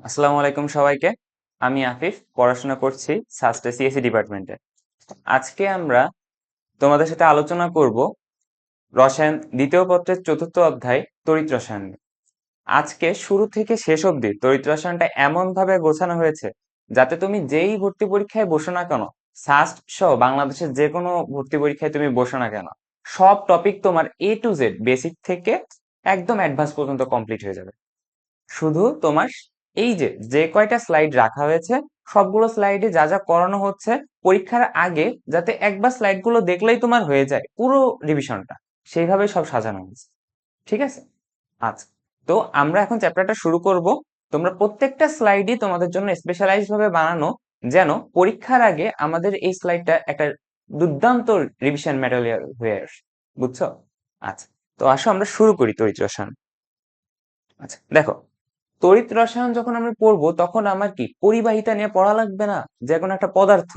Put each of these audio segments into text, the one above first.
আসসালামু আলাইকুম সবাইকে। আমি আফিফ, পড়াশোনা করছি সাস্টে সিএসসি ডিপার্টমেন্টে। আজকে আমরা তোমাদের সাথে আলোচনা করব রসায়ন দ্বিতীয় পত্রের চতুর্থ অধ্যায় তড়িৎ রসায়ন নিয়ে। আজকে শুরু থেকে শেষ অবধি তড়িৎ রসায়নটা এমন ভাবে গোছানো হয়েছে যাতে তুমি যেই ভর্তি পরীক্ষায় বসো না কেন, সাস্ট সহ বাংলাদেশের যে কোনো ভর্তি পরীক্ষায় তুমি বসো না কেন, সব টপিক তোমার A to Z বেসিক থেকে একদম অ্যাডভান্স পর্যন্ত কমপ্লিট হয়ে যাবে। শুধু তোমার এই যে যে কয়টা স্লাইড রাখা হয়েছে, সবগুলো স্লাইডে যা যা করানো হচ্ছে পরীক্ষার আগে, যাতে একবার স্লাইড গুলো দেখলেই তোমার হয়ে যায় পুরো রিভিশনটা, সেইভাবে সব সাজানো হয়েছে। ঠিক আছে? আচ্ছা, তো আমরা এখন চ্যাপ্টারটা শুরু করব। তোমরা প্রত্যেকটা স্লাইডই তোমাদের জন্য স্পেশালাইজ ভাবে বানানো, যেন পরীক্ষার আগে আমাদের এই স্লাইডটা একটা দুর্দান্ত রিভিশন ম্যাটেরিয়াল হয়ে আসে। বুঝছো? আচ্ছা, তো আসো আমরা শুরু করি তড়িৎ রসায়ন। আচ্ছা দেখো, তড়িৎ রসায়ন যখন আমরা পড়বো তখন আমার কি পরিবাহিতা নিয়ে পড়া লাগবে না? যে কোনো একটা পদার্থ,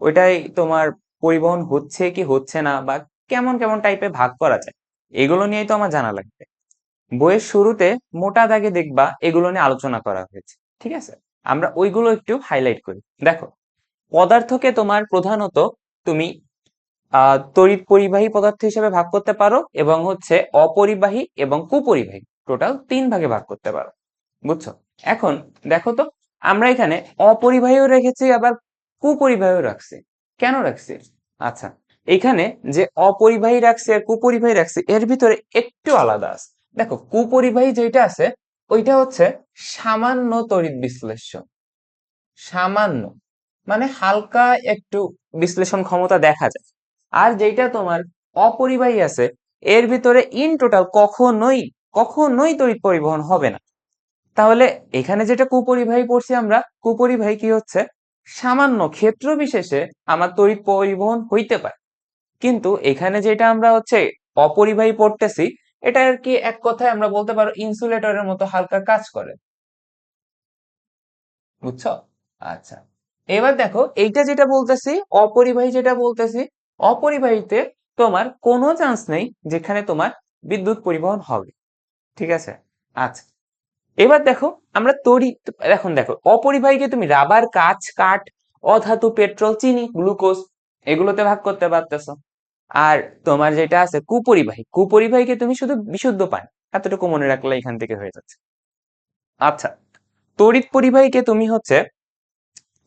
ওইটাই তোমার পরিবহন হচ্ছে কি হচ্ছে না, বা কেমন কেমন টাইপে ভাগ করা যায়, এগুলো নিয়েই তো আমার জানা লাগবে। বইয়ের শুরুতে মোটা দাগে দেখবা এগুলো নিয়ে আলোচনা করা হয়েছে। ঠিক আছে, আমরা ওইগুলো একটু হাইলাইট করি। দেখো, পদার্থকে তোমার প্রধানত তুমি তড়িৎ পরিবাহী পদার্থ হিসেবে ভাগ করতে পারো, এবং হচ্ছে অপরিবাহী এবং কুপরিবাহী, টোটাল তিন ভাগে ভাগ করতে পারো। বুঝছো? এখন দেখো তো, আমরা এখানে অপরিবাহীও রেখেছি, আবার কুপরিবাহীও রাখছি। কেন রাখছি? আচ্ছা, এখানে যে অপরিবাহী রাখছি আর কুপরিবাহী রাখছি, এর ভিতরে একটু আলাদা আছে। দেখো, কুপরিবাহী যেটা আছে ওইটা হচ্ছে সামান্য তড়িৎ বিশ্লেষ্য। সামান্য মানে হালকা একটু বিশ্লেষণ ক্ষমতা দেখা যায়। আর যেটা তোমার অপরিবাহী আছে, এর ভিতরে ইন টোটাল কখনোই কখনোই তড়িৎ পরিবহন হবে না। তাহলে এখানে যেটা কুপরিবাহী পড়ছি আমরা, কুপরিবাহী কি হচ্ছে, সামান্য ক্ষেত্র বিশেষে আমার তড়িৎ পরিবহন হইতে পারে। কিন্তু এখানে যেটা আমরা হচ্ছে অপরিবাহী পড়তেছি, এটা আর কি এক কথায় আমরা বলতে পারো ইনসুলেটরের মতো হালকা কাজ করে। বুঝছো? আচ্ছা, এবার দেখো এইটা যেটা বলতেছি, অপরিবাহী যেটা বলতেছি, অপরিবাহীতে তোমার কোনো চান্স নেই যেখানে তোমার বিদ্যুৎ পরিবহন হবে। ঠিক আছে? আচ্ছা, এবার দেখো আমরা তড়িৎ, এখন দেখো অপরিবাহীকে তুমি রাবার, কাঁচ, কাঠ, অধাতু, পেট্রোল, চিনি, গ্লুকোজ, এগুলোতে ভাগ করতে পারতেছো। আর তোমার যেটা আছে কুপরিবাহী, কুপরিবাহীকে তুমি শুধু বিশুদ্ধ পানি, এতটুকু মনে রাখলে এখান থেকে হয়ে যাচ্ছে। আচ্ছা, তড়িৎ পরিবাহীকে তুমি হচ্ছে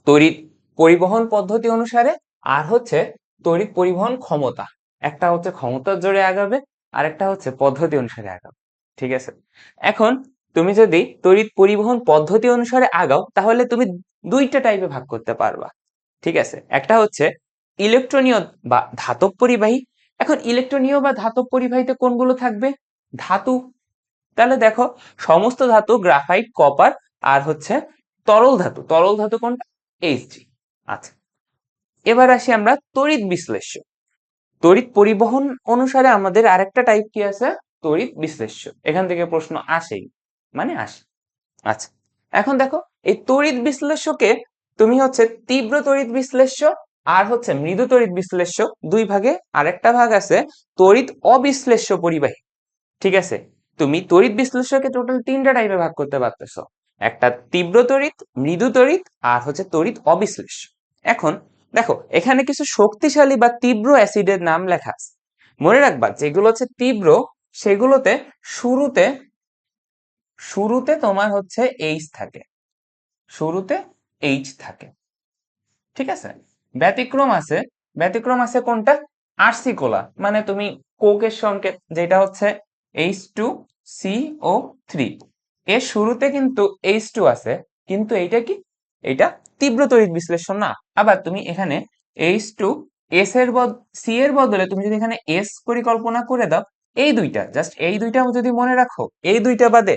তড়িৎ পরিবহন পদ্ধতি অনুসারে, আর হচ্ছে তড়িৎ পরিবহন ক্ষমতা, একটা হচ্ছে ক্ষমতার জোরে আগাবে, আর একটা হচ্ছে পদ্ধতি অনুসারে আগাবে। ঠিক আছে, এখন তুমি যদি তড়িৎ পরিবহন পদ্ধতি অনুসারে আগাও, তাহলে তুমি দুইটা টাইপে ভাগ করতে পারবা। ঠিক আছে, একটা হচ্ছে ইলেকট্রনীয় বা ধাতব পরিবাহী। এখন ইলেকট্রনীয় বা ধাতব পরিবাহীতে কোনগুলো থাকবে? ধাতু। তাহলে দেখো, সমস্ত ধাতু, গ্রাফাইট, কপার, আর হচ্ছে তরল ধাতু, তরল ধাতু কোনটা? Hg। আচ্ছা, এবার আসি আমরা তড়িৎ বিশ্লেষ্য। তড়িৎ পরিবহন অনুসারে আমাদের আরেকটা টাইপ কি আছে? তড়িৎ বিশ্লেষ্য। এখান থেকে প্রশ্ন আসেই, মানে আসে। আচ্ছা, এখন দেখো, এই তড়িৎ বিশ্লেষ্যকে তুমি হচ্ছে তীব্র তড়িৎ বিশ্লেষ্য আর হচ্ছে মৃদু তড়িৎ বিশ্লেষ্য, দুই ভাগে আরেকটা ভাগ আছে তড়িৎ অবিশ্লেষ্য পরিবাহী। ঠিক আছে, তুমি তড়িৎ বিশ্লেষ্যকে টোটাল তিনটা টাইপে ভাগ করতে পারতেছো, একটা তীব্র তড়িৎ, মৃদু তড়িৎ, আর হচ্ছে তড়িৎ অবিশ্লেষ্য। এখন দেখো, এখানে কিছু শক্তিশালী বা তীব্র অ্যাসিডের নাম লেখা আছে। মনে রাখবা, যেগুলো হচ্ছে তীব্র সেগুলোতে শুরুতে শুরুতে তোমার হচ্ছে এইচ থাকে, শুরুতে এইচ থাকে। ঠিক আছে, ব্যতিক্রম আছে। ব্যতিক্রম আছে কোনটা? আরসি কোলা, মানে তুমি কোকের সংকেত যেটা হচ্ছে H2CO3, এর শুরুতে কিন্তু H2 আছে, কিন্তু এইটা কি, এটা তীব্র তড়িৎ বিশ্লেষণ না। আবার তুমি এখানে H2 S এর সি এর বদলে তুমি যদি এখানে এস পরিকল্পনা করে দাও, এই দুইটা, জাস্ট এই দুইটা যদি মনে রাখো, এই দুইটা বাদে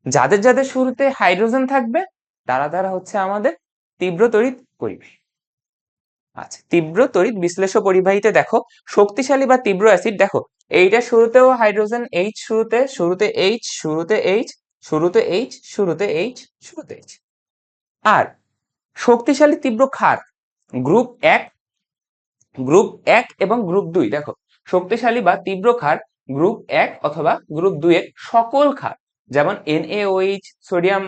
যাদের যাদের শুরুতে হাইড্রোজেন থাকবে, তারা তারা হচ্ছে আমাদের তীব্র তড়িৎ পরিবাহী। আচ্ছা, তীব্র তড়িৎ বিশ্লেষ্য পরিবাহীতে দেখো, শক্তিশালী বা তীব্র অ্যাসিড, দেখো এইটা শুরুতেও হাইড্রোজেন এইচ, শুরুতে শুরুতে এইচ, শুরুতে এইচ, শুরুতে এইচ, শুরুতে এইচ, শুরুতে এইচ। আর শক্তিশালী তীব্র ক্ষার, গ্রুপ এক, গ্রুপ এক এবং গ্রুপ দুই, দেখো শক্তিশালী বা তীব্র ক্ষার গ্রুপ এক অথবা গ্রুপ দুই এর সকল ক্ষার, যেমন NaOH, sodium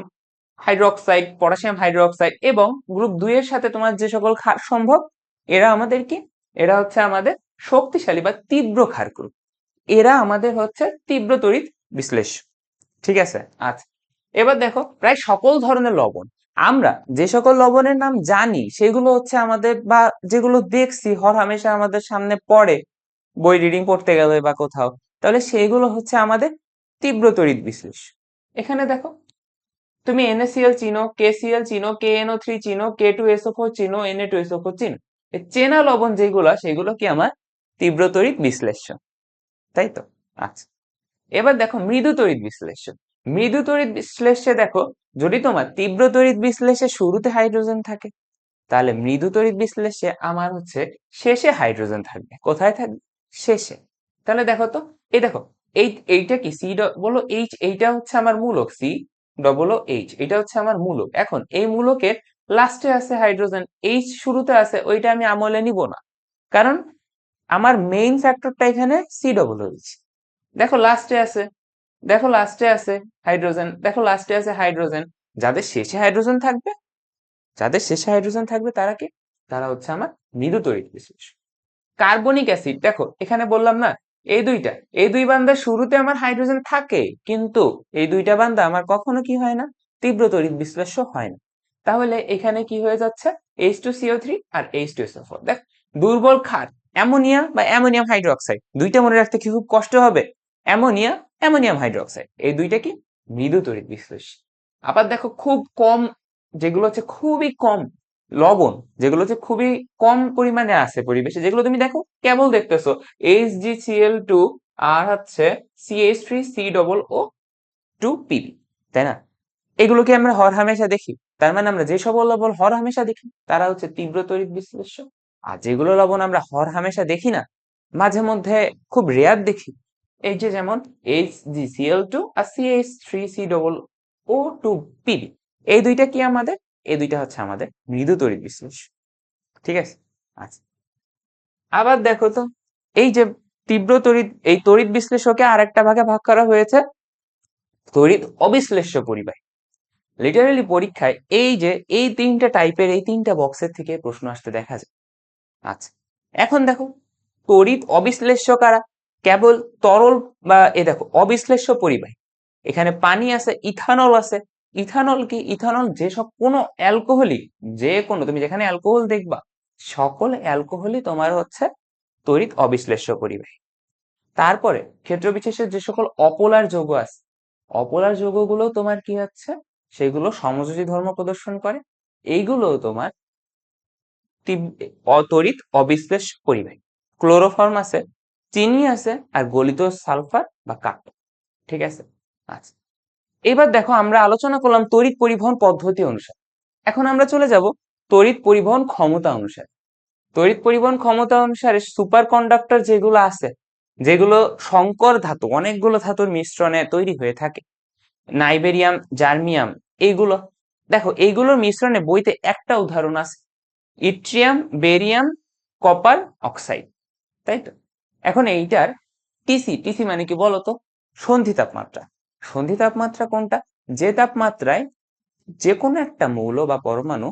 hydroxide, potassium hydroxide, এবং গ্রুপ 2 এর সাথে তোমার যে সকল ক্ষার সম্ভব, এরা আমাদের কি, এরা হচ্ছে আমাদের শক্তিশালী বা তীব্র ক্ষার গ্রুপ। এরা আমাদের হচ্ছে তীব্র তড়িৎ বিশ্লেষ্য। ঠিক আছে, আচ্ছা। এবার দেখো প্রায় সকল ধরনের লবণ, আমরা যে সকল লবণের নাম জানি সেগুলো হচ্ছে আমাদের, বা যেগুলো দেখছি হরহামেশা আমাদের সামনে পড়ে বই রিডিং পড়তে গেলে বা কোথাও, তাহলে সেইগুলো হচ্ছে আমাদের তীব্র তড়িৎ বিশ্লেষ্য। এখানে দেখো তুমি NaCl চিনো, KCl চিনো, KNO3 চিনো, K2SO4 চিনো, Na2SO4 চিনো। এই চেনা লবণ যেগুলো সেগুলো কি আমার তীব্র তড়িৎ বিশ্লেষ্য, তাই তো? আচ্ছা, এবার দেখো মৃদু তড়িৎ বিশ্লেষ্য। মৃদু তড়িৎ বিশ্লেষ্যে দেখো, যদি তোমার তীব্র তড়িৎ বিশ্লেষ্যে শুরুতে হাইড্রোজেন থাকে, তাহলে মৃদু তড়িৎ বিশ্লেষ্যে আমার হচ্ছে শেষে হাইড্রোজেন থাকবে। কোথায় থাকবে? শেষে। তাহলে দেখো তো, এই দেখো, এইটা কি সি বলো এইচ, এইটা হচ্ছে আমার মূলক সি ডবল এইচ, এটা হচ্ছে আমার মূলক। এখন এই মূলকের লাস্টে আছে হাইড্রোজেন, এইচ শুরুতে আছে, ওইটা আমি আমলে নিব না, কারণ আমার মেইন ফ্যাক্টরটা এখানে সি ডবল এইচ। দেখো লাস্টে আছে, দেখো লাস্টে আছে হাইড্রোজেন, দেখো লাস্টে আছে হাইড্রোজেন। যাদের শেষে হাইড্রোজেন থাকবে, যাদের শেষে হাইড্রোজেন থাকবে তারা কি, তারা হচ্ছে আমার মৃদু তড়িৎ বিশ্লেষ্য। কার্বনিক অ্যাসিড, দেখো এখানে বললাম না, এই দুইটা, এই দুই বান্দার শুরুতে আমার হাইড্রোজেন থাকে, কিন্তু এই দুইটা বান্দা আমার কখনো কি হয় না, তীব্র তড়িৎ বিশ্লেষ্য হয় না। তাহলে এখানে কি হয়ে যাচ্ছে, H2CO3 আর H2SO4। দেখ, দুর্বল ক্ষার অ্যামোনিয়া বা অ্যামোনিয়াম হাইড্রোক্সাইড, দুইটা মনে রাখতে কি খুব কষ্ট হবে, অ্যামোনিয়া, অ্যামোনিয়াম হাইড্রোক্সাইড, এই দুইটা কি মৃদু তড়িৎ বিশ্লেষ্য। আবার দেখো খুব কম, যেগুলো হচ্ছে খুবই কম লবণ, যেগুলো হচ্ছে খুবই কম পরিমাণে আছে পরিবেশে, যেগুলো তুমি দেখো কেবল দেখতেছো HgCl2 আর হচ্ছে CH3C+O2Pb, তাই না? এগুলোকে আমরা হরহামেশা দেখি, তার মানে আমরা যে সকল লবণ হরহামেশা দেখি তারা হচ্ছে তীব্র তড়িৎ বিশ্লেষ্য। আর যেগুলো লবণ আমরা হরহামেশা দেখি না, মাঝে মধ্যে খুব রেয়ার দেখি, এই যে যেমন HgCl2 আর CH3C+O2Pb, এই দুইটা কি আমাদের, এই দুইটা হচ্ছে আমাদের মৃদু তড়িৎ বিশ্লেষ্য। ঠিক আছে, আচ্ছা। আবার দেখো তো, এই যে তীব্র তড়িৎ, এই তড়িৎ বিশ্লেষ্যকে আরেকটা ভাগে ভাগ করা হয়েছে তড়িৎ অবিশ্লেষ্য পরিবাহী। লিটারালি পরীক্ষায় এই যে এই তিনটা টাইপের, এই তিনটা বক্সের থেকে প্রশ্ন আসতে দেখা যায়। আচ্ছা, এখন দেখো তড়িৎ অবিশ্লেষ্য কারা, কেবল তরল বা এ দেখো অবিশ্লেষ্য পরিবাহী, এখানে পানি আছে, ইথানল আছে। ইথানল কি, ইথানল যেসব কোনো অ্যালকোহলই, যে কোনো তুমি যেখানে অ্যালকোহল দেখবা সকল অ্যালকোহলই তোমার হচ্ছে তড়িৎ অবিশ্লেষ্য পরিবাহী। তারপরে ক্ষেত্র বিশেষে যে সকল অপোলার যৌগ আছে, অপোলার যৌগগুলো তোমার কি হচ্ছে, সেগুলো সমযোজী ধর্ম প্রদর্শন করে, এইগুলো তোমার তড়িৎ অবিশ্লেষ্য পরিবাহী। ক্লোরোফর্ম আছে, চিনি আছে, আর গলিত সালফার বা কার্বন। ঠিক আছে, আচ্ছা। এবার দেখো আমরা আলোচনা করলাম তড়িৎ পরিবহন পদ্ধতি অনুসারে, এখন আমরা চলে যাব তড়িৎ পরিবহন ক্ষমতা অনুসারে। তড়িৎ পরিবহন ক্ষমতা অনুসারে সুপার কন্ডাক্টর যেগুলো আছে, যেগুলো সংকর ধাতু, অনেকগুলো ধাতুর মিশ্রণে তৈরি হয়ে থাকে, নাইবেরিয়াম, জার্মিয়াম, এইগুলো দেখো, এইগুলোর মিশ্রণে বইতে একটা উদাহরণ আছে, ইট্রিয়াম, বেরিয়াম, কপার অক্সাইড, তাই তো? এখন এইটার টিসি, টিসি মানে কি বলতো, সন্ধি তাপমাত্রা। সন্ধি তাপমাত্রা কোনটা, যে তাপমাত্রায় যে কোনো একটা মৌল বা পরমাণু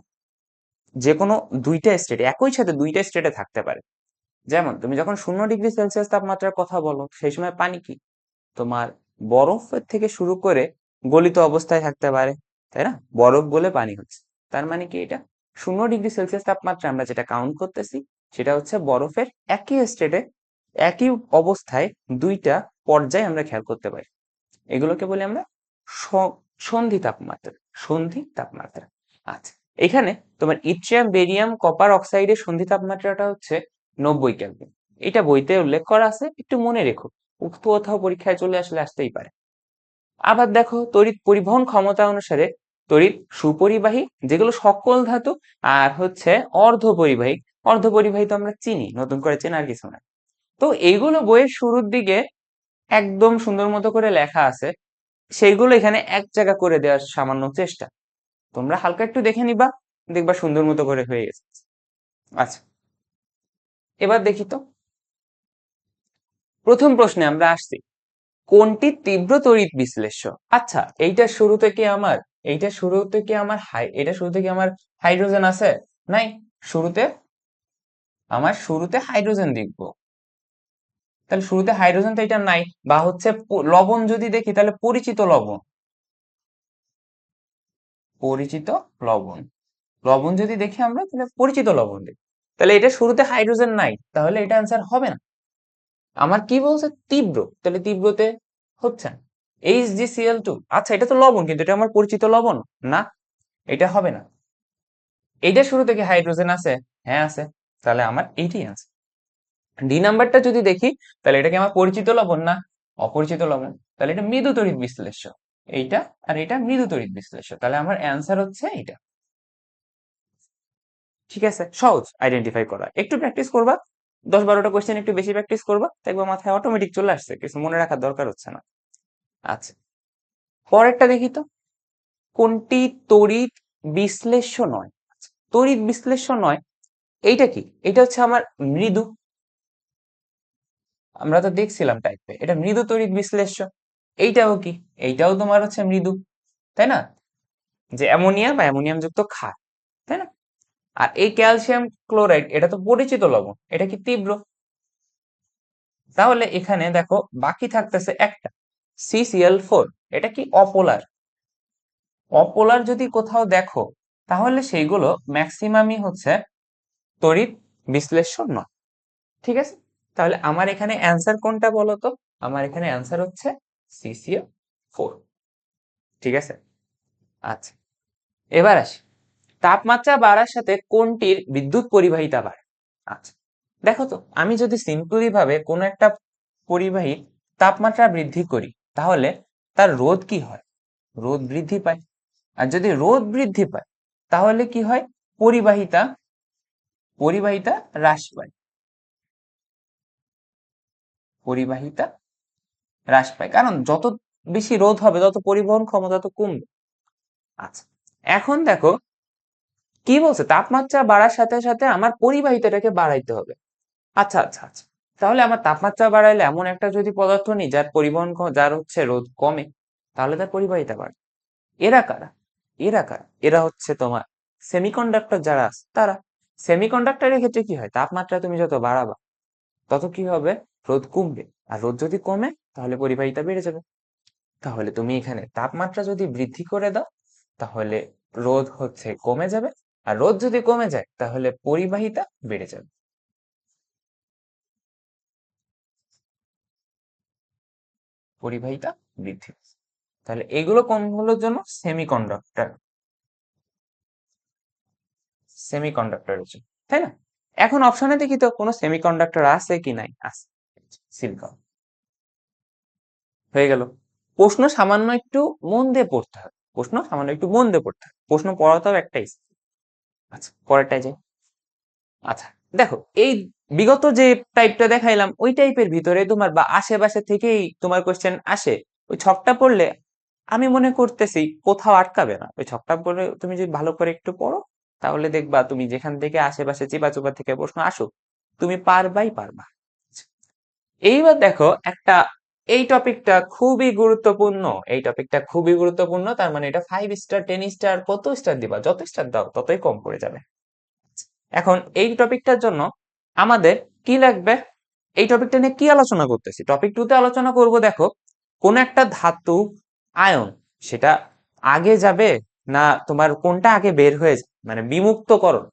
যে কোনো দুইটা স্টেটে, একই সাথে দুইটা স্টেটে থাকতে পারে। যেমন তুমি যখন 0°C তাপমাত্রার কথা বলো, সেই সময় পানি কি তোমার বরফের থেকে শুরু করে গলিত অবস্থায় থাকতে পারে, তাই না? বরফ গলে পানি হচ্ছে, তার মানে কি এটা 0°C তাপমাত্রা আমরা যেটা কাউন্ট করতেছি সেটা হচ্ছে বরফের একই স্টেটে, একই অবস্থায় দুইটা পর্যায়ে আমরা খেয়াল করতে পারি, এগুলোকে বলি আমরা সন্ধি তাপমাত্রা। সন্ধি তাপমাত্রা, আচ্ছা। এখানে তোমার ইট্রিয়াম, বেরিয়াম, কপার অক্সাইডের সন্ধি তাপমাত্রাটা হচ্ছে 90 কেলভিন। এটা বইতে উল্লেখ করা আছে, একটু মনে রেখো, উক্ত কোথাও পরীক্ষায় চলে আসলে আসতেই পারে। আবার দেখো তড়িৎ পরিবহন ক্ষমতা অনুসারে তড়িৎ সুপরিবাহী, যেগুলো সকল ধাতু, আর হচ্ছে অর্ধ পরিবাহী। অর্ধ পরিবাহী তো আমরা চিনি, নতুন করে চেনার কিছু না। তো এইগুলো বইয়ের শুরুর দিকে একদম সুন্দর মতো করে লেখা আছে, সেইগুলো এখানে এক জায়গা করে দেওয়ার সামান্য চেষ্টা, তোমরা হালকা একটু দেখে নিবা, দেখবা সুন্দর মতো করে হয়ে গেছে। আচ্ছা, এবার দেখি তো, প্রথম প্রশ্নে আমরা আসছি কোনটি তীব্র তড়িৎ বিশ্লেষ্য। আচ্ছা, এইটার শুরুতে কি আমার এইটা শুরুতে কি আমার এটা শুরুতে কি আমার হাইড্রোজেন আছে? নাই। শুরুতে শুরুতে হাইড্রোজেন দেখবো, তাহলে শুরুতে হাইড্রোজেন তো এটা নাই। বা হচ্ছে লবণ যদি দেখি তাহলে পরিচিত লবণ, পরিচিত লবণ, লবণ যদি দেখি আমরা তাহলে পরিচিত লবণ দেখি, তাহলে এটা শুরুতে হাইড্রোজেন নাই, তাহলে এটা অ্যান্সার হবে না। আমার কি বলছে? তীব্র, তাহলে তীব্রতে হচ্ছে না। HgCl2, আচ্ছা এটা তো লবণ, কিন্তু এটা আমার পরিচিত লবণ না, এটা হবে না। এইটা শুরু থেকে হাইড্রোজেন আছে? হ্যাঁ আছে, তাহলে আমার এইটাই আছে। ডি নাম্বারটা যদি দেখি তাহলে এটা কি আমার পরিচিত লবণ না অপরিচিত লবণ, তাহলে এটা মৃদু তড়িৎ বিশ্লেষ্য। এইটা আর এটা মৃদু তড়িৎ বিশ্লেষ্য, তাহলে আমার অ্যান্সার হচ্ছে এটা। ঠিক আছে, সহজ আইডেন্টিফাই করা, একটু প্র্যাকটিস করবা, 10-12টা কোশ্চেন একটু বেশি প্র্যাকটিস করবা, দেখবা মাথায় অটোমেটিক চলে আসছে, কিছু মনে রাখার দরকার হচ্ছে না। আচ্ছা, পরেরটা দেখি তো, কোনটি তড়িৎ বিশ্লেষ্য নয়? আচ্ছা, তড়িৎ বিশ্লেষ্য নয় এইটা কি? এটা হচ্ছে আমার মৃদু, আমরা তো দেখছিলাম টাইপে, এটা মৃদু তড়িৎ বিশ্লেষ্য। এইটাও কি? এইটাও তোমার হচ্ছে মৃদু, তাই না? যে অ্যামোনিয়া বা অ্যামোনিয়াম যুক্ত ক্ষার, তাই না? আর এই ক্যালসিয়াম ক্লোরাইড এটা তো পরিচিত লবণ, এটা কি তীব্র? তাহলে এখানে দেখো বাকি থাকতেছে একটা CCl4, এটা কি অপোলার? অপোলার যদি কোথাও দেখো তাহলে সেইগুলো ম্যাক্সিমামই হচ্ছে তড়িৎ বিশ্লেষ্য নয়। ঠিক আছে, তাহলে আমার এখানে অ্যান্সার কোনটা বলো তো? আমার এখানে অ্যান্সার হচ্ছে CCl4। ঠিক আছে, আচ্ছা এবার আসি, তাপমাত্রা বাড়ার সাথে কোনটির বিদ্যুৎ পরিবাহিতা বাড়ে? আচ্ছা দেখো তো, আমি যদি সিম্পলি ভাবে কোনো একটা পরিবাহী তাপমাত্রা বৃদ্ধি করি তাহলে তার রোধ কি হয়? রোধ বৃদ্ধি পায়। আর যদি রোধ বৃদ্ধি পায় তাহলে কি হয়? পরিবাহিতা পরিবাহিতা হ্রাস পায়, পরিবাহিতা হ্রাস পায়, কারণ যত বেশি রোধ হবে তত পরিবহন ক্ষমতা তো কমবে। আচ্ছা, এখন দেখো কি বলছে, তাপমাত্রা বাড়ার সাথে সাথে আমার পরিবাহিতাটাকে বাড়াইতে হবে। আচ্ছা আচ্ছা আচ্ছা, তাহলে আমার তাপমাত্রা বাড়াইলে এমন একটা যদি পদার্থ নিই যার যার হচ্ছে রোধ কমে, তাহলে তার পরিবাহিতা বাড়ে। এরা কারা? এরা কারা? এরা হচ্ছে তোমার সেমিকন্ডাক্টর যারা আছে তারা। সেমিকন্ডাক্টরের ক্ষেত্রে কি হয়, তাপমাত্রা তুমি যত বাড়াবা তত কি হবে? রোধ কমবে, আর রোধ যদি কমে তাহলে পরিবাহিতা বেড়ে যাবে। তাহলে তুমি এখানে তাপমাত্রা যদি বৃদ্ধি করে দাও তাহলে রোধ হচ্ছে কমে যাবে, আর রোধ যদি কমে যায় তাহলে পরিবাহিতা বেড়ে যাবে। পরিবাহিতা বৃদ্ধি, তাহলে এগুলো কোনগুলোর জন্য? সেমিকন্ডাক্টর, সেমিকন্ডাক্টরের জন্য, তাই না? এখন অপশনে দেখি তো কোনো সেমিকন্ডাক্টর আছে কি নাই। আছে, সিলিকন। হয়ে গেল। প্রশ্ন সামান্য একটু মন দিয়ে পড়তে হবে, প্রশ্ন সামান্য একটু মন দিয়ে পড়তে হবে, প্রশ্ন পড়াতেও একটাই। আচ্ছা পরেরটাই যাই। আচ্ছা দেখো, এই বিগত যে টাইপটা দেখাইলাম ওই টাইপের ভিতরে তোমার বা আশেপাশে থেকেই তোমার কোশ্চেন আসে। ওই ছকটা পড়লে আমি মনে করতেছি কোথাও আটকাবে না, ওই ছকটা পড়লে তুমি যদি ভালো করে একটু পড়ো তাহলে দেখবা তুমি যেখান থেকে আশেপাশে চিপা চুপা থেকে প্রশ্ন আসুক তুমি পারবাই পারবা। এইবার দেখো একটা, এই টপিকটা খুবই গুরুত্বপূর্ণ, এই টপিকটা খুবই গুরুত্বপূর্ণ, তার মানে এটা 5 স্টার 10 স্টার, কত স্টার দিবা, যত স্টার দাও ততই কম পড়ে যাবে। এখন এই টপিকটার জন্য আমাদের কি লাগবে? এই টপিকটা নিয়ে কি আলোচনা করতেছি, টপিক 2 তে আলোচনা করব। দেখো কোন একটা ধাতু আয়ন সেটা আগে যাবে না তোমার কোনটা আগে বের হয়ে যাবে, মানে বিমুক্তকরণ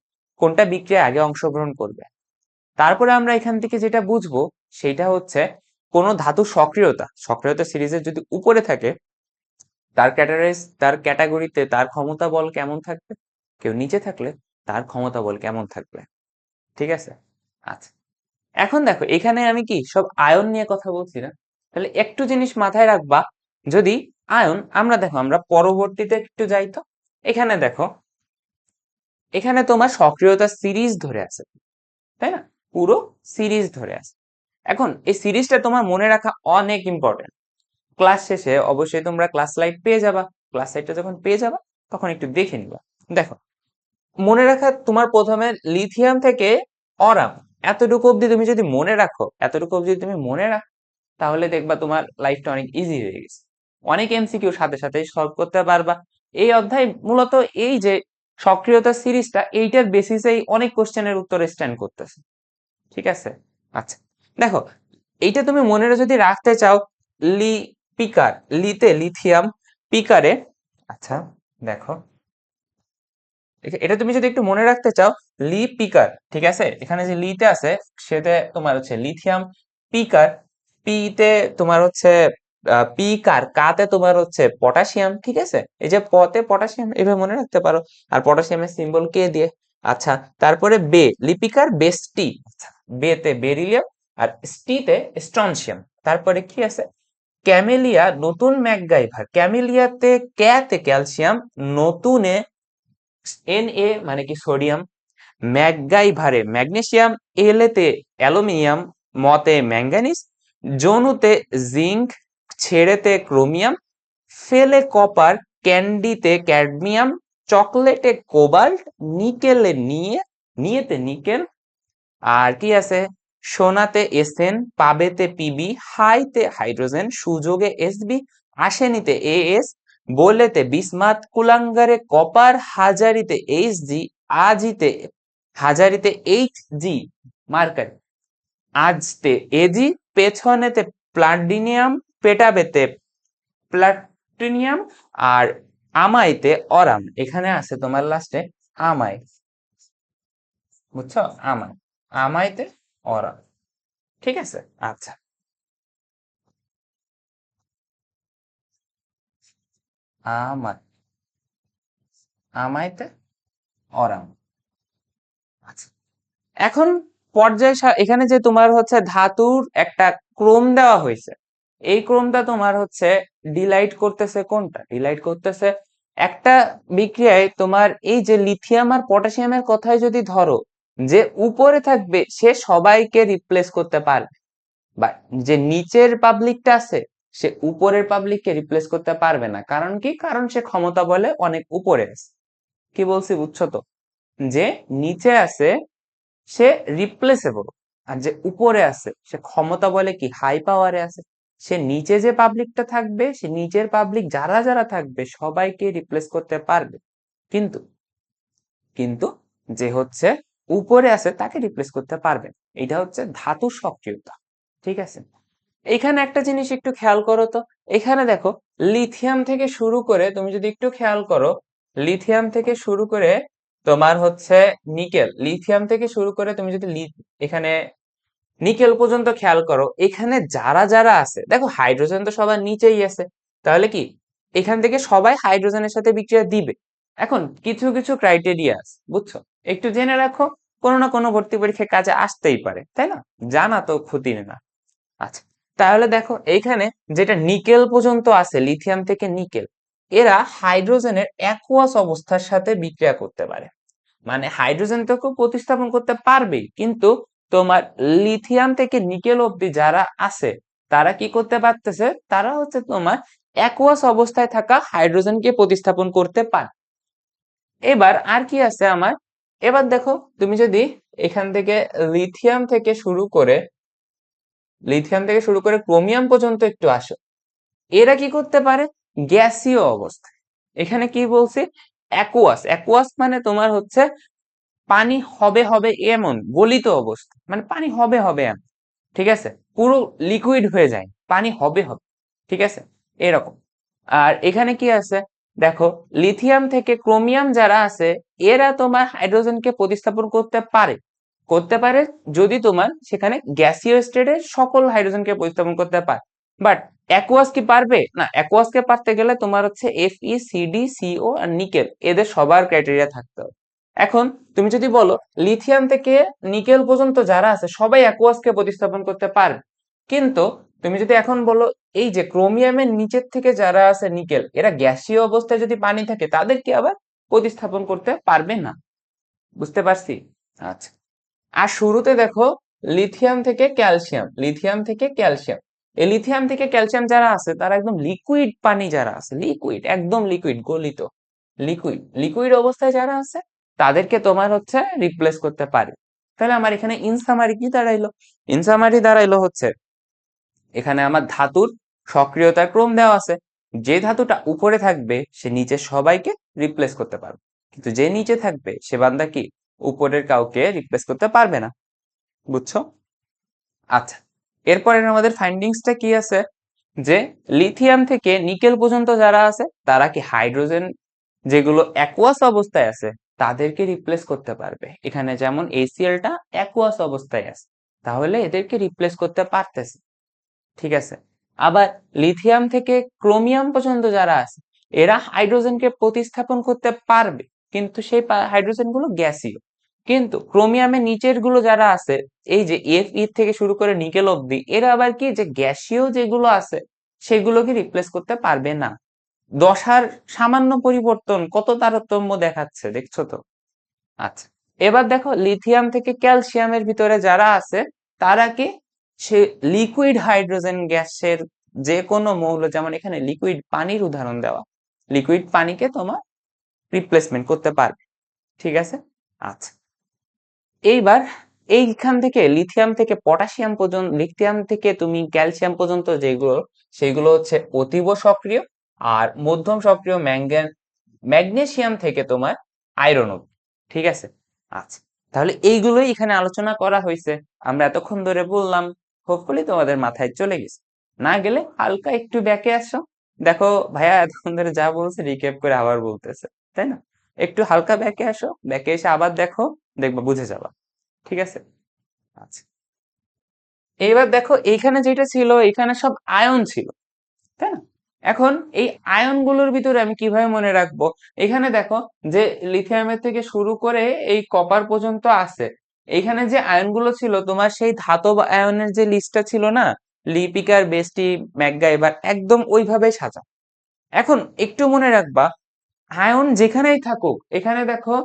কোনটা বিক্রিয়ায় আগে অংশগ্রহণ করবে। তারপরে আমরা এখান থেকে যেটা বুঝবো সেটা হচ্ছে কোন ধাতু সক্রিয়তা, সক্রিয়তা সিরিজের যদি উপরে থাকে তার ক্যাটাগরিতে তার ক্ষমতা বল কেমন থাকবে, কেউ নিচে থাকলে তার ক্ষমতা বল কেমন থাকবে। ঠিক আছে, আচ্ছা এখন দেখো এখানে আমি কি সব আয়ন নিয়ে কথা বলছি না, তাহলে একটু জিনিস মাথায় রাখবা। যদি আয়ন, আমরা দেখো আমরা পরবর্তীতে একটু যাই তো, এখানে দেখো এখানে তোমার সক্রিয়তা সিরিজ ধরে আছে, তাই না? পুরো সিরিজ ধরে আছে। এখন এই সিরিজটা তোমার মনে রাখা অনেক ইম্পর্টেন্ট। ক্লাস শেষে অবশ্যই তোমরা ক্লাস স্লাইড পেয়ে যাবা, ক্লাস স্লাইডটা যখন পেয়ে যাবা তখন একটু দেখে নিবা। দেখো মনে রাখা, তোমার প্রথমে লিথিয়াম থেকে অরাম এতটুকু অবধি তুমি যদি মনে রাখো, এতটুকু অবধি তুমি মনে রাখো তাহলে দেখবা তোমার লাইফটা অনেক ইজি হয়ে গেছে, অনেক এমসিকিউ সাথে সাথে সলভ করতে পারবা। এই অধ্যায় মূলত এই যে সক্রিয়তা সিরিজটা এইটার বেসিসেই অনেক কোশ্চেনের উত্তর স্ট্যান্ড করতেছে। ঠিক আছে, আচ্ছা দেখো এইটা তুমি মনে যদি রাখতে চাও, লি পিকার, লিতে লিথিয়াম, পিকারে, আচ্ছা দেখো এটা তুমি যদি একটু মনে রাখতে চাও, লি পিকার, ঠিক আছে, এখানে যে লিতে আছে সেটা তোমার হচ্ছে লিথিয়াম, পিকার, পিতে তোমার হচ্ছে পিকার, কাতে তোমার হচ্ছে পটাশিয়াম, ঠিক আছে, এই যে পতে পটাশিয়াম এভাবে মনে রাখতে পারো, আর পটাশিয়ামের সিম্বল কে দিয়ে। আচ্ছা তারপরে বে, লিপিকার বেস্টি, আচ্ছা বেতে বেরিলিয়াম, আর স্টিতে স্ট্রনশিয়াম। তারপরে কি আছে, ক্যামেলিয়া নতুন ম্যাকগাইভার, ক্যামেলিয়াতে ক্যাতে ক্যালসিয়াম, নতুনে Na মানে কি সোডিয়াম, ম্যাকগাইভারে ম্যাগনেসিয়াম, এলেতে অ্যালুমিনিয়াম, মতে ম্যাঙ্গানিজ, জনুতে জিঙ্ক, ছেড়েতে ক্রোমিয়াম, ফেলে কপার, ক্যান্ডিতে ক্যাডমিয়াম, চকলেটে কোবাল্ট, নিকেলে নিয়েতে নিকেল, আর কি আছে, সোনাতে এসএন, পাবেতে পিবি, হাইতে হাইড্রোজেন, সুযোগে এসবি, আসেনিতে এএস, বলেতে বিসমাথ, কুলাঙ্গারে কপার, হাজারিতে এইচজি, আজিতে হাজারিতে এইচজি মার্কারি, আজতে এজি, পেছনেতে প্লাটিনিয়াম, পেটাবেতে প্লাটিনিয়াম, আর আমাইতে অরাম। এখানে আছে তোমার লাস্টে আমাই, বুঝছো, আমাই, আমাইতে অরাম, ঠিক আছে, আচ্ছা আমাই, আমাইতে অরাম, আচ্ছা এখন এখানে যে তোমার হচ্ছে ধাতুর একটা ক্রম দেওয়া হয়েছে, এই ক্রমটা তোমার হচ্ছে ডিলাইট করতেছে কোনটা, ডিলাইট করতেছে একটা বিক্রিয়ায় তোমার এই যে লিথিয়াম আর পটাশিয়ামের কথাই যদি ধরো, যে উপরে থাকবে সে সবাইকে রিপ্লেস করতে পারবে, বা যে নিচের পাবলিকটা আছে সে উপরের পাবলিককে রিপ্লেস করতে পারবে না। কারণ কি, কারণ সে ক্ষমতা বলে অনেক উপরে আছে। কি বলছি বুঝছো তো, যে নিচে আছে সে রিপ্লেসেবল, আর যে উপরে আছে সে ক্ষমতা বলে কি হাই পাওয়ারে আছে। সে নিচে যে পাবলিকটা থাকবে, সে নিচের পাবলিক যারা যারা থাকবে সবাইকে রিপ্লেস করতে পারবে, কিন্তু কিন্তু যে হচ্ছে উপরে আছে তাকে রিপ্লেস করতে পারবে না। এটা হচ্ছে ধাতুর সক্রিয়তা, ঠিক আছে। এখানে একটা জিনিস একটু খেয়াল করো তো, এখানে দেখো লিথিয়াম থেকে শুরু করে তুমি যদি একটু খেয়াল করো, লিথিয়াম থেকে শুরু করে তোমার হচ্ছে নিকেল, লিথিয়াম থেকে শুরু করে তুমি যদি এখানে নিকেল পর্যন্ত খেয়াল করো, এখানে যারা যারা আছে দেখো হাইড্রোজেন তো সবার নিচেই আছে, তাহলে কি এখান থেকে সবাই হাইড্রোজেনের সাথে বিক্রিয়া দিবে। এখন কিছু কিছু ক্রাইটেরিয়া আছে, বুঝছো, একটু জেনে রাখো, কোনো না কোনো ভর্তি পরীক্ষায় কাজে আসতেই পারে, তাই না, জানা তো ক্ষতি না। আচ্ছা তাহলে দেখো এইখানে যেটা নিকেল পর্যন্ত আছে, লিথিয়াম থেকে নিকেল, এরা হাইড্রোজেনের অ্যাকুয়াস অবস্থার সাথে বিক্রিয়া করতে পারে, মানে হাইড্রোজেন তো প্রতিস্থাপন করতে পারবেই, কিন্তু তোমার লিথিয়াম থেকে নিকেল অবধি যারা আছে তারা কি করতে পারতেছে, তারা হচ্ছে তোমার অ্যাকুয়াস অবস্থায় থাকা হাইড্রোজেনকে প্রতিস্থাপন করতে পারে। এবার আর কি আছে আমার, এবার দেখো তুমি যদি এখান থেকে লিথিয়াম থেকে শুরু করে লিথিয়াম থেকে শুরু করে ক্রোমিয়াম পর্যন্ত একটু আসো, এরা কি করতে পারে, গ্যাসীয় অবস্থায়। এখানে কি বলছি, অ্যাকুয়াস, অ্যাকুয়াস মানে তোমার হচ্ছে পানি হবে হবে এমন গলিত অবস্থা, মানে পানি হবে হবে এমন, ঠিক আছে, পুরো লিকুইড হয়ে যায়, পানি হবে হবে, ঠিক আছে, এরকম। আর এখানে কি আছে, দেখো লিথিয়াম থেকে ক্রোমিয়াম যারা আছে এরা তোমার হাইড্রোজেনকে প্রতিস্থাপন করতে পারে যদি তোমার সেখানে গ্যাসীয় স্টেটে সকল হাইড্রোজেনকে প্রতিস্থাপন করতে পারে। বাট অ্যাকুয়াস কি পারবে না, অ্যাকুয়াসকে পারতে গেলে তোমার হচ্ছে FeCdCO আর নিকেল এদের সবার ক্রাইটেরিয়া থাকতে হবে। এখন তুমি যদি বলো লিথিয়াম থেকে নিকেল পর্যন্ত যারা আছে সবাই অ্যাকুয়াসকে প্রতিস্থাপন করতে পারবে, কিন্তু তুমি যদি এখন বলো এই যে ক্রোমিয়ামের নিচের থেকে যারা আছে নিকেল, এরা গ্যাসীয় অবস্থায় যদি পানি থাকে তাদেরকে আবার প্রতিস্থাপন করতে পারবে না, বুঝতে পারছি, আচ্ছা। আর শুরুতে দেখো লিথিয়াম থেকে ক্যালসিয়াম, লিথিয়াম থেকে ক্যালসিয়াম, এই লিথিয়াম থেকে ক্যালসিয়াম যারা আছে তারা একদম লিকুইড পানি, যারা আছে লিকুইড, একদম লিকুইড গলিত, লিকুইড লিকুইড অবস্থায় যারা আছে তাদেরকে তোমার হচ্ছে রিপ্লেস করতে পারে। তাহলে আমার এখানে ইনসামারি কি দাঁড়াইলো, ইনসামারি দাঁড়াইলো হচ্ছে এখানে আমার ধাতুর সক্রিয়তার ক্রম দেওয়া আছে, যে ধাতুটা উপরে থাকবে সে নিচে সবাইকে রিপ্লেস করতে পারবে, কিন্তু যে নিচে থাকবে সে বান্দা কি উপরের কাউকে রিপ্লেস করতে পারবে না। বুঝছো? আচ্ছা, এরপরে আমাদের ফাইন্ডিংসটা কি আছে, যে লিথিয়াম থেকে নিকেল পর্যন্ত যারা আছে তারা কি হাইড্রোজেন যেগুলো অ্যাকুয়াস অবস্থায় আছে তাদেরকে রিপ্লেস করতে পারবে। এখানে যেমন এসিএলটা অ্যাকুয়াস অবস্থায় আছে, তাহলে এদেরকে রিপ্লেস করতে পারতেছে। ঠিক আছে, আবার লিথিয়াম থেকে ক্রোমিয়াম পর্যন্ত যারা আছে এরা হাইড্রোজেনকে প্রতিস্থাপন করতে পারবে, কিন্তু সেই হাইড্রোজেন গুলো গ্যাসীয়। কিন্তু ক্রোমিয়ামের নিচের গুলো যারা আছে, এই যে এফ ই থেকে শুরু করে নিকেল অব্দি, এরা আবার কি যে গ্যাসীয় যেগুলো আছে সেগুলোকে রিপ্লেস করতে পারবে না। দশার সামান্য পরিবর্তন, কত তারতম্য দেখাচ্ছে, দেখছো তো? আচ্ছা, এবার দেখো লিথিয়াম থেকে ক্যালসিয়ামের ভিতরে যারা আছে তারা কি সে লিকুইড হাইড্রোজেন গ্যাসের যে কোনো মৌল, যেমন এখানে লিকুইড পানির উদাহরণ দেওয়া, লিকুইড পানিকে তোমার রিপ্লেসমেন্ট করতে পারবে। ঠিক আছে। আচ্ছা, এইবার এইখান থেকে লিথিয়াম থেকে পটাশিয়াম পর্যন্ত, লিথিয়াম থেকে তুমি ক্যালসিয়াম পর্যন্ত যেগুলো, সেগুলো হচ্ছে অতীব সক্রিয়, আর মধ্যম সক্রিয় ম্যাগনেসিয়াম থেকে তোমার আয়রন অব্দি। ঠিক আছে। আচ্ছা, তাহলে এইগুলোই এখানে আলোচনা করা হয়েছে। আমরা এতক্ষণ ধরে বললাম, হোপফুলি তোমাদের মাথায় চলে গেছে। না গেলে হালকা একটু ব্যাকে আসো, দেখো ভাইয়া এতক্ষণ ধরে যা বলছে রিক্যাপ করে আবার বলতেছে, তাই না? একটু হালকা ব্যাকে আসো, ব্যাকে এসে আবার দেখো, দেখবা বুঝে যাবা। ঠিক আছে। আচ্ছা, এইবার দেখো এইখানে যেটা ছিল, এখানে সব আয়ন ছিল, তাই না? এখন এই আয়ন গুলোর ভিতরে আমি কিভাবে মনে রাখবো? এখানে দেখো যে লিথিয়ামের থেকে শুরু করে এই কপার পর্যন্ত আছে, এইখানে যে আয়ন গুলো ছিল তোমার সেই ধাতব আয়নের যে লিস্টটা ছিল না, লিপিকার, বেস্টি, ম্যাকগাইভার, একদম ওইভাবে সাজা। এখন একটু মনে রাখবা, আয়ন যেখানেই থাকুক, এখানে দেখো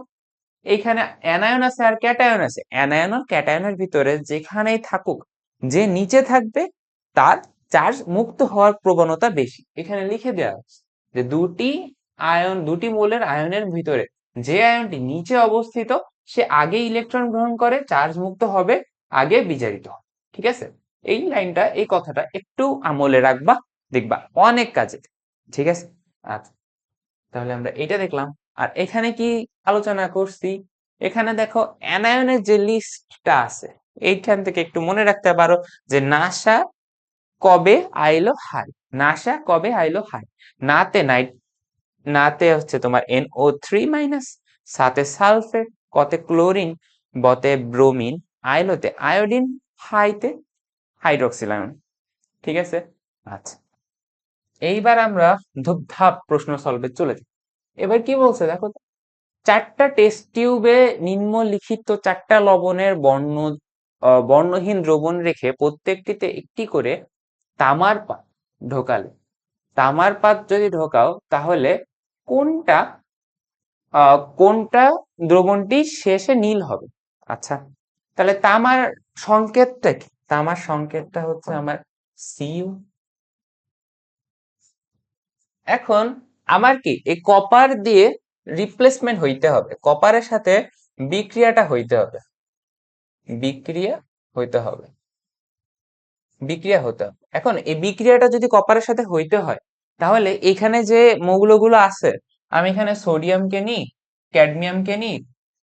এইখানে অ্যানায়ন আছে আর ক্যাটায়ন আছে, অ্যানায়ন আর ক্যাটায়নের ভিতরে যেখানেই থাকুক, যে নিচে থাকবে তার চার্জ মুক্ত হওয়ার প্রবণতা বেশি। এখানে লিখে দেওয়া আছে যে দুটি আয়ন, দুটি মৌলের আয়নের ভিতরে যে আয়নটি নিচে অবস্থিত সে আগে ইলেকট্রন গ্রহণ করে, চার্জ মুক্ত হবে, আগে বিজারিত হবে। ঠিক আছে, এই লাইনটা, এই কথাটা একটু আমলে রাখবা, দেখবা অনেক কাজে। ঠিক আছে। আচ্ছা, তাহলে আমরা এটা দেখলাম। আর এখানে কি আলোচনা করছি? এখানে দেখো অ্যানায়নের যে লিস্টটা আছে, এইখান থেকে একটু মনে রাখতে পারো যে নাসা কবে আইলো হাই, নাসা কবে আইলো হাই। নাতে নাইট, নাতে হচ্ছে তোমার NO3-, সাথে সালফেট, কতে ক্লোরিন, বতে ব্রোমিন, আইলোতে আয়োডিন, হাইতে হাইড্রোক্সিল আয়ন। ঠিক আছে। আচ্ছা, এইবার আমরা ধূপধাপ প্রশ্ন সলভে চলে যাই। এবার কি বলছে দেখো তো, চারটা টেস্ট টিউবে নিম্নলিখিত চারটা লবণের বর্ণহীন দ্রবণ রেখে প্রত্যেকটিতে একটি করে তামার পাত ঢোকালে, তামার পাত যদি ঢোকাও তাহলে কোনটা কোনটা দ্রবণটি শেষে নীল হবে? আচ্ছা, তাহলে তামার সংকেতটা কি? তামার সংকেতটা হচ্ছে আমার Cu। এখন আমার কি এই কপার দিয়ে রিপ্লেসমেন্ট হইতে হবে, কপারের সাথে বিক্রিয়াটা হইতে হবে, বিক্রিয়া হইতে হবে, বিক্রিয়া হতে হবে। এখন এই বিক্রিয়াটা যদি কপারের সাথে হইতে হয়, তাহলে এখানে যে মৌলগুলো আছে, আমি এখানে সোডিয়ামকে নিই, ক্যাডমিয়ামকে নিই,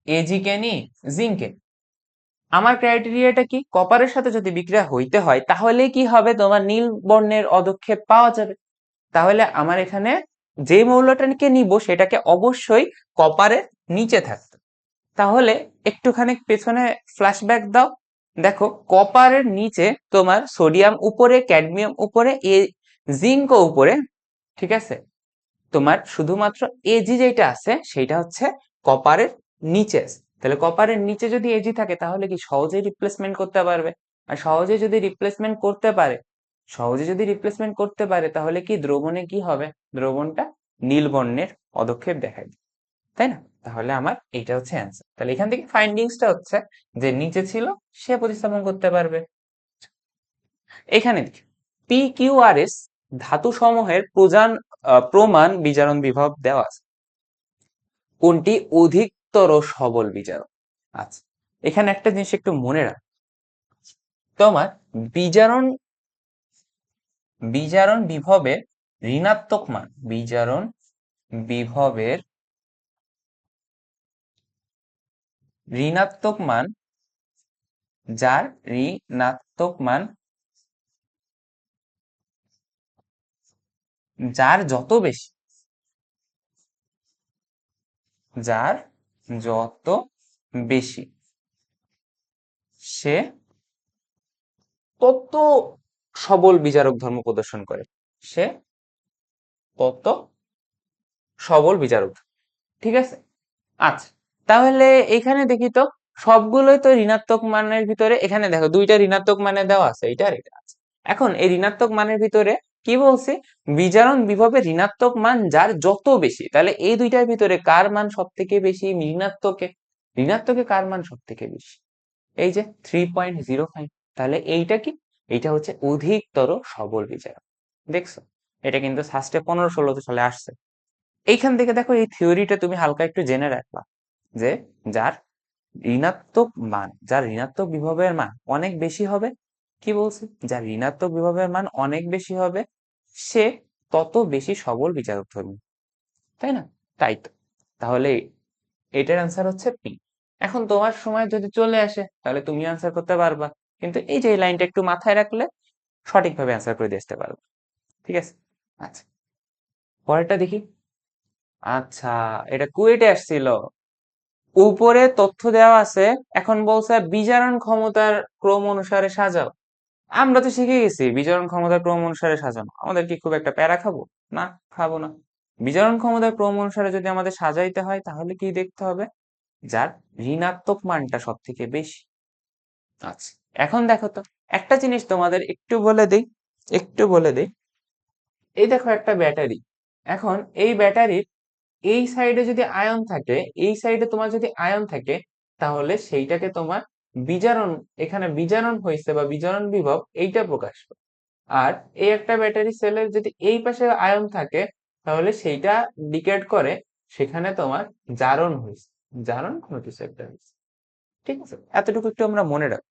এজি কে নিই, জিঙ্কে, আমার ক্রাইটেরিয়াটা কি? কপারের সাথে যদি বিক্রিয়া হইতে হয় তাহলে কি হবে, তোমার নীল বর্ণের অদক্ষেপ পাওয়া যাবে। তাহলে আমার এখানে যে মৌলটাকে নিব সেটাকে অবশ্যই কপারের নিচে থাকতে। তাহলে একটুখানি পেছনে ফ্ল্যাশব্যাক দাও, দেখো কপারের নিচে তোমার সোডিয়াম উপরে, ক্যাডমিয়াম উপরে, জিঙ্ক উপরে। ঠিক আছে, তোমার শুধুমাত্র এজি যেটা আছে সেটা হচ্ছে কপারের নিচে আছে। তাহলে কপারের নিচে যদি এজি থাকে তাহলে কি সহজেই রিপ্লেসমেন্ট করতে পারবে। আর সহজে যদি রিপ্লেসমেন্ট করতে পারে, সহজে যদি রিপ্লেসমেন্ট করতে পারে তাহলে কি দ্রবণে কি হবে? দ্রবণটা নীল বর্ণের পদক্ষেপ দেখায়, তাই না? তাহলে আমার এইটা হচ্ছে অ্যান্সার। তাহলে এখান থেকে ফাইন্ডিংসটা হচ্ছে যে নিচে ছিল সে প্রতিস্থাপন করতে পারবে। এখানে পি কিউ আর এস ধাতু সমূহের প্রমাণ বিজারণ বিভব দেওয়া আছে, কোনটি অধিকতর সবল বিজারণ? আচ্ছা, এখানে একটা জিনিস একটু মনে রাখ, তোমার বিজারণ বিজারণ বিভবে ঋণাত্মক মান, বিজারণ বিভবের ঋণাত্মক মান, যার ঋণাত্মক মান যার যত বেশি, যার যত বেশি সে তত সবল বিচারক ধর্ম প্রদর্শন করে, সে তত সবল বিচারক। ঠিক আছে, আচ্ছা তাহলে এখানে দেখি তো সবগুলোই তো ঋণাত্মক মানের ভিতরে, এখানে দেখো দুইটা ঋণাত্মক মানে দেওয়া আছে, এটা আর এটা আছে। এখন এই ঋণাত্মক মানের ভিতরে কি বলছে, বিজারণ বিভবের ঋণাত্মক মান যার যত বেশি, তাহলে এই দুইটার ভিতরে কার মান সব থেকে বেশি, ঋণাত্মকে। ঋণাত্মকে কার মান সব থেকে বেশি, এই যে 3.05। তাহলে এইটা কি, এইটা হচ্ছে অধিকতর সবল বিচারক। দেখছো, এটা কিন্তু শাস্ত্রে 15-16 সালে আসছে। এইখান থেকে দেখো এই থিওরিটা তুমি হালকা একটু জেনে রাখবা, যে যার ঋণাত্মক মান, যার ঋণাত্মক বিভবের মান অনেক বেশি হবে, কি বলছে, যার ঋণাত্মক বিভবের মান অনেক বেশি হবে সে তত বেশি সবল বিচারক ধর্মী, তাই না? তাই তো, তাহলে এটার অ্যান্সার হচ্ছে পি। এখন তোমার সময় যদি চলে আসে তাহলে তুমি অ্যান্সার করতে পারবা, কিন্তু এই যে এই লাইনটা একটু মাথায় রাখলে সঠিকভাবে অ্যান্সার করে দিয়ে আসতে পারবা। ঠিক আছে, আচ্ছা পরেরটা দেখি। আচ্ছা, এটা কুয়েটে আসছিল, উপরে তথ্য দেওয়া আছে, এখন বলছে বিজারণ ক্ষমতার ক্রম অনুসারে সাজাও। আমরা তো শিখে গেছি বিজারণ ক্ষমতার ক্রম অনুসারে সাজানো, আমাদের কি খুব একটা প্যারা খাবো? না, খাবো না। বিজারণ ক্ষমতার ক্রম অনুসারে যদি আমাদের সাজাইতে হয় তাহলে কি দেখতে হবে, যার ঋণাত্মক মানটা সব থেকে বেশি। আচ্ছা, এখন দেখো তো একটা জিনিস তোমাদের একটু বলে দেই, একটু বলে দেই। এই দেখো একটা ব্যাটারি, এখন এই ব্যাটারির এই সাইডে যদি আয়ন থাকে, এই সাইডে তোমার যদি আয়ন থাকে, তাহলে সেইটাকে তোমার বিজারণ, এখানে বিজারণ হয়েছে বা বিজারণ বিভব এইটা প্রকাশ পায়। আর এই একটা ব্যাটারি সেলের যদি এই পাশে আয়ন থাকে, তাহলে সেইটা ডিকেট করে, সেখানে তোমার জারণ হয়েছে, জারণ কোনো কিছু একটা হয়েছে। ঠিক আছে, এতটুকু একটু আমরা মনে রাখবো।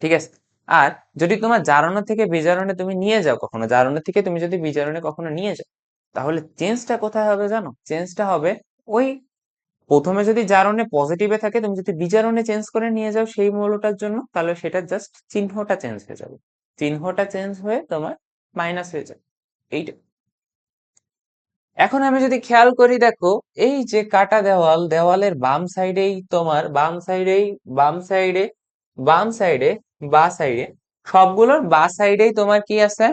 ঠিক আছে, আর যদি তোমার জারণ থেকে বিজারণে তুমি নিয়ে যাও, কখনো জারণ থেকে তুমি যদি বিজারণে কখনো নিয়ে যাও, তাহলে চেঞ্জটা কোথায় হবে জানো, চেঞ্জটা হবে ওই প্রথমে যদি জারণে পজিটিভে থাকে, তুমি যদি বিজারণে চেঞ্জ করে নিয়ে যাও সেই মৌলটার জন্য, তাহলে সেটা জাস্ট চিহ্নটা চেঞ্জ হয়ে যাবে, চিহ্নটা চেঞ্জ হয়ে তোমার মাইনাস হয়ে যাবে, এইটা। এখন আমি যদি খেয়াল করি, দেখো এই যে কাটা দেওয়াল, দেওয়ালের বাম সাইডেই তোমার, বাম সাইডে বাম সাইডে বা সাইডে, সবগুলোর বা সাইডেই তোমার কি আছে,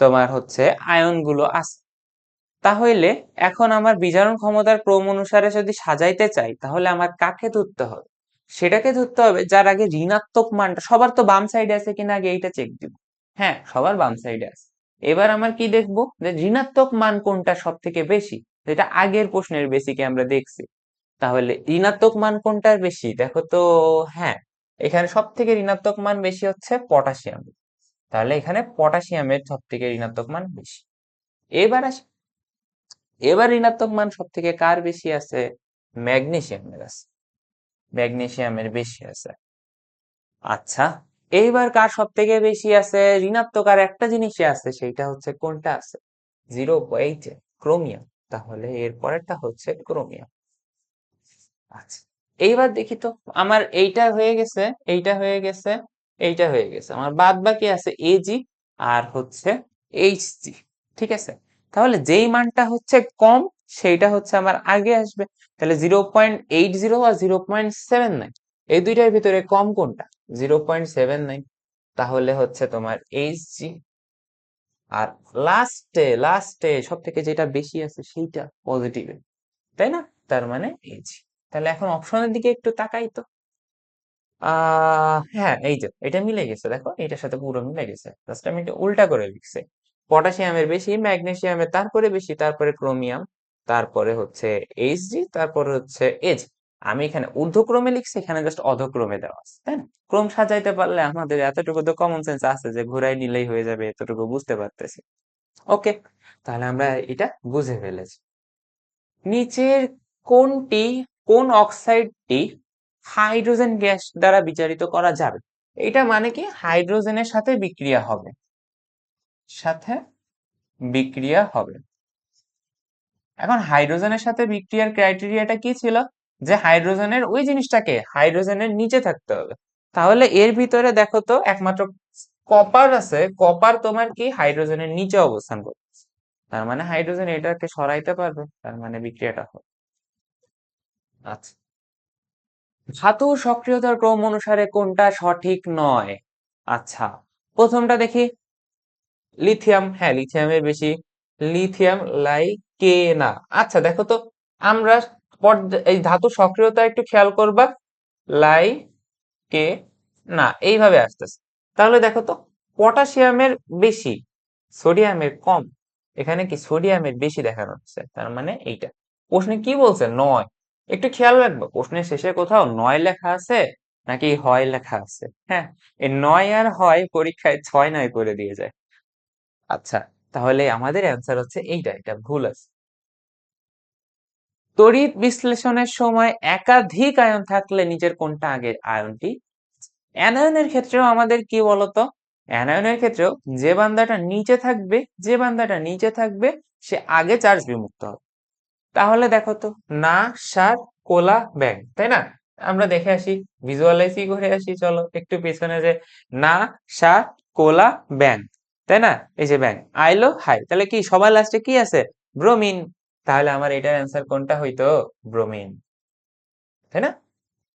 তোমার হচ্ছে আয়ন গুলো আছে। তাহলে এখন আমার বিজারণ ক্ষমতার ক্রম অনুসারে যদি সাজাইতে চাই, তাহলে আমার কাকে ধরতে হবে, সেটাকে ধরতে হবে যার আগে ঋণাত্মক মানটা, সবার তো বাম সাইডে আছে কিনা আগে এইটা চেক দিব। হ্যাঁ, সবার বাম সাইডে আছে। এবার আমার কি দেখবো, যে ঋণাত্মক মান কোনটা সব থেকে বেশি, যেটা আগের প্রশ্নের বেসিকে আমরা দেখছি। তাহলে ঋণাত্মক মান কোনটার বেশি দেখো তো, হ্যাঁ এখানে সব থেকে ঋণাত্মক মান বেশি হচ্ছে পটাশিয়াম, তাহলে এখানে পটাশিয়ামের সব থেকে ঋণাত্মক মান বেশি। এবার আসি, এবার ঋণাত্মক মান সব থেকে কার বেশি আছে, ম্যাগনেসিয়ামের আছে, ম্যাগনেসিয়ামের বেশি আছে। আচ্ছা, এইবার কার সব থেকে বেশি আছে, ঋণাত্মক আর একটা জিনিসই আছে, সেইটা হচ্ছে কোনটা আছে, 0.8, ক্রোমিয়াম। তাহলে এর পরেরটা হচ্ছে ক্রোমিয়াম। আচ্ছা, এইবার দেখি তো, আমার এইটা হয়ে গেছে, এইটা হয়ে গেছে, এইটা হয়ে গেছে, আমার বাদ বাকি আছে এজি আর হচ্ছে এইচজি। ঠিক আছে, তাহলে যেই মানটা হচ্ছে কম সেইটা হচ্ছে আমার আগে আসবে। তাহলে 0.80 আর 0.79, এই দুইটার ভিতরে কম কোনটা, 0.79। তাহলে হচ্ছে তোমার এইচজি। আর লাস্টে লাস্টে সব থেকে যেটা বেশি আছে সেইটা পজিটিভে, তাই না? তার মানে এইচজি। তাহলে এখন অপশনের দিকে একটু তাকাই তো। হ্যাঁ, এই যে এটা মিলে গেছে, দেখো এটার সাথে পুরো মিলে গেছে, জাস্ট আমি এটা উল্টা করে লিখছি। পটাশিয়ামের বেশি, ম্যাগনেসিয়ামের তারপরে বেশি, তারপরে ক্রোমিয়াম, তারপরে হচ্ছে এইচজি, তারপরে হচ্ছে এজ। আমি এখানে ঊর্ধ্বক্রমে লিখছি, এখানে জাস্ট অধক্রমে দেওয়া আছে, তাই না? ক্রম সাজাইতে পারলে আমাদের এতটুকু তো কমন সেন্স আছে যে ঘুরাই নিলেই হয়ে যাবে, এতটুকু বুঝতে পারতেছি। ওকে, তাহলে আমরা এটা বুঝে ফেলেছি। নিচের কোনটি, কোন অক্সাইডটি হাইড্রোজেন গ্যাস দ্বারা বিচারিত করা যাবে? এটা মানে কি, হাইড্রোজেনের সাথে বিক্রিয়া হবে, সাথে বিক্রিয়া হবে। এখন হাইড্রোজেনের সাথে বিক্রিয়ার ক্রাইটেরিয়াটা কি ছিল, যে হাইড্রোজেনের ওই জিনিসটাকে হাইড্রোজেনের নিচে থাকতে হবে। তাহলে এর ভিতরে দেখো তো একমাত্র কপার আছে, কপার তোমার কি হাইড্রোজেনের নিচে অবস্থান করবে, তার মানে হাইড্রোজেন এটাকে সরাইতে পারবে, তার মানে বিক্রিয়াটা হবে। আচ্ছা, ধাতুর সক্রিয়তার ক্রম অনুসারে কোনটা সঠিক নয়? আচ্ছা, প্রথমটা দেখি, লিথিয়াম, হ্যাঁ লিথিয়ামের বেশি, লিথিয়াম লাইকে না। আচ্ছা দেখো তো, আমরা এই ধাতু সক্রিয়তা একটু খেয়াল করবা, লাই কে না এইভাবে আসতেছে। তাহলে দেখো তো, পটাশিয়ামের বেশি, সোডিয়ামের কম, এখানে কি সোডিয়ামের বেশি দেখানো হচ্ছে, তার মানে এইটা। প্রশ্নে কি বলছে, নয়। একটু খেয়াল রাখবো প্রশ্নের শেষে কোথাও নয় লেখা আছে নাকি হয় লেখা আছে। হ্যাঁ, এই নয় আর হয় পরীক্ষায় 6-9 করে দিয়ে যায়। আচ্ছা, তাহলে আমাদের অ্যান্সার হচ্ছে এইটা, এটা ভুল আছে। তড়িৎ বিশ্লেষণের সময় একাধিক আয়ন থাকলে নিচের কোনটা আগের আয়নটি? অ্যানায়নের ক্ষেত্রেও আমাদের কি বলতো, অ্যানায়নের ক্ষেত্রেও যে বান্দাটা নিচে থাকবে, যে বান্দাটা নিচে থাকবে সে আগে চার্জ বিমুক্ত হবে। তাহলে দেখো তো, না সার কোলা ব্যাং, তাই না? আমরা দেখে আসি, ভিজুয়ালাইজই করে আসি, চলো একটু পেছনে, যে না সার কোলা ব্যাং, তাই না? এই যে ব্যাং আইলো হাই, তাহলে কি সবার লাস্টে কি আছে, ব্রোমিন। তাহলে আমার এটার অ্যান্সার কোনটা হইতো, ব্রোমিন, তাই না?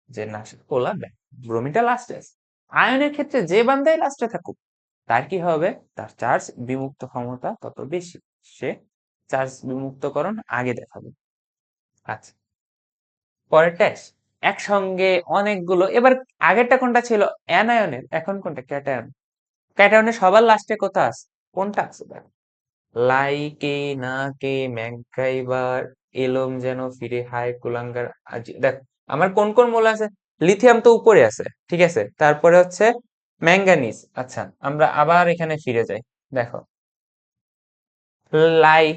যে না সার কোলা ব্যাং, ব্রোমিনটা লাস্টে আছে। আয়নের ক্ষেত্রে যে বান্দাই লাস্টে থাকুক তার কি হবে, তার চার্জ বিমুক্ত ক্ষমতা তত বেশি, সে চার্জ বিমুক্তকরণ আগে দেখাবে। আচ্ছা, পরের টেস্ট, একসঙ্গে অনেকগুলো, এবার আগেরটা কোনটা ছিল অ্যানায়নের, এখন কোনটা ক্যাটায়ন। ক্যাটায়নের সবার লাস্টে কোথা আছে, কোনটা আছে দেখ, লাই কে না কে ম্যাকগাইবার, এলোম যেন ফিরে হায় কুলাঙ্গার আজি, দেখ আমার কোন কোন মৌল আছে, লিথিয়াম তো উপরে আছে, ঠিক আছে, তারপরে হচ্ছে ম্যাঙ্গানিজ। আচ্ছা, আমরা আবার এখানে ফিরে যাই, দেখো লাই,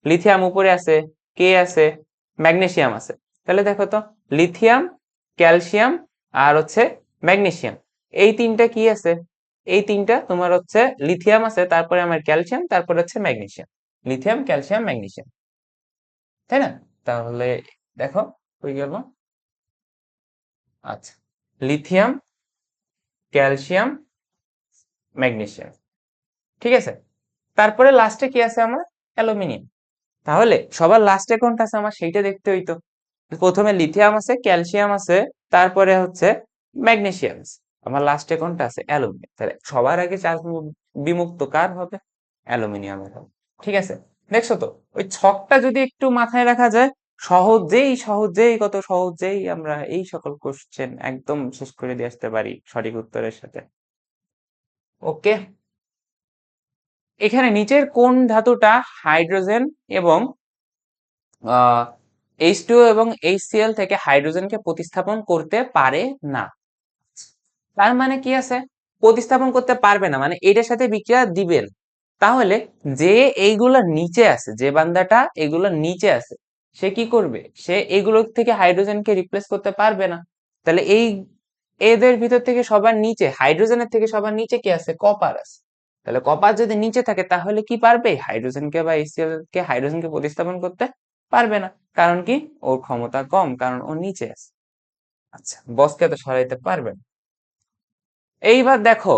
লিথিয়াম উপরে আছে, কে আছে, ম্যাগনেসিয়াম আছে। তাহলে দেখো তো, লিথিয়াম, ক্যালসিয়াম আর হচ্ছে ম্যাগনেসিয়াম, এই তিনটা কি আছে, এই তিনটা তোমার হচ্ছে লিথিয়াম আছে, তারপরে আমার ক্যালসিয়াম, তারপরে হচ্ছে ম্যাগনেসিয়াম, লিথিয়াম ক্যালসিয়াম ম্যাগনেসিয়াম, তাই না? তাহলে দেখো হয়ে গেল। আচ্ছা, লিথিয়াম, ক্যালসিয়াম, ম্যাগনেসিয়াম, ঠিক আছে। তারপরে লাস্টে কি আছে আমার, অ্যালুমিনিয়াম। তাহলে সবার লাস্টে কোনটা আছে আমার সেইটা দেখতে হইতো। প্রথমে লিথিয়াম আছে, ক্যালসিয়াম আছে, তারপরে হচ্ছে ম্যাগনেসিয়াম আছে, আমার লাস্টে কোনটা আছে, অ্যালুমিনিয়াম। তাহলে সবার আগে চার্জ বিমুক্ত কার হবে, অ্যালুমিনিয়ামের হবে। ঠিক আছে, দেখছো তো, ওই ছকটা যদি একটু মাথায় রাখা যায়, সহজেই সহজেই কত সহজেই আমরা এই সকল কোশ্চেন একদম শেষ করে দিয়ে আসতে পারি সঠিক উত্তরের সাথে। ওকে, এখানে নিচের কোন ধাতুটা হাইড্রোজেন এবং H2O এবং HCl থেকে হাইড্রোজেনকে প্রতিস্থাপন করতে পারে না? তার মানে কি আছে, প্রতিস্থাপন করতে পারবে না মানে এটার সাথে বিক্রিয়া দিবেন। তাহলে যে এইগুলা নিচে আছে, যে বান্দাটা এগুলো নিচে আছে, সে কি করবে, সে এগুলো থেকে হাইড্রোজেনকে রিপ্লেস করতে পারবে না। তাহলে এই এদের ভিতর থেকে সবার নিচে, হাইড্রোজেনের থেকে সবার নিচে কি আছে, কপার আছে। তাহলে কপার যদি নিচে থাকে তাহলে কি পারবে, হাইড্রোজেনকে বা HCl কে হাইড্রোজেনকে প্রতিস্থাপন করতে পারবে না। কারণ কি, ওর ক্ষমতা কম, কারণ ও নিচে আছে। আচ্ছা, বসকে তো সরাইতে পারবে না। এইবার দেখো,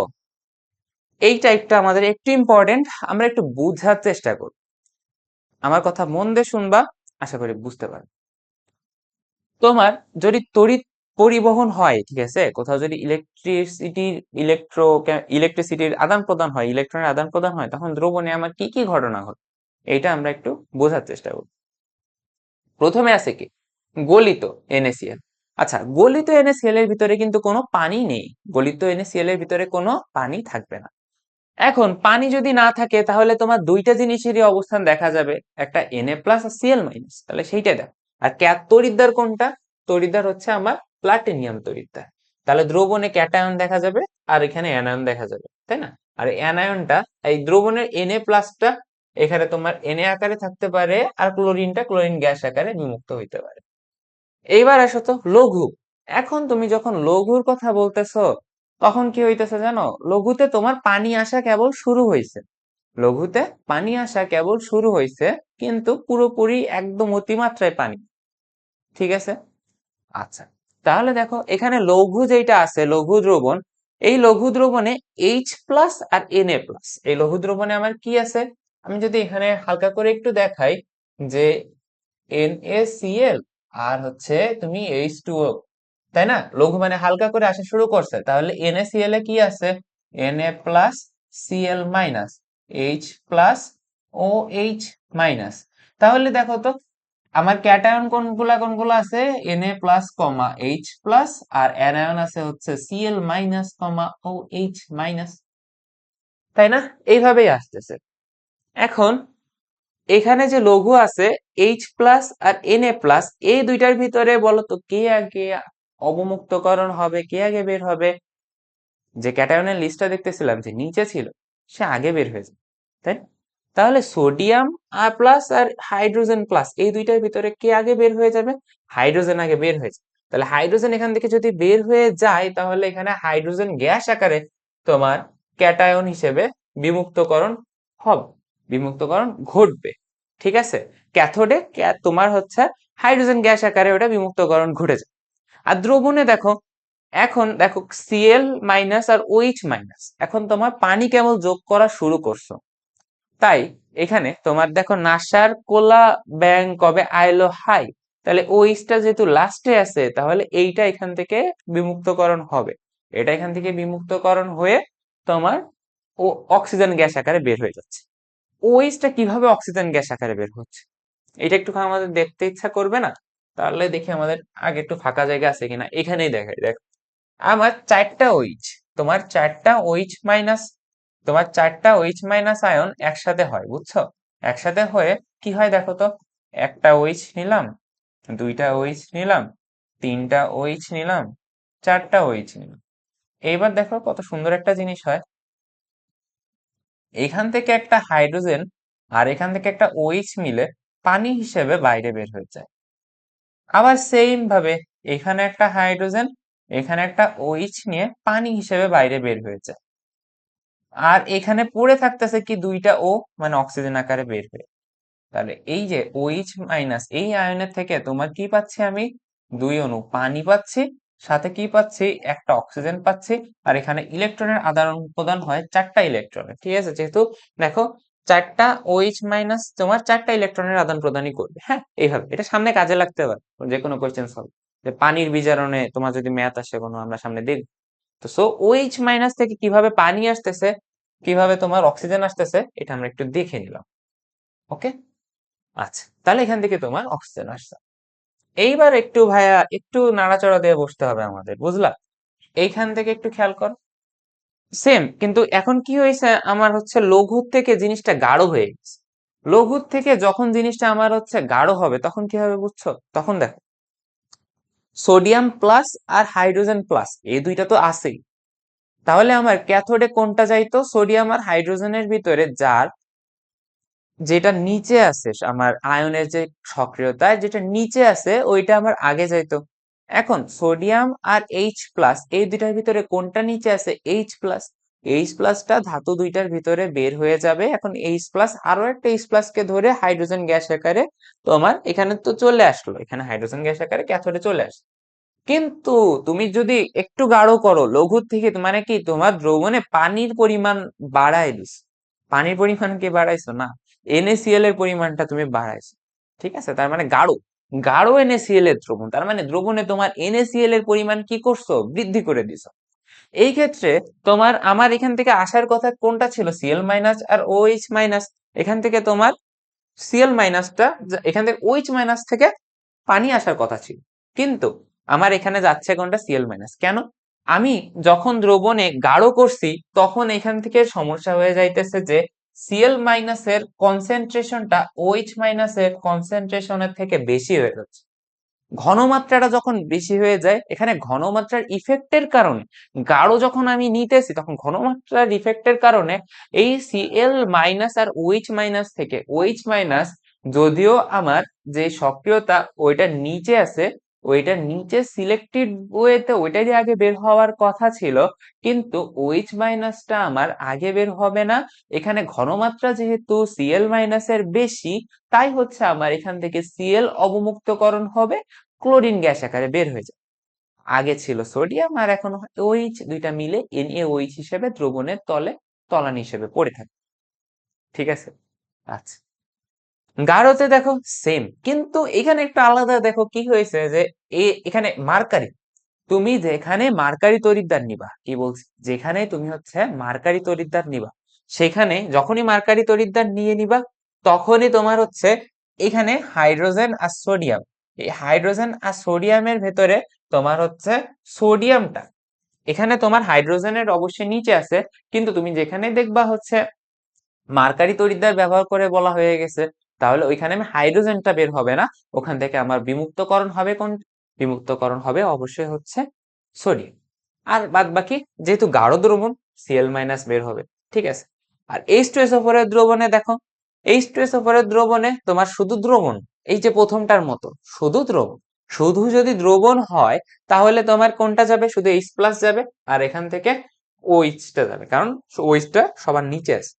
এই টাইপটা আমাদের একটু ইম্পর্টেন্ট, আমরা একটু বুঝার চেষ্টা করব, আমার কথা মন দিয়ে শুনবা, আশা করি বুঝতে পারবে। তোমার যদি তড়িৎ পরিবহন হয়, ঠিক আছে, কোথাও যদি ইলেকট্রিসিটির আদান প্রদান হয়, ইলেকট্রনের আদান প্রদান হয়, তখন দ্রবণে আমার কি কি ঘটনা ঘটে, এটা আমরা একটু বোঝার চেষ্টা করব। প্রথমে আছে কি, গলিত NaCl। আচ্ছা, গলিত NaCl এর ভিতরে কিন্তু কোনো পানি নেই, গলিত NaCl এর ভিতরে কোনো পানি থাকবে না। এখন পানি যদি না থাকে তাহলে তোমার দুইটা জিনিসেরই অবস্থান দেখা যাবে, একটা Na প্লাস আর Cl মাইনাস, তাহলে সেইটা দেখো। আর তড়িৎদ্বার কোনটা, তড়িৎদ্বার হচ্ছে আমার প্লাটিনিয়াম তড়িৎদ্বার। তাহলে দ্রবণে ক্যাটায়ন দেখা যাবে আর এখানে অ্যানায়ন দেখা যাবে, তাই না? আর অ্যানায়নটা, এই দ্রবণের Na প্লাসটা এখানে তোমার Na আকারে থাকতে পারে, আর ক্লোরিনটা ক্লোরিন গ্যাস আকারে বিমুক্ত হইতে পারে। এইবার আসো তো লঘু। এখন তুমি যখন লঘুর কথা বলতেছো তখন কি হইতেছে জানো, লঘুতে তোমার পানি আসা কেবল শুরু হয়েছে। লঘুতে পানি আসা কেবল শুরু হয়েছে, কিন্তু পুরোপুরি একদম অতিমাত্রায় পানি। ঠিক আছে, আচ্ছা। তাহলে দেখো এখানে লঘু যেটা আছে, লঘু দ্রবণ, এই লঘু দ্রবণে H প্লাস আর Na প্লাস, এই লঘু দ্রবণে আমার কি আছে? আমি যদি এখানে হালকা করে একটু দেখাই যে NaCl আর হচ্ছে তুমি H2O, তাই না? লঘু মানে হালকা করে আসা শুরু করছে, তাহলে NaCl এ কি আছে? Na plus Cl minus H plus OH minus. তাহলে দেখো তো আমার ক্যাটায়ন কোনগুলো আছে? Na plus comma H plus, আর অ্যানায়ন আছে হচ্ছে Cl minus comma OH minus, তাই না? এইভাবেই আসতেছে। এখন এখানে যে লঘু আছে H প্লাস আর Na প্লাস, এই দুইটার ভিতরে বলো তো কে আগে অবমুক্তকরণ হবে, কে আগে বের হবে? যে ক্যাটায়নের লিস্টটা দেখতেছিলাম যে নিচে ছিল, সে আগে বের হয়ে যাবে, তাই না? তাহলে সোডিয়াম আর প্লাস আর হাইড্রোজেন প্লাস, এই দুইটার ভিতরে কে আগে বের হয়ে যাবে? হাইড্রোজেন আগে বের হয়ে যাবে। তাহলে হাইড্রোজেন এখান থেকে যদি বের হয়ে যায়, তাহলে এখানে হাইড্রোজেন গ্যাস আকারে তোমার ক্যাটায়ন হিসেবে বিমুক্তকরণ হবে, বিমুক্তকরণ ঘটবে। ঠিক আছে, ক্যাথোডে তোমার হচ্ছে হাইড্রোজেন গ্যাস আকারে ওটা বিমুক্তকরণ ঘটে যায়। আর দ্রবণে দেখো, এখন দেখো Cl মাইনাস আর OH মাইনাস, এখন তোমার পানি কেবল যোগ করা শুরু করছো, তাই এখানে তোমার দেখো নাসার কোলা ব্যাং কবে আইলো হাই, তাহলে OH-টা যেহেতু লাস্টে আছে, তাহলে এইটা এখান থেকে বিমুক্তকরণ হবে, এটা এখান থেকে বিমুক্তকরণ হয়ে তোমার ও অক্সিজেন গ্যাস আকারে বের হয়ে যাচ্ছে। OH-টা কিভাবে অক্সিজেন গ্যাস আকারে বের হচ্ছে, এটা একটু আমাদের দেখতে ইচ্ছা করবে না? তাহলে দেখি আমাদের আগে একটু ফাঁকা জায়গা আছে কিনা, এখানেই দেখাই। দেখ, আমার চারটা OH, তোমার চারটা OH মাইনাস, তোমার চারটা OH মাইনাস আয়ন একসাথে হয়, বুঝছো? একসাথে হয়ে কি হয় দেখো তো, একটা OH নিলাম, দুইটা OH নিলাম, তিনটা OH নিলাম, চারটা OH নিলাম। এইবার দেখো কত সুন্দর একটা জিনিস হয়, এখান থেকে একটা হাইড্রোজেন আর এখান থেকে একটা OH মিলে পানি হিসেবে বাইরে বের হয়ে যায়। আবার সেম ভাবে এখানে একটা হাইড্রোজেন, এখানে একটা OH নিয়ে পানি হিসেবে বাইরে বের হয়ে যায়। আর এখানে পড়ে থাকতেছে কি দুইটা O, মানে অক্সিজেন আকারে বের হয়ে। তাহলে এই যে OH মাইনাস, এই আয়নের থেকে তোমার কি পাচ্ছি আমি? দুই অণু পানি পাচ্ছি, সাথে কি পাচ্ছি? একটা অক্সিজেন পাচ্ছি। আর এখানে ইলেকট্রনের আদান প্রদান হয় চারটা ইলেকট্রনের, ঠিক আছে? যেহেতু দেখো চারটা OH মাইনাস তোমার চারটা ইলেকট্রনের আদান প্রদানই করবে। হ্যাঁ, এইভাবে এটা সামনে কাজে লাগতে পারে, যে কোনো কোয়েশ্চেন সলভ, যে পানির বিজারণে তোমার যদি ম্যাথ আসে কোনো, আমরা সামনে দেখব। তো সো OH মাইনাস থেকে কিভাবে পানি আসতেছে, কিভাবে তোমার অক্সিজেন আসতেছে, এটা আমরা একটু দেখে নিলাম। ওকে, আচ্ছা, তাহলে এখান থেকে তোমার অক্সিজেন আসছে। এইবার একটু ভাইয়া একটু নাড়াচাড়া দিয়ে বসতে হবে আমাদের, বুঝলা? এইখান থেকে একটু খেয়াল কর, সেম, কিন্তু এখন কি হয়েছে, আমার হচ্ছে লঘুর থেকে জিনিসটা গাঢ় হয়ে গেছে। লঘুর থেকে যখন জিনিসটা আমার হচ্ছে গাঢ় হবে, তখন কি হবে বুঝছো? তখন দেখো সোডিয়াম প্লাস আর হাইড্রোজেন প্লাস, এই দুইটা তো আছেই। তাহলে আমার ক্যাথোডে কোনটা যাইতো? সোডিয়াম আর হাইড্রোজেনের ভিতরে যার যেটা নিচে আছে, আমার আয়নের যে সক্রিয়তা যেটা নিচে আছে, ওইটা আমার আগে যাইতো। এখন সোডিয়াম আর H প্লাস, এই দুইটার ভিতরে কোনটা নিচে আছে? H plus. H প্লাসটা ধাতু দুইটার ভিতরে বের হয়ে যাবে। এখন H প্লাস আরো একটা H প্লাস কে ধরে হাইড্রোজেন গ্যাস আকারে তোমার এখানে তো চলে আসলো, এখানে হাইড্রোজেন গ্যাস আকারে ক্যাথোডে চলে আসলো। কিন্তু তুমি যদি একটু গাঢ় করো লঘুর থেকে, মানে কি তোমার দ্রবণে পানির পরিমাণ বাড়ায় দিস, পানির পরিমাণ কি বাড়াইছো? না, NaCl এর পরিমাণটা তুমি বাড়াইছো। ঠিক আছে, তার মানে গাঢ়, গাঢ় NaCl এর দ্রবণ, তার মানে দ্রবণে তোমার NaCl এর পরিমাণ কি করছো? বৃদ্ধি করে দিছো। এই ক্ষেত্রে তোমার আমার এখান থেকে আসার কথা কোনটা ছিল? Cl মাইনাস আর OH মাইনাস। এখান থেকে তোমার Cl মাইনাসটা, এখান থেকে OH মাইনাস থেকে পানি আসার কথা ছিল, কিন্তু আমার এখানে যাচ্ছে কোনটা? Cl minus. কেন? আমি যখন দ্রবণে গাঢ় করছি, তখন এখান থেকে সমস্যা হয়ে যাইতেছে যে Cl মাইনাসের কনসেন্ট্রেশনটা OH মাইনাসের কনসেন্ট্রেশনের থেকে বেশি হয়ে যাচ্ছে। ঘনমাত্রাটা যখন বেশি হয়ে যায়, এখানে ঘনমাত্রার ইফেক্টের কারণে গাঢ় যখন আমি নিতেছি, তখন ঘনমাত্রার ইফেক্টের কারণে এই Cl মাইনাস আর OH মাইনাস থেকে OH মাইনাস, যদিও আমার যে সক্রিয়তা ওইটা নিচে আছে, ওইটা নিচে সিলেক্টেড ওয়েতে ওইটারই আগে বের হওয়ার কথা ছিল, কিন্তু OH মাইনাসটা আমার আগে বের হবে না। এখানে ঘনমাত্রা যেহেতু Cl মাইনাসের বেশি, তাই হচ্ছে আমার এখান থেকে Cl অবমুক্তকরণ হবে, ক্লোরিন গ্যাস আকারে বের হয়ে যায়। আগে ছিল সোডিয়াম আর এখন OH, দুইটা মিলে NaOH হিসেবে দ্রবণের তলে তলানি হিসেবে পড়ে থাকে। ঠিক আছে, আচ্ছা। গাঢ়তে দেখো সেম, কিন্তু এখানে একটু আলাদা। দেখো কি হয়েছে যে এখানে মার্কারি, তুমি যেখানে মার্কারি তড়িৎদ্বার নিবা, কি বলছি, যেখানে তুমি হচ্ছে মার্কারি তড়িৎদ্বার নিবা, সেখানে যখনই মার্কারি তড়িৎদ্বার নিয়ে নিবা, তখনই তোমার হচ্ছে এখানে হাইড্রোজেন আর সোডিয়াম, এই হাইড্রোজেন আর সোডিয়ামের ভেতরে তোমার হচ্ছে সোডিয়ামটা, এখানে তোমার হাইড্রোজেনের অবশ্যই নিচে আছে, কিন্তু তুমি যেখানে দেখবা হচ্ছে মার্কারি তড়িৎদ্বার ব্যবহার করে বলা হয়ে গেছে, তাহলে ওইখানে আমি হাইড্রোজেনটা বের হবে না, ওখান থেকে আমার বিমুক্তকরণ হবে কোন, বিমুক্তকরণ হবে অবশ্যই হচ্ছে সোডিয়াম। আর বাদ বাকি যেহেতু গাঢ় দ্রবণ, Cl মাইনাস বের হবে। ঠিক আছে, আর H2SO4 এর দ্রবণে দেখো, H2SO4 এর দ্রবণে তোমার শুধু দ্রবণ, এই যে প্রথমটার মতো শুধু দ্রবণ, শুধু যদি দ্রবণ হয় তাহলে তোমার কোনটা যাবে, শুধু H প্লাস যাবে, আর এখান থেকে OH টা যাবে, কারণ OH টা সবার নিচে আছে।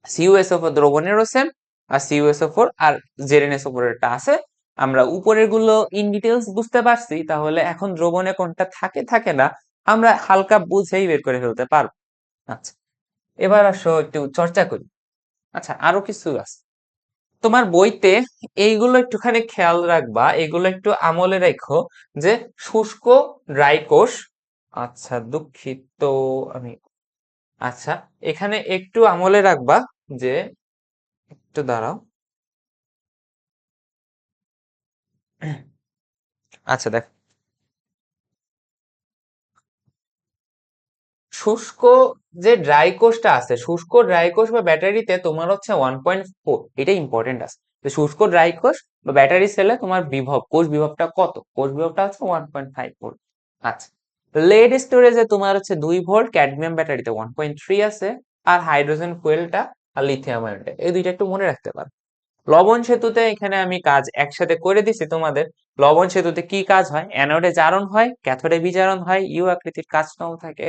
CuSO4 দ্রবণেরও সেম, আর CuSO4 আর ZnSO4 এরটা আছে। আমরা উপরের গুলো ইন ডিটেলস বুঝতে পারছি, তাহলে এখন দ্রবণে কোনটা থাকে থাকে না আমরা হালকা বুঝেই বের করে ফেলতে পারবো। আচ্ছা, এবার আসো একটু চর্চা করি। আচ্ছা, আরো কিছু আছে তোমার বইতে, এইগুলো একটুখানি খেয়াল রাখবা, এগুলো একটু আমলে রেখো, যে শুষ্ক ড্রাই কোষ, আচ্ছা দুঃখিত আমি, আচ্ছা এখানে একটু আমলে রাখবা, যে একটু দাঁড়াও। আচ্ছা দেখ, শুষ্ক যে ড্রাই কোষটা আছে, শুষ্ক ড্রাই কোষ বা ব্যাটারিতে তোমার হচ্ছে 1.4, এটা ইম্পর্টেন্ট আছে, যে শুষ্ক ড্রাই কোষ বা ব্যাটারি সেলে তোমার বিভব, কোষ বিভবটা কত, কোষ বিভবটা হচ্ছে 1.5 ভোল্ট। আচ্ছা, লেড স্টোরেজে তোমার হচ্ছে 2 ভোল্ট, ক্যাডমিয়াম ব্যাটারিতে 1.3 আছে, আর হাইড্রোজেন ফুয়েলটা আর লিথিয়াম আয়নটা, এই দুইটা একটু মনে রাখতে পারো। লবণ সেতুতে এখানে আমি কাজ একসাথে করে দিছি তোমাদের। লবণ সেতুতে কি কাজ হয়, অ্যানোডে জারণ হয়, ক্যাথোডে বিজারণ হয়, ইউ আকৃতির কাঁচকণাও থাকে।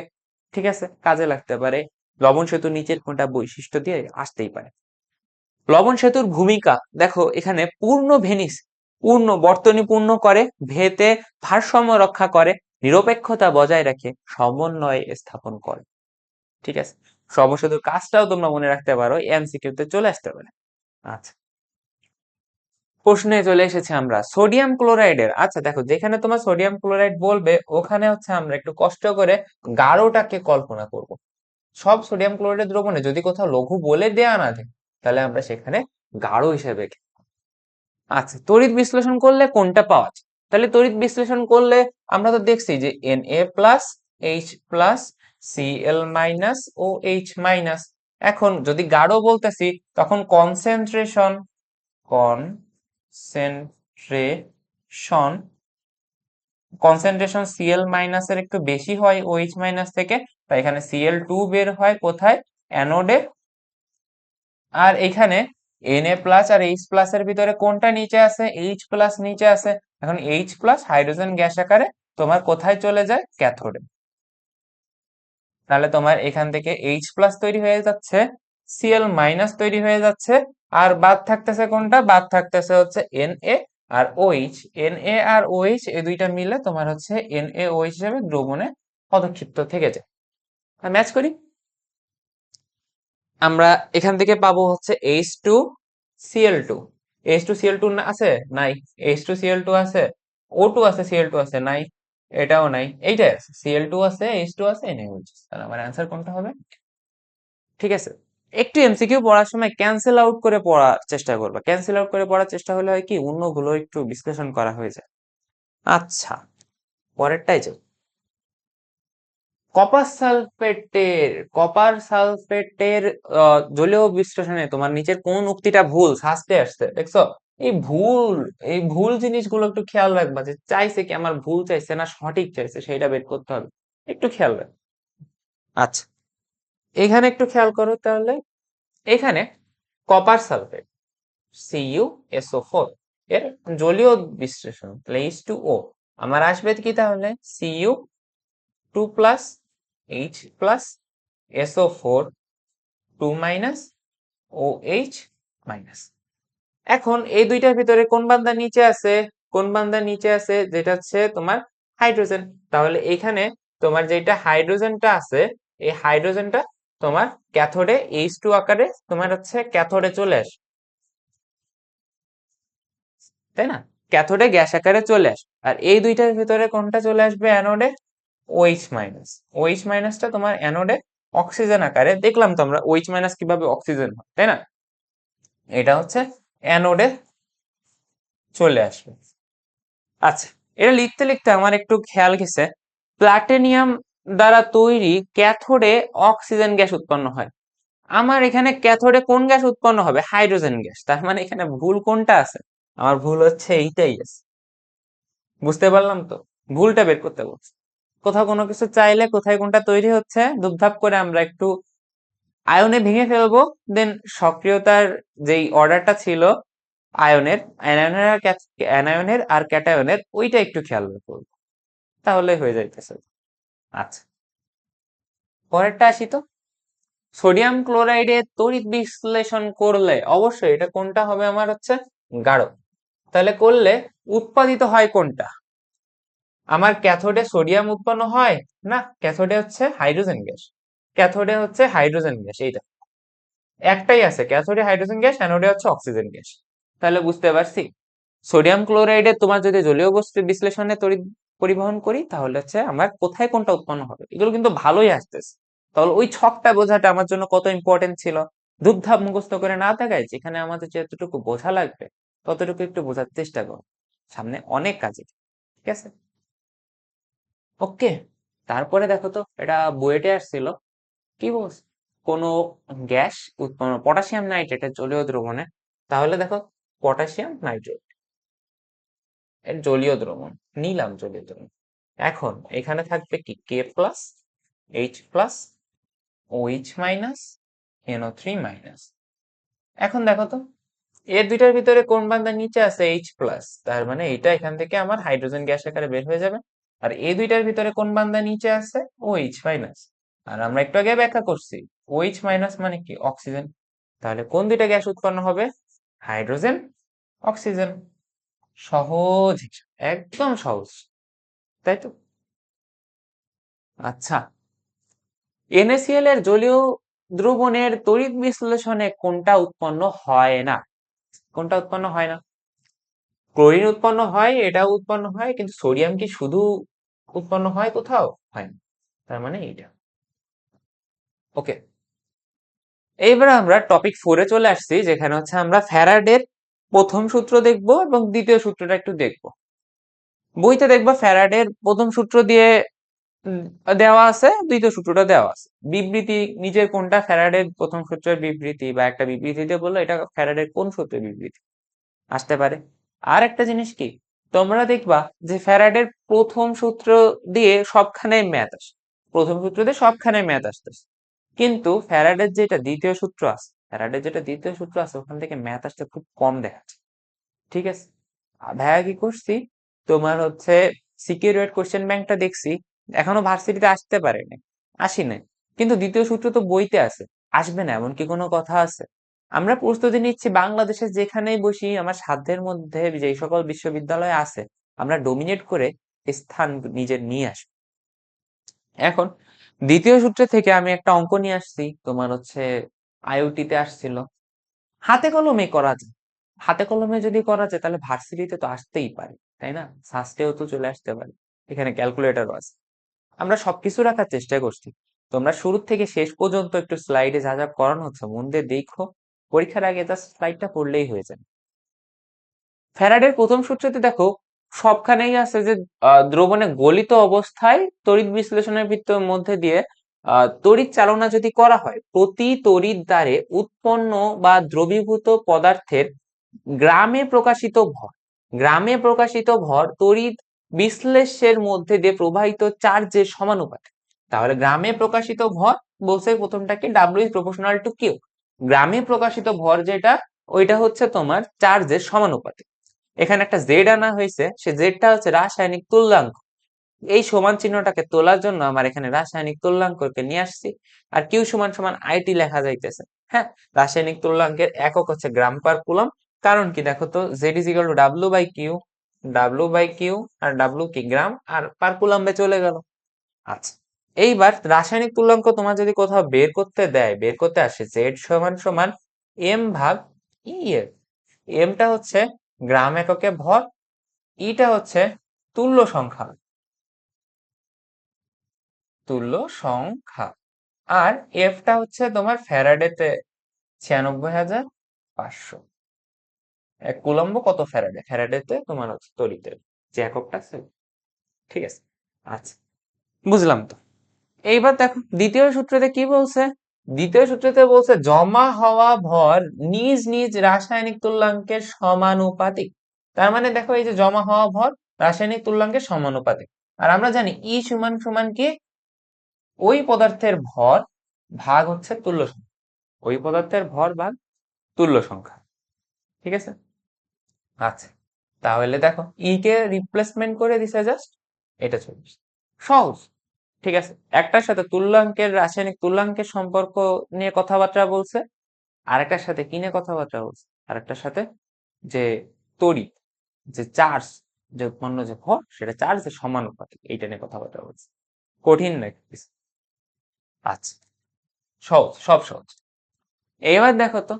ঠিক আছে, কাজে লাগতে পারে। লবণ সেতু নিচের কোনটা বৈশিষ্ট্য দিয়ে আসতেই পারে। লবণ সেতুর ভূমিকা দেখো, এখানে পূর্ণ ভেনিস, পূর্ণ বর্তনী পূর্ণ করে, ভেতে ভারসাম্য রক্ষা করে, নিরপেক্ষতা বজায় রাখে, সমন্বয় স্থাপন করে। ঠিক আছে, লবণ সেতুর কাজটাও তোমরা মনে রাখতে পারো, এমসিকিউ তে চলে আসতে পারে। আচ্ছা, প্রশ্নে চলে এসেছে আমরা সোডিয়াম ক্লোরাইডের। আচ্ছা দেখো, যেখানে তোমার সোডিয়াম ক্লোরাইড বলবে, ওখানে হচ্ছে আমরা একটু কষ্ট করে গাঢ়টাকে কল্পনা করব। সব সোডিয়াম ক্লোরাইডের দ্রবণে যদি কোথাও লঘু বলে দেয়া না থাকে, তাহলে আমরা সেখানে গাঢ় হিসেবে আচ্ছা, তড়িৎ বিশ্লেষণ করলে কোনটা পাওয়া যায়, তাহলে তড়িৎ বিশ্লেষণ করলে আমরা তো দেখছি যে Na plus, H plus, Cl minus O H minus. এখন যদি গাঢ় বলতেছি, তখন কনসেন্ট্রেশন, কনসেন্ট্রেশন কনসেন্ট্রেশন Cl মাইনাসের একটু বেশি হয় OH মাইনাস থেকে, তাই এখানে Cl2 বের হয় কোথায়, অ্যানোডে। আর এখানে Na প্লাস আর H প্লাস এর ভিতরে কোনটা নিচে আছে, H প্লাস নিচে আছে। এখন H প্লাস হাইড্রোজেন গ্যাস আকারে তোমার কোথায় চলে যায়, ক্যাথোডে। তাহলে তোমার এখান থেকে H প্লাস তৈরি হয়ে যাচ্ছে, Cl মাইনাস তৈরি হয়ে যাচ্ছে, আর বাদ থাকতেছে কোনটা, বাদ থাকতেছে হচ্ছে Na আর OH। Na আর OH এই দুইটা মিলে তোমার হচ্ছে NaOH হিসেবে দ্রবণে পদক্ষিপ্ত থেকে যায়। ম্যাচ করি, আমরা এখান থেকে পাবো হচ্ছে H2Cl2। H2Cl2 আছে, নাই। H2Cl2 আছে, O2 আছে, Cl2 আছে, নাই। এটাও নাই, এইটাই আছে, Cl2 আছে, H2 আছে, NaOH আছে। তাহলে আমার অ্যান্সার কোনটা হবে? ঠিক আছে, একটু এমসিকিউ পড়ার সময় ক্যান্সেল আউট করে পড়ার চেষ্টা করবা। ক্যান্সেল আউট করে পড়ার চেষ্টা হলে হয় কি, অন্যগুলো একটু বিশ্লেষণ করা হয়ে যায়। আচ্ছা, পরেরটাই যাও। কপার সালফেটের জলীয় বিশ্লেষণে তোমার নিচের কোন উক্তিটা ভুল শাস্তে আসছে, দেখছো? এই ভুল, এই ভুল জিনিসগুলো একটু খেয়াল রাখবা, যে চাইছে কি আমার ভুল চাইছে না সঠিক চাইছে, সেটা বের করতে হবে, একটু খেয়াল রাখ। আচ্ছা, এখানে একটু খেয়াল করো তাহলে। এখানে কপার সালফেট CuSO4, এর জলীয় বিশ্লেষণ, তাহলে H2O আমার আসবে কি তাহলে Cu2+H+SO4 2-OH-। এখন এই দুইটার ভিতরে কোন বান্দা নিচে আছে? কোন বান্দা নিচে আছে? যেটা হচ্ছে তোমার হাইড্রোজেন। তাহলে এখানে তোমার যেটা হাইড্রোজেনটা আছে, এই হাইড্রোজেনটা তোমার ক্যাথোডে H2 আকারে তোমার হচ্ছে ক্যাথোডে চলে আসে, তাই না? ক্যাথোডে গ্যাস আকারে চলে আসে। আর এই দুইটার ভিতরে কোনটা চলে আসবে অ্যানোডে? OH-। OH- টা তোমার অ্যানোডে অক্সিজেন আকারে, দেখলাম তো আমরা OH- কিভাবে অক্সিজেন হয়, তাই না? এটা হচ্ছে অ্যানোডে চলে আসবে। আচ্ছা, এটা লিখতে লিখতে আমার একটু খেয়াল গেছে, প্লাটিনিয়াম দ্বারা তৈরি ক্যাথোডে অক্সিজেন গ্যাস উৎপন্ন হয়। আমার এখানে ক্যাথোডে কোন গ্যাস উৎপন্ন হবে? Hydrogen gas. তার মানে এখানে ভুল কোনটা আছে? আমার ভুল হচ্ছে এইটাই আছে। বুঝতে পারলাম তো? ভুলটা বের করতে বলছি। কোথাও কোনো কিছু চাইলে কোথায় কোনটা তৈরি হচ্ছে ধুপধাপ করে আমরা একটু আয়নে ভেঙে ফেলবো, দেন সক্রিয়তার যেই অর্ডারটা ছিল আয়নের, অ্যানায়নের আর ক্যাটায়নের, ওইটা একটু খেয়াল করবো, তাহলে হয়ে যাইতেছে। আচ্ছা, পরেরটা আসি তো। সোডিয়াম ক্লোরাইডের তড়িৎ বিশ্লেষণ করলে অবশ্যই এটা কোনটা হবে আমার হচ্ছে গাঢ়। তাহলে করলে উৎপাদিত হয় কোনটা? আমার ক্যাথোডে সোডিয়াম উৎপন্ন হয় না, ক্যাথোডে হচ্ছে হাইড্রোজেন গ্যাস। ক্যাথোডে হচ্ছে হাইড্রোজেন গ্যাস, এইটা একটাই আছে, ক্যাথোডে হাইড্রোজেন গ্যাস, অ্যানোডে হচ্ছে অক্সিজেন গ্যাস। তাহলে বুঝতে পারছি সোডিয়াম ক্লোরাইডে তোমার যদি জলীয় বস্তু বিশ্লেষণে তড়িৎ পরিবহন করি তাহলে হচ্ছে আমার কোথায় কোনটা উৎপন্ন হবে, এগুলো কিন্তু ভালোই আসতেছে। তাহলে ওই ছকটা বোঝাটা আমার জন্য কত ইম্পর্টেন্ট ছিল। ধুপধাপ মুখস্থ করে না দেখায়, যেখানে আমাদের যতটুকু বোঝা লাগবে ততটুকু একটু বোঝার চেষ্টা করো, সামনে অনেক কাজে। ঠিক আছে, ওকে। তারপরে দেখো তো, এটা বুয়েটে আসছিল, কি বলছে? কোনো গ্যাস উৎপন্ন, পটাশিয়াম নাইট্রেটের জলীয় দ্রবণে, তাহলে দেখো পটাশিয়াম নাইট্রেট এর জলীয় দ্রবণ নিলাম, জলীয় দ্রবণ। এখন এখানে থাকবে কি K+H+, OH-, NO3-। এখন দেখো তো, এর দুইটার ভিতরে কোন বান্দা নিচে আছে? H+, তার মানে এটা এখান থেকে আমার হাইড্রোজেন গ্যাস আকারে বের হয়ে যাবে। আর এই দুইটার ভিতরে কোন বান্দা নিচে আছে? OH-। আর আমরা একটু আগে ব্যাখ্যা করছি OH- মানে কি? অক্সিজেন। তাহলে কোন দুইটা গ্যাস উৎপন্ন হবে? Hydrogen, oxygen. সহজ হিসাব, একদম সহজ, তাই তো? আচ্ছা, NaCl এর জলীয় দ্রবণের তড়িৎ বিশ্লেষণে কোনটা উৎপন্ন হয় না? কোনটা উৎপন্ন হয় না? ক্লোরিন উৎপন্ন হয়, এটাও উৎপন্ন হয়, কিন্তু সোডিয়াম কি শুধু উৎপন্ন হয়? কোথাও হয় না, তার মানে এইটা। ওকে, এইবার আমরা টপিক 4-এ চলে আসছি, যেখানে হচ্ছে আমরা ফ্যারাডের প্রথম সূত্র দেখব এবং দ্বিতীয় সূত্রটা একটু দেখব। বইতে দেখবা ফ্যারাডের প্রথম সূত্র দিয়ে উম, দেওয়া আছে, দ্বিতীয় সূত্রটা দেওয়া আছে। বিবৃতি নিজের কোনটা ফ্যারাডের প্রথম সূত্রের বিবৃতি, বা একটা বিবৃতি দিয়ে বললো এটা ফ্যারাডের কোন সূত্রের বিবৃতি আসতে পারে। আর একটা জিনিস কি, তোমরা দেখবা যে ফ্যারাডের প্রথম সূত্র দিয়ে সবখানে ম্যাথ আসে, প্রথম সূত্র দিয়ে সবখানে ম্যাথ আসতেছে, কিন্তু ফ্যারাডের যেটা দ্বিতীয় সূত্র আছে ওখান থেকে ম্যাথ আসতে খুব কম দেখা যায়। ঠিক আছে, ভাইয়া কি করছি, তোমার হচ্ছে সিকিউরিটি কোশ্চেন ব্যাংকটা দেখছি, এখনো ভার্সিটিতে আসতে পারে না, আসি নাই, কিন্তু দ্বিতীয় সূত্র তো বইতে আছে, আসবে না এমন কি কোনো কথা আছে? আমরা প্রস্তুতি নিচ্ছি বাংলাদেশে যেখানেই বসি, আমার সাধ্যের মধ্যে যেই সকল বিশ্ববিদ্যালয় আছে আমরা ডোমিনেট করে স্থান নিজের নিয়ে আসি। এখন দ্বিতীয় সূত্র থেকে আমি একটা অঙ্ক নিয়ে আসছি, তোমার হচ্ছে আইওটিতে আসছিল, হাতে কলমে করা যায়। হাতে কলমে যদি করা যায় তাহলে ভার্সিটিতে তো আসতেই পারে, তাই না? সাস্টেও তো চলে আসতে পারে, এখানে ক্যালকুলেটরও আছে। আমরা সবকিছু রাখার চেষ্টা করছি। তোমরা শুরু থেকে শেষ পর্যন্ত একটু স্লাইডে যা যা করানো হচ্ছে মন দিয়ে দেখো, পরীক্ষার আগে জাস্ট স্লাইডটা পড়লেই হয়ে যায়। ফ্যারাডের প্রথম সূত্রতে দেখো সবখানেই আছে যে দ্রবণে গলিত অবস্থায় তড়িৎ বিশ্লেষণের মধ্যে দিয়ে তড়িৎ চালনা যদি করা হয়, প্রতি তড়িৎ দ্বারে উৎপন্ন বা দ্রবীভূত পদার্থের গ্রামে প্রকাশিত ভর, গ্রামে প্রকাশিত ভর তড়িৎ বিশ্লেষ্যের মধ্যে দিয়ে প্রবাহিত চার্জের সমানুপাতিক। তাহলে গ্রামে প্রকাশিত ভর বলছে প্রথমটাকে W is proportional to Q, গ্রামে প্রকাশিত ভর যেটা, ওইটা হচ্ছে তোমার চার্জের সমানুপাতিক। এখানে একটা জেড আনা হয়েছে, সে জেডটা হচ্ছে রাসায়নিক তুল্যাঙ্ক। এই সমান চিহ্নটাকে তোলার জন্য আমার এখানে রাসায়নিক তুল্যাঙ্ককে নিয়ে আসছি। আর কিউ সমান সমান আইটি লেখা যাইতেছে। হ্যাঁ, রাসায়নিক তুল্যাঙ্কের একক হচ্ছে গ্রাম পার কুলম। কারণ কি দেখো তো, Z is equal to W by Q, W by Q, আর ডাব্লিউ কি গ্রাম, আর পার কুলম্বে চলে গেল। আচ্ছা, এইবার রাসায়নিক তুল্যাঙ্ক তোমার যদি কোথাও বের করতে দেয়, বের করতে আসে জেড সমান সমান এম ভাগ ই এর, এমটা হচ্ছে গ্রাম এককে ভর, ইটা হচ্ছে তুল্য সংখ্যা, তুল্য সংখ্যা, আর এফটা হচ্ছে তোমার ফ্যারাডেতে 96,500। এক কুলম্ব কত ফ্যারাডে, ফ্যারাডেতে তোমার হচ্ছে তড়িতের যে এককটা আছে। ঠিক আছে, আচ্ছা, বুঝলাম তো। এইবার দেখো দ্বিতীয় সূত্রতে কি বলছে। দ্বিতীয় সূত্রতে বলছে জমা হওয়া ভর নিজ নিজ রাসায়নিক তুল্যাঙ্কের সমানুপাতিক। তার মানে দেখো, এই যে জমা হওয়া ভর রাসায়নিক তুল্যাঙ্কের সমানুপাতিক। আর আমরা জানি ই সমান সমান কি, ওই পদার্থের ভর ভাগ হচ্ছে তুল্য সংখ্যা, ওই পদার্থের ভর ভাগ তুল্য সংখ্যা। ঠিক আছে, আচ্ছা, তাহলে দেখো ই কে রিপ্লেসমেন্ট করে দিছে জাস্ট, এটা চলে আসছে। সহজ। ঠিক আছে, একটার সাথে তুল্যাঙ্কের রাসায়নিক তুল্যাঙ্কের সম্পর্ক নিয়ে কথাবার্তা বলছে, আরেকটার সাথে কি নিয়ে কথাবার্তা বলছে, আরেকটার সাথে যে তড়িৎ, যে চার্জ, যে উৎপন্ন যে ভর, সেটা চার্জের সমানুপাতিক, এইটা নিয়ে কথাবার্তা বলছে। কঠিন নাকি কিছু? আচ্ছা, সহজ, সব সহজ। এবার দেখো তো,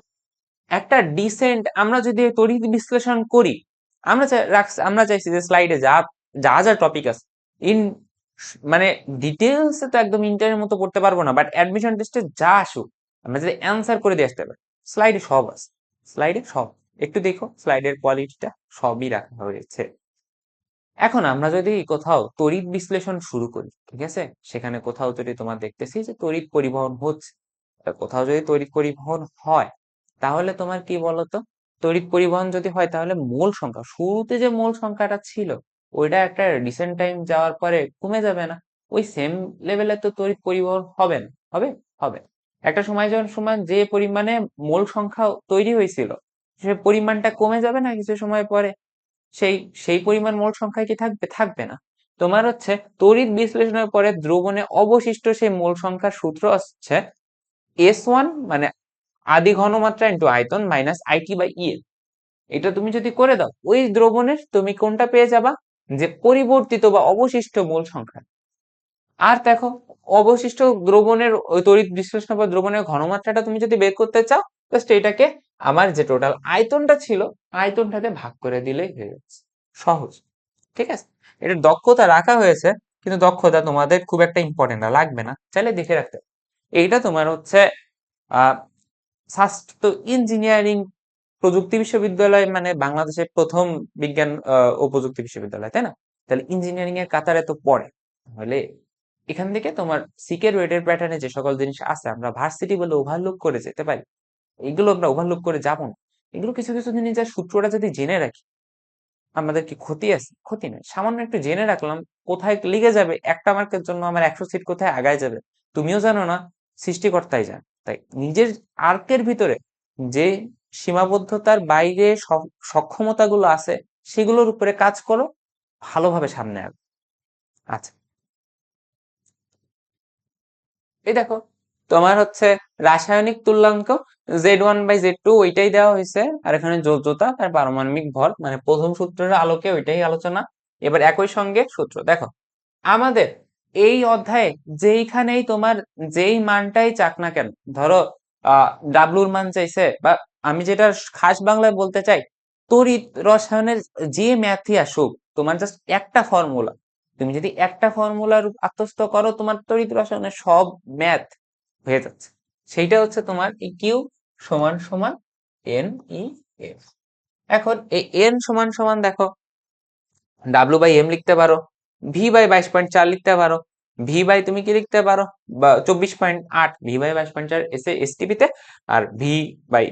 একটা ডিসেন্ট আমরা যদি তড়িৎ বিশ্লেষণ করি, আমরা চাইছি যে স্লাইডে যা যা যা টপিক আছে ইন, মানে ডিটেলস তো একদম ইন্টারের মতো পড়তে পারবো না, বাট অ্যাডমিশন টেস্টে যা আসুক আমরা যদি অ্যান্সার করে দিয়ে আসতে পারি। স্লাইডে সব আছে, স্লাইডে সব, একটু দেখো স্লাইডের কোয়ালিটিটা, সবই রাখা হয়েছে। এখন আমরা যদি কোথাও তড়িৎ বিশ্লেষণ শুরু করি, ঠিক আছে, সেখানে কোথাও যদি তোমার দেখতেছি যে তড়িৎ পরিবহন হচ্ছে, কোথাও যদি তড়িৎ পরিবহন হয়, তাহলে তোমার কি বলতো, তড়িৎ পরিবহন যদি হয় তাহলে মোল সংখ্যা, শুরুতে যে মোল সংখ্যাটা ছিল ওইটা একটা রিসেন্ট টাইম যাওয়ার পরে কমে যাবে না? ওই সেম লেভেলে তো তড়িৎ পরিবহন হবে না? হবে, হবে। একটা সময় যখন সময় যে পরিমাণে মোল সংখ্যা তৈরি হয়েছিল, সে পরিমাণটা কমে যাবে না কিছু সময় পরে? সেই সেই পরিমাণ মোল সংখ্যা কি থাকবে? থাকবে না। তোমার হচ্ছে তড়িৎ বিশ্লেষণের পরে দ্রবণে অবশিষ্ট সেই মোল সংখ্যার সূত্র হচ্ছে S1 মানে আদি ঘনমাত্রা ইন্টু আয়তন মাইনাস আইটি বাই ই। এটা তুমি যদি করে দাও, ওই দ্রবণের তুমি কোনটা পেয়ে যাবা, যে পরিবর্তিত বা অবশিষ্ট মোল সংখ্যা। আর দেখো, অবশিষ্ট দ্রবণের ওই তড়িৎ বিশ্লেষণ বা দ্রবণের ঘনমাত্রাটা তুমি যদি বের করতে চাও, জাস্ট এটাকে আমার যে টোটাল আয়তনটা ছিল আয়তনটাতে ভাগ করে দিলেই হয়ে যাচ্ছে। সহজ। ঠিক আছে, এটা দক্ষতা রাখা হয়েছে, কিন্তু দক্ষতা তোমাদের খুব একটা ইম্পর্টেন্ট না, লাগবে না, চাইলে দেখে রাখতে। এইটা তোমার হচ্ছে আহ স্বাস্থ্য ইঞ্জিনিয়ারিং প্রযুক্তি বিশ্ববিদ্যালয়, মানে বাংলাদেশের প্রথম বিজ্ঞান ও প্রযুক্তি বিশ্ববিদ্যালয়, তাই না? তাহলে ইঞ্জিনিয়ারিং এর কাতারে তো পড়ে। তাহলে এখান থেকে তোমার সিকের ওয়েটের প্যাটার্নে যে সকল জিনিস আছে আমরা ভার্সিটি বলে ওভারলুক করে যেতে পারি, এগুলো আমরা ওভারলুক করে যাবো না। এগুলো কিছু কিছু জিনিস যা সূত্রটা যদি জেনে রাখি, আমাদের কি ক্ষতি আছে? ক্ষতি নেই, সামান্য একটু জেনে রাখলাম, কোথায় লিগে যাবে একটা মার্কের জন্য আমার 100 সিট কোথায় আগায় যাবে তুমিও জানো না, সৃষ্টিকর্তাই জান। তাই নিজের আর্কের ভিতরে যে সীমাবদ্ধতার বাইরে সক্ষমতাগুলো আছে সেগুলোর উপরে কাজ করো, ভালোভাবে সামনে আগে। আচ্ছা, এই দেখো, তোমার হচ্ছে রাসায়নিক তুল্যাঙ্ক Z1/Z2 ওইটাই দেওয়া হয়েছে, আর এখানে যোজ্যতা আর পারমাণবিক ভর, মানে প্রথম সূত্রের আলোকে ওইটাই আলোচনা। এবার একই সঙ্গে সূত্র দেখো, আমাদের এই অধ্যায়ে যেইখানেই তোমার যেই মানটাই চাক না কেন, ধরো ডাব্লুর মান চাইছে, বা আমি যেটা খাস বাংলায় বলতে চাই, তড়িৎ রসায়নের যে ম্যাথই আসুক, তোমার জাস্ট একটা ফর্মুলা, তুমি যদি একটা ফর্মুলার আত্মস্থ করো, তোমার তড়িৎ রসায়নের সব ম্যাথ হয়ে যাচ্ছে। সেইটা হচ্ছে তোমার ই কিউ সমান সমান এন ই এফ। এখন এই এন সমান সমান দেখো, ডাব্লু বাই এম লিখতে পারো, ভি বাই 22.4 লিখতে পারো, ভি বাই তুমি কি লিখতে পারো, বা 24.8, ভি বাই 22.4 এসে এসটিপিতে, আর ভি বাই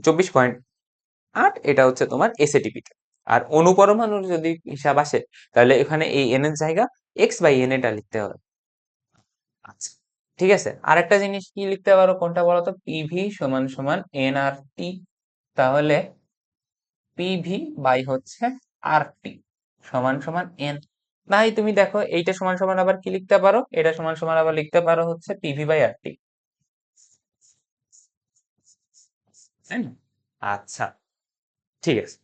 24.8 এটা হচ্ছে তোমার এসএটিপিতে। আর অনুপরমাণুর যদি হিসাব আসে, তাহলে এখানে এই এন এর জায়গা এক্স বাই এন এটা লিখতে হবে। আচ্ছা, ঠিক আছে, আরেকটা জিনিস কি লিখতে পারো, কোনটা বলো তো, পিভি সমান সমান এন আর টি। তাহলে পিভি বাই হচ্ছে আরটি সমান সমান এন। তাই তুমি দেখো এইটা সমান সমান আবার কি লিখতে পারো, এটা সমান সমান আবার লিখতে পারো হচ্ছে পিভি বাই আরটি, তাই না? আচ্ছা, ঠিক আছে।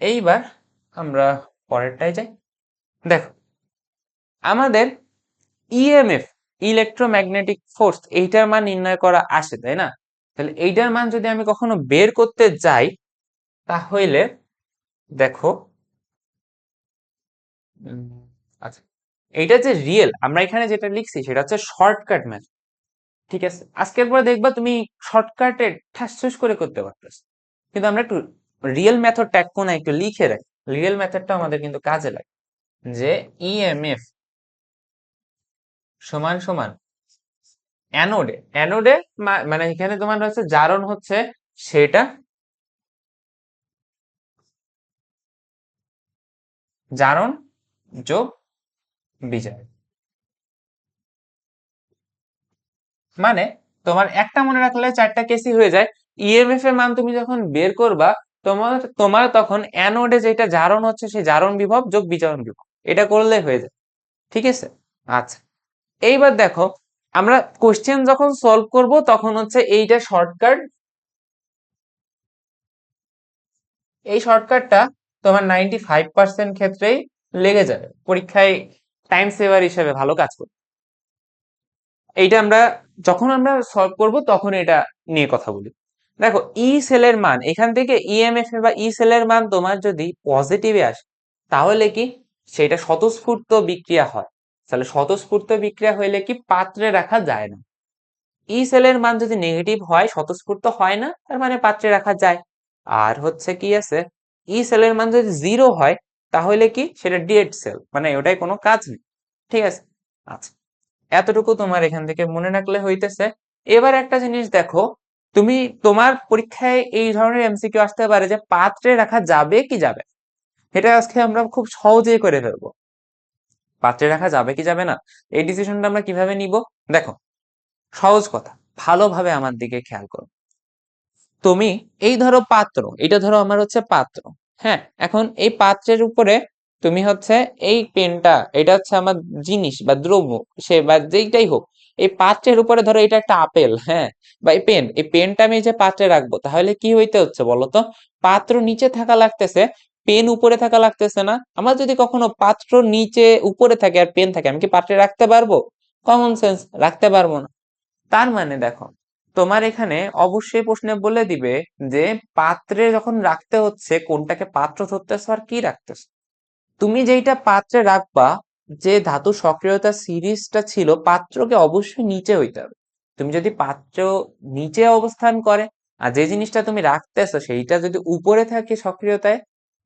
এইবার আমরা পরেরটায় যাই। দেখো আমাদের ইএমএফ, ইলেকট্রোম্যাগনেটিক ফোর্স, এইটার মান নির্ণয় করা আসে, তাই না? তাহলে এইটার মান যদি আমি কখনো বের করতে যাই তাহলে দেখো উম, আচ্ছা, এইটা যে রিয়েল, আমরা এখানে যেটা লিখছি সেটা হচ্ছে শর্টকাট ম্যাথড, ঠিক আছে? আজকের পরে দেখবা তুমি শর্টকাটে ঠাস ঠুস করে করতে পারতেছ, কিন্তু আমরা একটু রিয়েল মেথডটা এক কোণায় একটু লিখে রাখি, রিয়েল মেথডটা আমাদের কিন্তু কাজে লাগে। যে ইএমএফ সমান সমান অ্যানোডে, অ্যানোডে মানে এখানে তোমার হচ্ছে জারণ হচ্ছে সেটা, জারণ যোগ বিজারণ, মানে তোমার একটা মনে রাখলে চারটা কেসই হয়ে যায়। ইএমএফ এর মান তুমি যখন বের করবা, তোমার তোমার তখন অ্যানোডে যেটা জারণ হচ্ছে সেই জারণ বিভব যোগ বিজারণ বিভব, এটা করলে হয়ে যায়, ঠিক আছে? আচ্ছা, এইবার দেখো আমরা কোশ্চেন যখন সলভ করব তখন হচ্ছে এইটা শর্টকাট, এই শর্টকাটটা তোমার 95% ক্ষেত্রেই লেগে যাবে পরীক্ষায়, টাইম সেভার হিসেবে ভালো কাজ করবে। এইটা আমরা যখন আমরা সলভ করব তখন এটা নিয়ে কথা বলি। দেখো ই সেলের মান এখান থেকে ইএমএফ বা ই সেলের মান তোমার যদি পজিটিভে আসে তাহলে কি সেটা স্বতঃস্ফূর্ত বিক্রিয়া হয়। তাহলে স্বতঃস্ফূর্ত বিক্রিয়া হইলে কি পাত্রে রাখা যায় না। ই সেলের মান যদি নেগেটিভ হয়, স্বতঃস্ফূর্ত হয় না, তার মানে পাত্রে রাখা যায়। আর হচ্ছে কি আছে, ই সেলের মান যদি জিরো হয় তাহলে কি সেটা ডেড সেল, মানে ওটাই কোনো কাজ নেই, ঠিক আছে? আচ্ছা, এতটুকু তোমার এখান থেকে মনে রাখলে হইতেছে। এবার একটা জিনিস দেখো, তুমি তোমার পরীক্ষায় এই ধরনের এমসিকিউ আসতে পারে যে পাত্রে রাখা যাবে কি যাবে, এটা আজকে আমরা খুব সহজেই করে ফেলবো। পাত্রে রাখা যাবে কি যাবে না এই ডিসিশনটা আমরা কিভাবে নিব, দেখো সহজ কথা, ভালোভাবে আমার দিকে খেয়াল করো। তুমি এই ধরো পাত্র, এটা ধরো আমার হচ্ছে পাত্র, হ্যাঁ, এখন এই পাত্রের উপরে তুমি হচ্ছে এই পেনটা, এটা হচ্ছে আমার জিনিস বা দ্রব্য, সে বা যেইটাই হোক, এই পাত্রের উপরে ধরো এটা একটা আপেল, হ্যাঁ, বা এই পেন, এই পেনটা আমি এই যে পাত্রে রাখবো, তাহলে কি হইতে হচ্ছে বলতো, পাত্র নিচে থাকা লাগতেছে, পেন উপরে থাকা লাগতেছে না। আমার যদি কখনো পাত্র নিচে উপরে থাকে আর পেন থাকে, আমি কি পাত্রে রাখতে পারবো? কমন সেন্স, রাখতে পারবো না। তার মানে দেখো তোমার এখানে অবশ্যই প্রশ্নে বলে দিবে যে পাত্রে যখন রাখতে হচ্ছে কোনটাকে পাত্র ধরতেছো আর কি রাখতেছো। তুমি যেইটা পাত্রে রাখবা, যে ধাতু সক্রিয়তা সিরিজটা ছিল পাত্রকে অবশ্যই নিচে হইতে হবে। তুমি যদি পাত্র নিচে অবস্থান করে আর যে জিনিসটা তুমি রাখতেছো সেইটা যদি উপরে থাকে সক্রিয়তায়,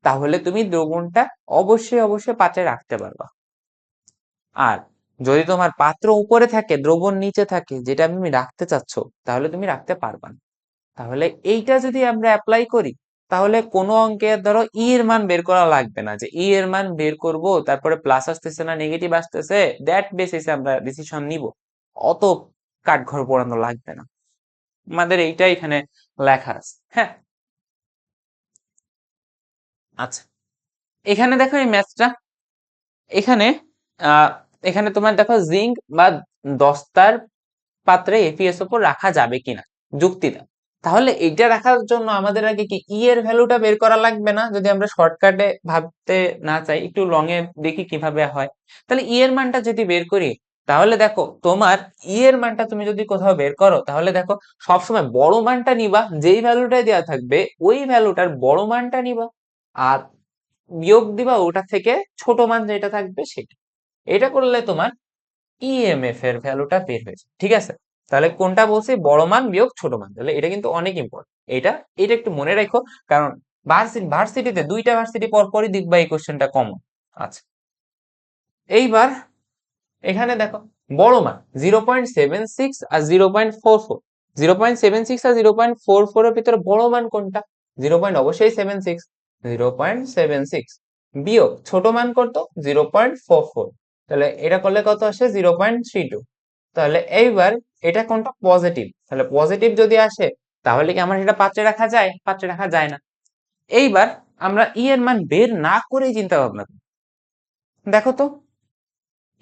তাহলে তুমি দ্রবণটা অবশ্যই অবশ্যই পাত্রে রাখতে পারবা। আর যদি তোমার পাত্র উপরে থাকে দ্রবণ নিচে থাকে, যেটা তুমি রাখতে চাচ্ছ, তাহলে তুমি রাখতে পারবা না। তাহলে এইটা যদি আমরা অ্যাপ্লাই করি, তাহলে কোনো অঙ্কের ধরো ই এর মান বের করা লাগবে না, যে ই এর মান বের করব তারপরে প্লাস আসতেছে না নেগেটিভ আসতেছে, দ্যাট বেসিসে আমরা ডিসিশন নিব, অত কাঠঘর পোড়ানো লাগবে না। আমাদের এইটা এখানে লেখা আছে, হ্যাঁ। আচ্ছা, এখানে দেখো এই ম্যাথটা, এখানে আহ এখানে তোমার দেখো জিঙ্ক বা দস্তার পাত্রে এপিএস উপর রাখা যাবে কিনা, যুক্তি দাও। তাহলে এটা রাখার জন্য আমাদের আগে কি ই এর ভ্যালুটা বের করা লাগবে না? যদি আমরা শর্টকাটে ভাবতে না চাই, একটু লং এ দেখি কিভাবে হয়। তাহলে ই এর মানটা যদি বের করি, তাহলে দেখো তোমার ই এর মানটা তুমি যদি কোথাও বের করো, তাহলে দেখো সবসময় বড় মানটা নিবা, যেই ভ্যালুটাই দেওয়া থাকবে ওই ভ্যালুটার বড় মানটা নিবা, আর বিয়োগ দিবা ওটা থেকে ছোট মান যেটা থাকবে সেটা। এটা করলে তোমার ইএমএফ এর ভ্যালুটা বের হয়েছে, ঠিক আছে? তাহলে কোনটা বলছি, বড় মান বিয়োগ ছোট মান, তাহলে এটা কিন্তু অনেক ইম্পর্টেন্ট। এটা এটা একটু মনে রাখো, কারণ ভার্সিটিতে দুইটা ভার্সিটি পর পরই দেখবা এই কোশ্চেনটা কমন। আচ্ছা, এইবার এখানে দেখো বড় মান 0.76 আর 0.44, 0.76 আর 0.44 এর ভিতরে বড় মান কোনটা? 0. অবশ্যই 76, 0.76 বিয়োগ ছোট মান কত? 0.44, তাহলে এটা করলে কত আসে? 0.32। তাহলে এইবার এটা কোনটা পজিটিভ, তাহলে পজিটিভ যদি আসে তাহলে কি আমার এটা পাত্রে রাখা যায়? পাত্রে রাখা যায় না। এইবার আমরা ই এর মান বের না করেই চিন্তা ভাবনা করি। দেখো তো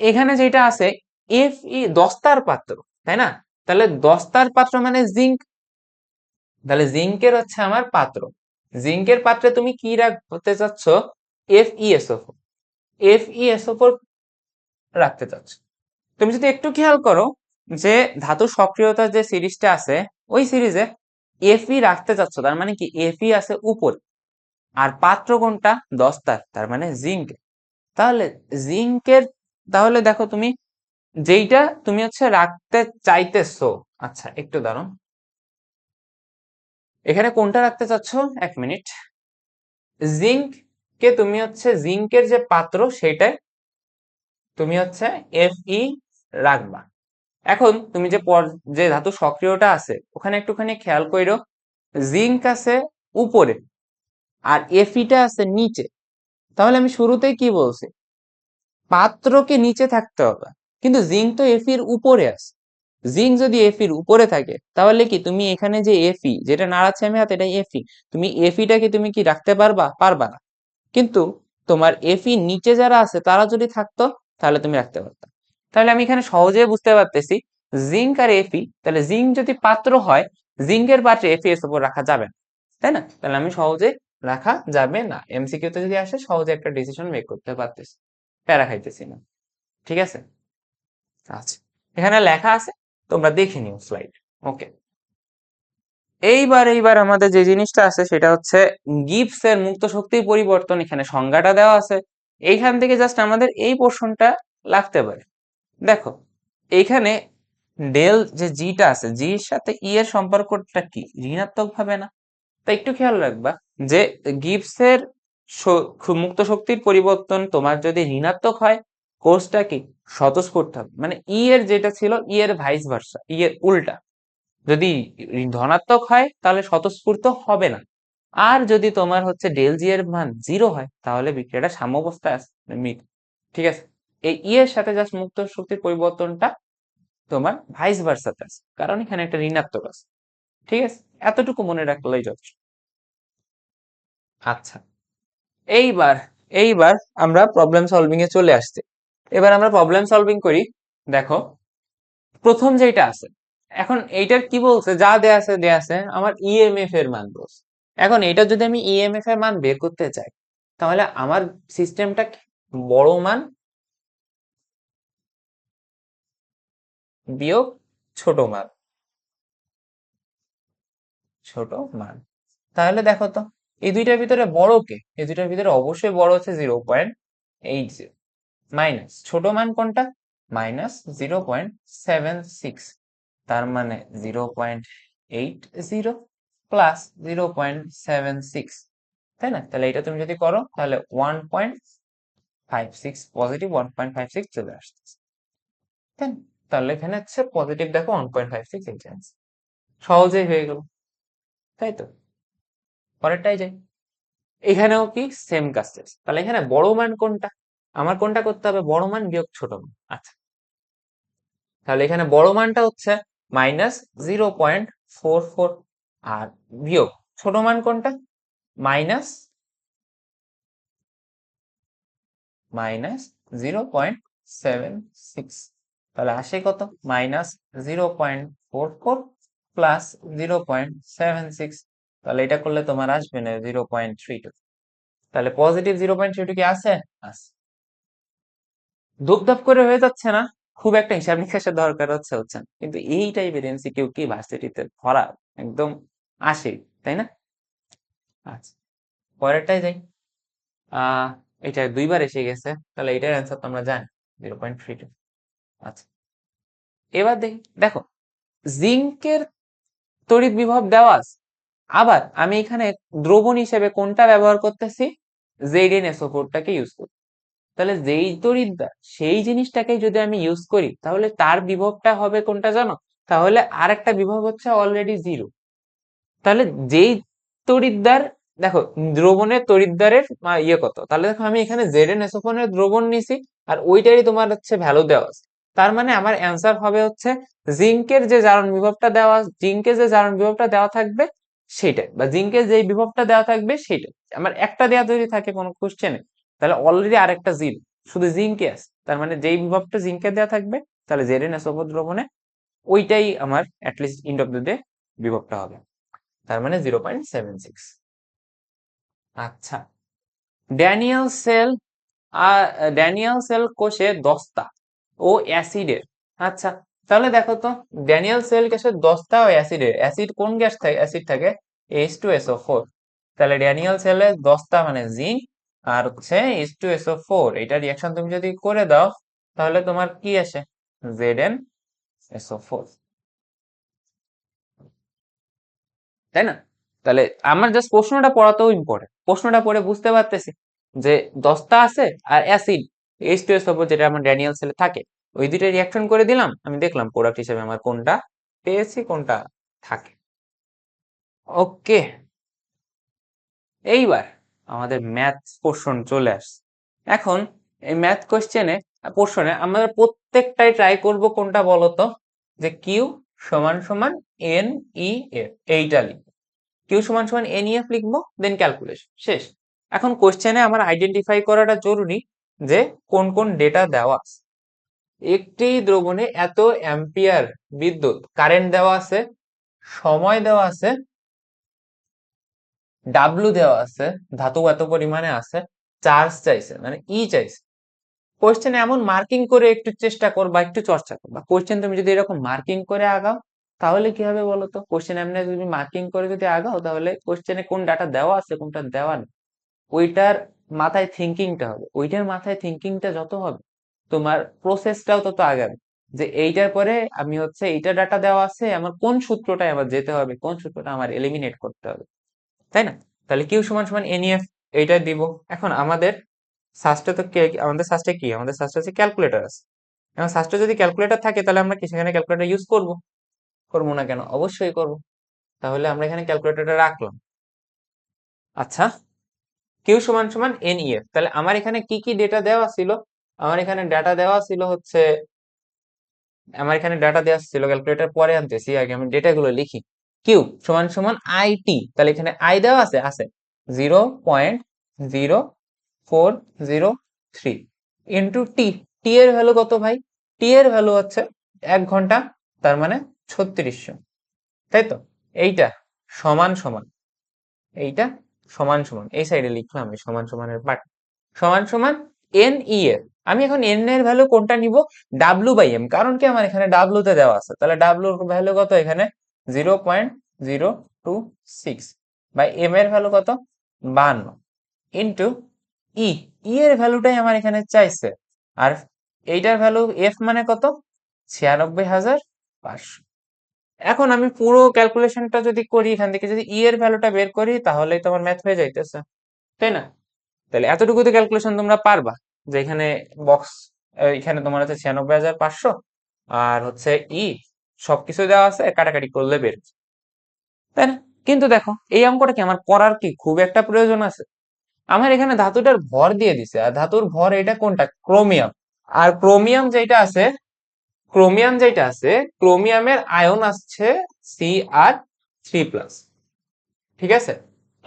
এখানে যেটা আছে এফ ই দস্তার পাত্র, তাই না? তাহলে দস্তার পাত্র মানে জিঙ্ক, তাহলে জিঙ্কের হচ্ছে আমার পাত্র। জিঙ্কের পাত্রে তুমি কি রাখতে চাচ্ছ? FeSO4, FeSO4 রাখতে চাচ্ছ। তুমি যদি একটু খেয়াল করো যে ধাতু সক্রিয়তার যে সিরিজটা আছে ওই সিরিজে Fe রাখতে চাচ্ছ, তার মানে কি Fe আছে উপরে, আর পাত্র কোনটা? দস্তার, তার মানে জিঙ্ক। তাহলে জিঙ্কের, তাহলে দেখো তুমি যেইটা তুমি হচ্ছে রাখতে চাইতেছো, আচ্ছা একটু দাঁড়াও, এখানে কোনটা রাখতে চাচ্ছ? এক মিনিট। জিঙ্ক কে তুমি হচ্ছে জিঙ্কের যে পাত্র সেটাই তুমি হচ্ছে Fe রাখবা। এখন তুমি যে যে ধাতু সক্রিয়টা আছে ওখানে একটুখানি খেয়াল করো, জিঙ্ক আছে উপরে আর Feটা আছে নিচে। তাহলে আমি শুরুতেই কি বলছি? পাত্রকে নিচে থাকতে হবে, কিন্তু জিঙ্ক তো এর উপরে আছে। জিঙ্ক যদি এর উপরে থাকে তাহলে কি তুমি এখানে যে Fe যেটা নাড়াচ্ছে আমি হাতে, এটা Fe, তুমি Feটাকে তুমি কি রাখতে পারবা? পারবা না। কিন্তু তোমার Fe নিচে যারা আছে তারা যদি থাকতো তাহলে তুমি রাখতে পারতা। তাহলে আমি এখানে সহজে বুঝতে পারতেছি জিঙ্ক আর Fe, তাহলে জিঙ্ক যদি পাত্র হয় জিঙ্কের পাত্রে FeSO4 রাখা যাবে না, তাই না? তাহলে আমি সহজে রাখা যাবে না, এমসিকিউ তে যদি আসে সহজে একটা ডিসিশন মেক করতে পারতেছি, প্যারা খাইতেছি না। ঠিক আছে? আচ্ছা, এখানে লেখা আছে, তোমরা দেখে নিও স্লাইড। ওকে, এইবার আমাদের যে জিনিসটা আছে সেটা হচ্ছে গিবস এর মুক্ত শক্তির পরিবর্তন। এখানে সংজ্ঞাটা দেওয়া আছে, এইখান থেকে জাস্ট আমাদের এই পোর্শনটা লাগতে পারে। দেখো এইখানে ডেল যে জিটা আছে, জির সাথে ই এর সম্পর্কটা কি? ঋণাত্মক ভাবে না? তাই একটু খেয়াল রাখবা যে গিবসের মুক্ত শক্তির পরিবর্তন তোমার যদি ঋণাত্মক হয় কোর্সটা কি স্বতঃস্ফূর্ত হবে, মানে ই এর যেটা ছিল ই এর ভাইস ভার্সা, ই এর উল্টা। যদি ধনাত্মক হয় তাহলে স্বতঃস্ফূর্ত হবে না। আর যদি তোমার হচ্ছে ডেল জি এর মান 0 হয় তাহলে বিক্রিয়াটা সাম্যাবস্থায় আছে, মিট। ঠিক আছে? এই ই এর সাথে জাস্ট মুক্ত শক্তির পরিবর্তনটা তোমার ভাইস ভার্সাতে আছে, কারণ এখানে একটা ঋণাত্মক আছে। ঠিক আছে, এতটুকু মনে রাখলেই যথেষ্ট। আচ্ছা, এইবার এইবার আমরা প্রবলেম সলভিং এ চলে আসছি। এবার আমরা প্রবলেম সলভিং করি। দেখো প্রথম যেটা আছে, এখন এইটার কি বলছে? যা দেয়া আছে আমার ইএমএফ এর মান বলছে। এখন এটা যদি আমি ইএমএফ এর মান বের করতে চাই তাহলে আমার সিস্টেমটা বড় মান বিয়োগ ছোট মান, ছোট মান। তাহলে দেখো তো এই দুইটার ভিতরে বড় কে? এই দুইটার ভিতরে অবশ্যই বড় হচ্ছে 0.80, মাইনাস ছোট মান কোনটা? -0.76, তার মানে 0.80 প্লাস 0.76, তাই না? তাহলে এটা তুমি যদি করো তাহলে 1.56, পজিটিভ 1.56 চলে আসতেছে, তাই না? তাহলে এখানে হচ্ছে পজিটিভ, দেখো 1.56, এই চান্স সহজেই হয়ে গেল, তাই তো? পরেরটাই যাই। এখানেও কি সেম কাজ চলছে। তাহলে এখানে বড় মান কোনটা? আমার কোনটা করতে হবে? বড় মান বিয়োগ ছোট মান। আচ্ছা, তাহলে এখানে বড় মানটা হচ্ছে -0.44, আর বিয়োগ ছোট মান কোনটা? মাইনাস -0.76, তাহলে আসে কত? -0.44 প্লাস 0.76, তাহলে এটা করলে তোমার আসবে না 0.32। তাহলে পজিটিভ 0.32 কি আছে? আছে। ধুপধাপ করে হয়ে যাচ্ছে না? খুব একটা হিসাব নিকাশের দরকার হচ্ছে না। কিন্তু এই টাইপের এমসিকিউ কি ভার্সিটিতে ভরা একদম আসে, তাই না? আচ্ছা, পরেরটাই যাই। আহ এটা দুইবার এসে গেছে, তাহলে এটার অ্যান্সার তো আমরা জানি 0.32। আচ্ছা, এবার দেখি, দেখো জিঙ্কের তড়িৎ বিভব দেওয়া আছে, আবার আমি এখানে দ্রবণ হিসেবে কোনটা ব্যবহার করতেছি? ZnSO4টাকে ইউজ করি। তাহলে যেই তড়িৎদ্বার সেই জিনিসটাকে যদি আমি ইউজ করি তাহলে তার বিভবটা হবে কোনটা জানো? তাহলে আর একটা বিভব হচ্ছে অলরেডি 0। তাহলে যেই তড়িৎদ্বার, দেখো দ্রবণের তড়িৎদ্বারের ইয়ে কত, তাহলে দেখো আমি এখানে ZnSO4 এর দ্রবণ নিছি আর ওইটারই তোমার হচ্ছে ভ্যালু দেওয়া আছে। তার মানে আমার অ্যান্সার হবে হচ্ছে জিঙ্কের যে জারণ বিভবটা দেওয়া থাকবে সেটাই, বা জিঙ্কের যে বিভবটা দেওয়া থাকবে সেটাই। আমার একটা দেওয়া যদি থাকে কোনো কোশ্চেনে, তাহলে অলরেডি আরেকটা জিরো, শুধু জিঙ্কে আছে, তার মানে যেই বিভবটা জিঙ্কে দেওয়া থাকবে তাহলে Zn দ্রবণে ওইটাই আমার at least end of the day বিভবটা হবে, তার মানে 0.76। আচ্ছা, ড্যানিয়েল সেল আর ড্যানিয়েল সেল কোষে দস্তা ও অ্যাসিডের। আচ্ছা, তাহলে দেখো তো, ড্যানিয়েল সেল কোষে দস্তা ও অ্যাসিডের, অ্যাসিড কোন গ্যাস থাকে, অ্যাসিড থাকে H2SO4। তাহলে ড্যানিয়েল সেলে দস্তা মানে জিঙ্ক, আর হচ্ছে H2SO4, এটা রিয়াকশন তুমি যদি করে দাও তাহলে তোমার কি আসে, ZnSO4, তাই না? তাহলে আমার জাস্ট প্রশ্নটা পড়াতেও ইম্পর্টেন্ট, প্রশ্নটা পড়ে বুঝতে পারতেছি যে দস্তা আছে আর অ্যাসিড H2SO4 যেটা আমার ড্যানিয়েল সেলে থাকে, ওই দুইটা রিয়াকশন করে দিলাম, আমি দেখলাম প্রোডাক্ট হিসেবে আমার কোনটা পেয়েছি, কোনটা থাকে। ওকে, এইবার আমাদের ম্যাথ পোর্শন চলে আসছে। এখন এই ম্যাথ কোশ্চেনে পোর্শনে আমরা প্রত্যেকটাই ট্রাই করব কোনটা বলতো, যে কিউ সমান সমান এন ই এফ, এইটা লিখবো। কিউ সমান সমান এন ই এফ লিখবো, দেন ক্যালকুলেশন শেষ। এখন কোশ্চেনে আমার আইডেন্টিফাই করাটা জরুরি যে কোন কোন ডেটা দেওয়া আছে। একটি দ্রবণে এত অ্যাম্পিয়ার বিদ্যুৎ কারেন্ট দেওয়া আছে, সময় দেওয়া আছে, ডাব্লু দেওয়া আছে, ধাতু এত পরিমাণে আছে, চার্জ চাইছে মানে ই চাইছে। কোশ্চেন এমন মার্কিং করে একটু চেষ্টা করবা, একটু চর্চা করবা। কোশ্চেন তুমি যদি এরকম মার্কিং করে আগাও তাহলে কি হবে বলো তো, কোশ্চেন এমনি তুমি মার্কিং করে যদি আগাও তাহলে কোশ্চেনে কোন ডাটা দেওয়া আছে কোনটা দেওয়া নেই ওইটার মাথায় থিঙ্কিংটা হবে, ওইটার মাথায় থিঙ্কিংটা যত হবে তোমার প্রসেসটাও তত আগাবে, যে এইটার পরে আমি হচ্ছে এইটা ডাটা দেওয়া আছে, আমার কোন সূত্রটায় আমার যেতে হবে, কোন সূত্রটা আমার এলিমিনেট করতে হবে, তাই না? তাহলে কিউ সমান সমান এনইএফ এইটা দিব। এখন আমাদের সাস্টে তো আমাদের সাস্টে কি, আমাদের সাস্টে আছে ক্যালকুলেটর আছে। এখন সাস্টে যদি ক্যালকুলেটর থাকে তাহলে আমরা কি সেখানে ক্যালকুলেটর ইউজ করব? করবো না কেন, অবশ্যই করব। তাহলে আমরা এখানে ক্যালকুলেটরটা রাখলাম। আচ্ছা, কিউ সমান সমান এনইএফ, তাহলে আমার এখানে কি কি ডেটা দেওয়া ছিল, আমার এখানে ডাটা দেওয়া ছিল হচ্ছে, আমার এখানে ডাটা দেওয়া ছিল, ক্যালকুলেটর পরে আনতেছি, আগে আমি ডেটাগুলো লিখি। কিউ সমান সমান আইটি, তাহলে এখানে আই দেওয়া আছে, আছে 0.0403 ইন্টু টি। টি এর ভ্যালু কত ভাই? টি এর ভ্যালু হচ্ছে 1 ঘন্টা, তার মানে 3600, তাই তো? এইটা সমান সমান, এইটা সমান সমান, এই সাইডে লিখলাম এই সমান সমানের পার্ট, সমান সমান এন ই এর। আমি এখন এন এর ভ্যালু কোনটা নিব, ডাব্লু বাই এম, কারণ কি আমার এখানে ডাব্লু তে দেওয়া আছে, তাহলে ডাব্লুর ভ্যালু কত এখানে 0.026, বাই এম এর ভ্যালু কত 52, ইন্টু ই, ই এর ভ্যালুটাই আমার এখানে চাইছে, আর এইটার ভ্যালু এফ মানে কত 96,500। এখন আমি পুরো ক্যালকুলেশনটা যদি করি, এখান থেকে যদি ই এর ভ্যালুটা বের করি তাহলেই তোমার ম্যাথ হয়ে যাইতেছে, তাই না? তাহলে এতটুকু তো ক্যালকুলেশন তোমরা পারবা, যে এখানে বক্স, এখানে তোমার হচ্ছে 96,500 আর হচ্ছে ই, সবকিছু দেওয়া আছে, কাটাকাটি করলে বের, তাই না? কিন্তু দেখো এই অঙ্কটা কি আমার করার কি খুব একটা প্রয়োজন আছে? আমার এখানে ধাতুটার ভর দিয়ে দিছে, আর ধাতুর ভর এটা কোনটা, ক্রোমিয়াম। আর ক্রোমিয়াম যেটা আছে ক্রোমিয়ামের আয়ন আসছে Cr3+, ঠিক আছে?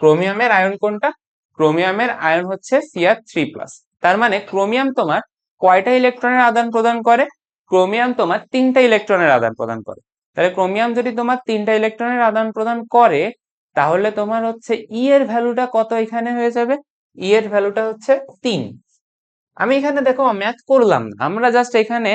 ক্রোমিয়ামের আয়ন কোনটা, ক্রোমিয়ামের আয়ন হচ্ছে Cr3+। তার মানে ক্রোমিয়াম তোমার কয়টা ইলেকট্রনের আদান প্রদান করে, ক্রোমিয়াম তোমার 3টা ইলেকট্রনের আদান প্রদান করে। তাহলে ক্রোমিয়াম যদি তোমার 3টা ইলেকট্রনের আদান প্রদান করে তাহলে তোমার হচ্ছে ই এর ভ্যালুটা কত এখানে হয়ে যাবে, ই এর ভ্যালুটা হচ্ছে 3। আমি এখানে দেখো ম্যাথ করলাম না, আমরা জাস্ট এখানে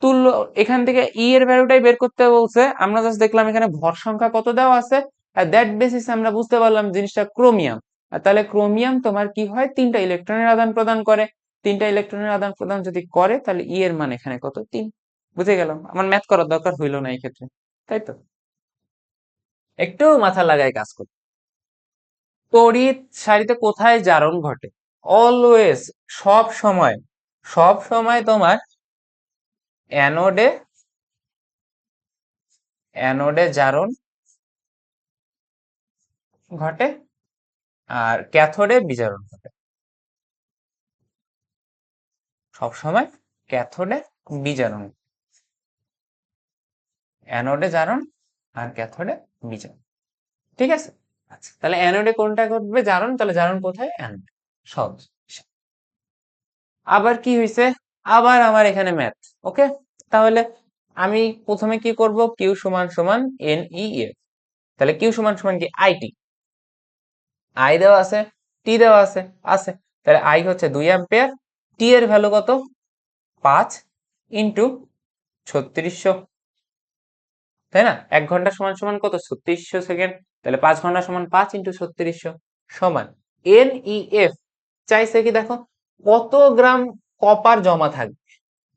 তুল্য, এখান থেকে ই এর ভ্যালুটাই বের করতে বলছে, আমরা জাস্ট দেখলাম এখানে ভর সংখ্যা কত দেওয়া আছে, আর দ্যাট বেসিস আমরা বুঝতে পারলাম জিনিসটা ক্রোমিয়াম। আর তাহলে ক্রোমিয়াম তোমার কি হয়, 3টা ইলেকট্রনের আদান প্রদান করে, 3টা ইলেকট্রনের আদান প্রদান যদি করে তাহলে ই এর মান এখানে কত 3। বুঝে গেলাম, আমার ম্যাথ করার দরকার হইলো না এই ক্ষেত্রে, তাই তো? একটু মাথা লাগায় কাজ করো। তড়িৎ সারিতে কোথায় জারণ ঘটে? অলওয়েজ, সব সময়, সব সময় তোমার অ্যানোডে, অ্যানোডে জারণ ঘটে, আর ক্যাথোডে বিজারণ ঘটে। সব সময় ক্যাথোডে বিজারণ, অ্যানোডে জারণ আর ক্যাথোডে বিজারণ, ঠিক আছে? আচ্ছা, তাহলে অ্যানোডে কোনটা ঘটবে? জারণ। তাহলে জারণ কোথায়? অ্যানোডে। সহজ। আবার কি হয়েছে? আবার আমার এখানে ম্যাথ। ওকে, তাহলে আমি প্রথমে কি করব? কিউ সমান সমান এন ই এফ। তাহলে কিউ সমান সমান কি? আইটি। আই দেওয়া আছে, টি দেওয়া আছে, আছে। তাহলে আই হচ্ছে 2 অ্যাম্পিয়ার, টি এর ভ্যালু কত? 5 ইন্টু 3600, তাই না? 1 ঘন্টা সমান সমান কত? 3600 সেকেন্ড। তাহলে 5 ঘন্টা সমান 5 ইন্টু 3600 সমান এন ই এফ চাইছে কি? দেখো কত গ্রাম কপার জমা থাকবে।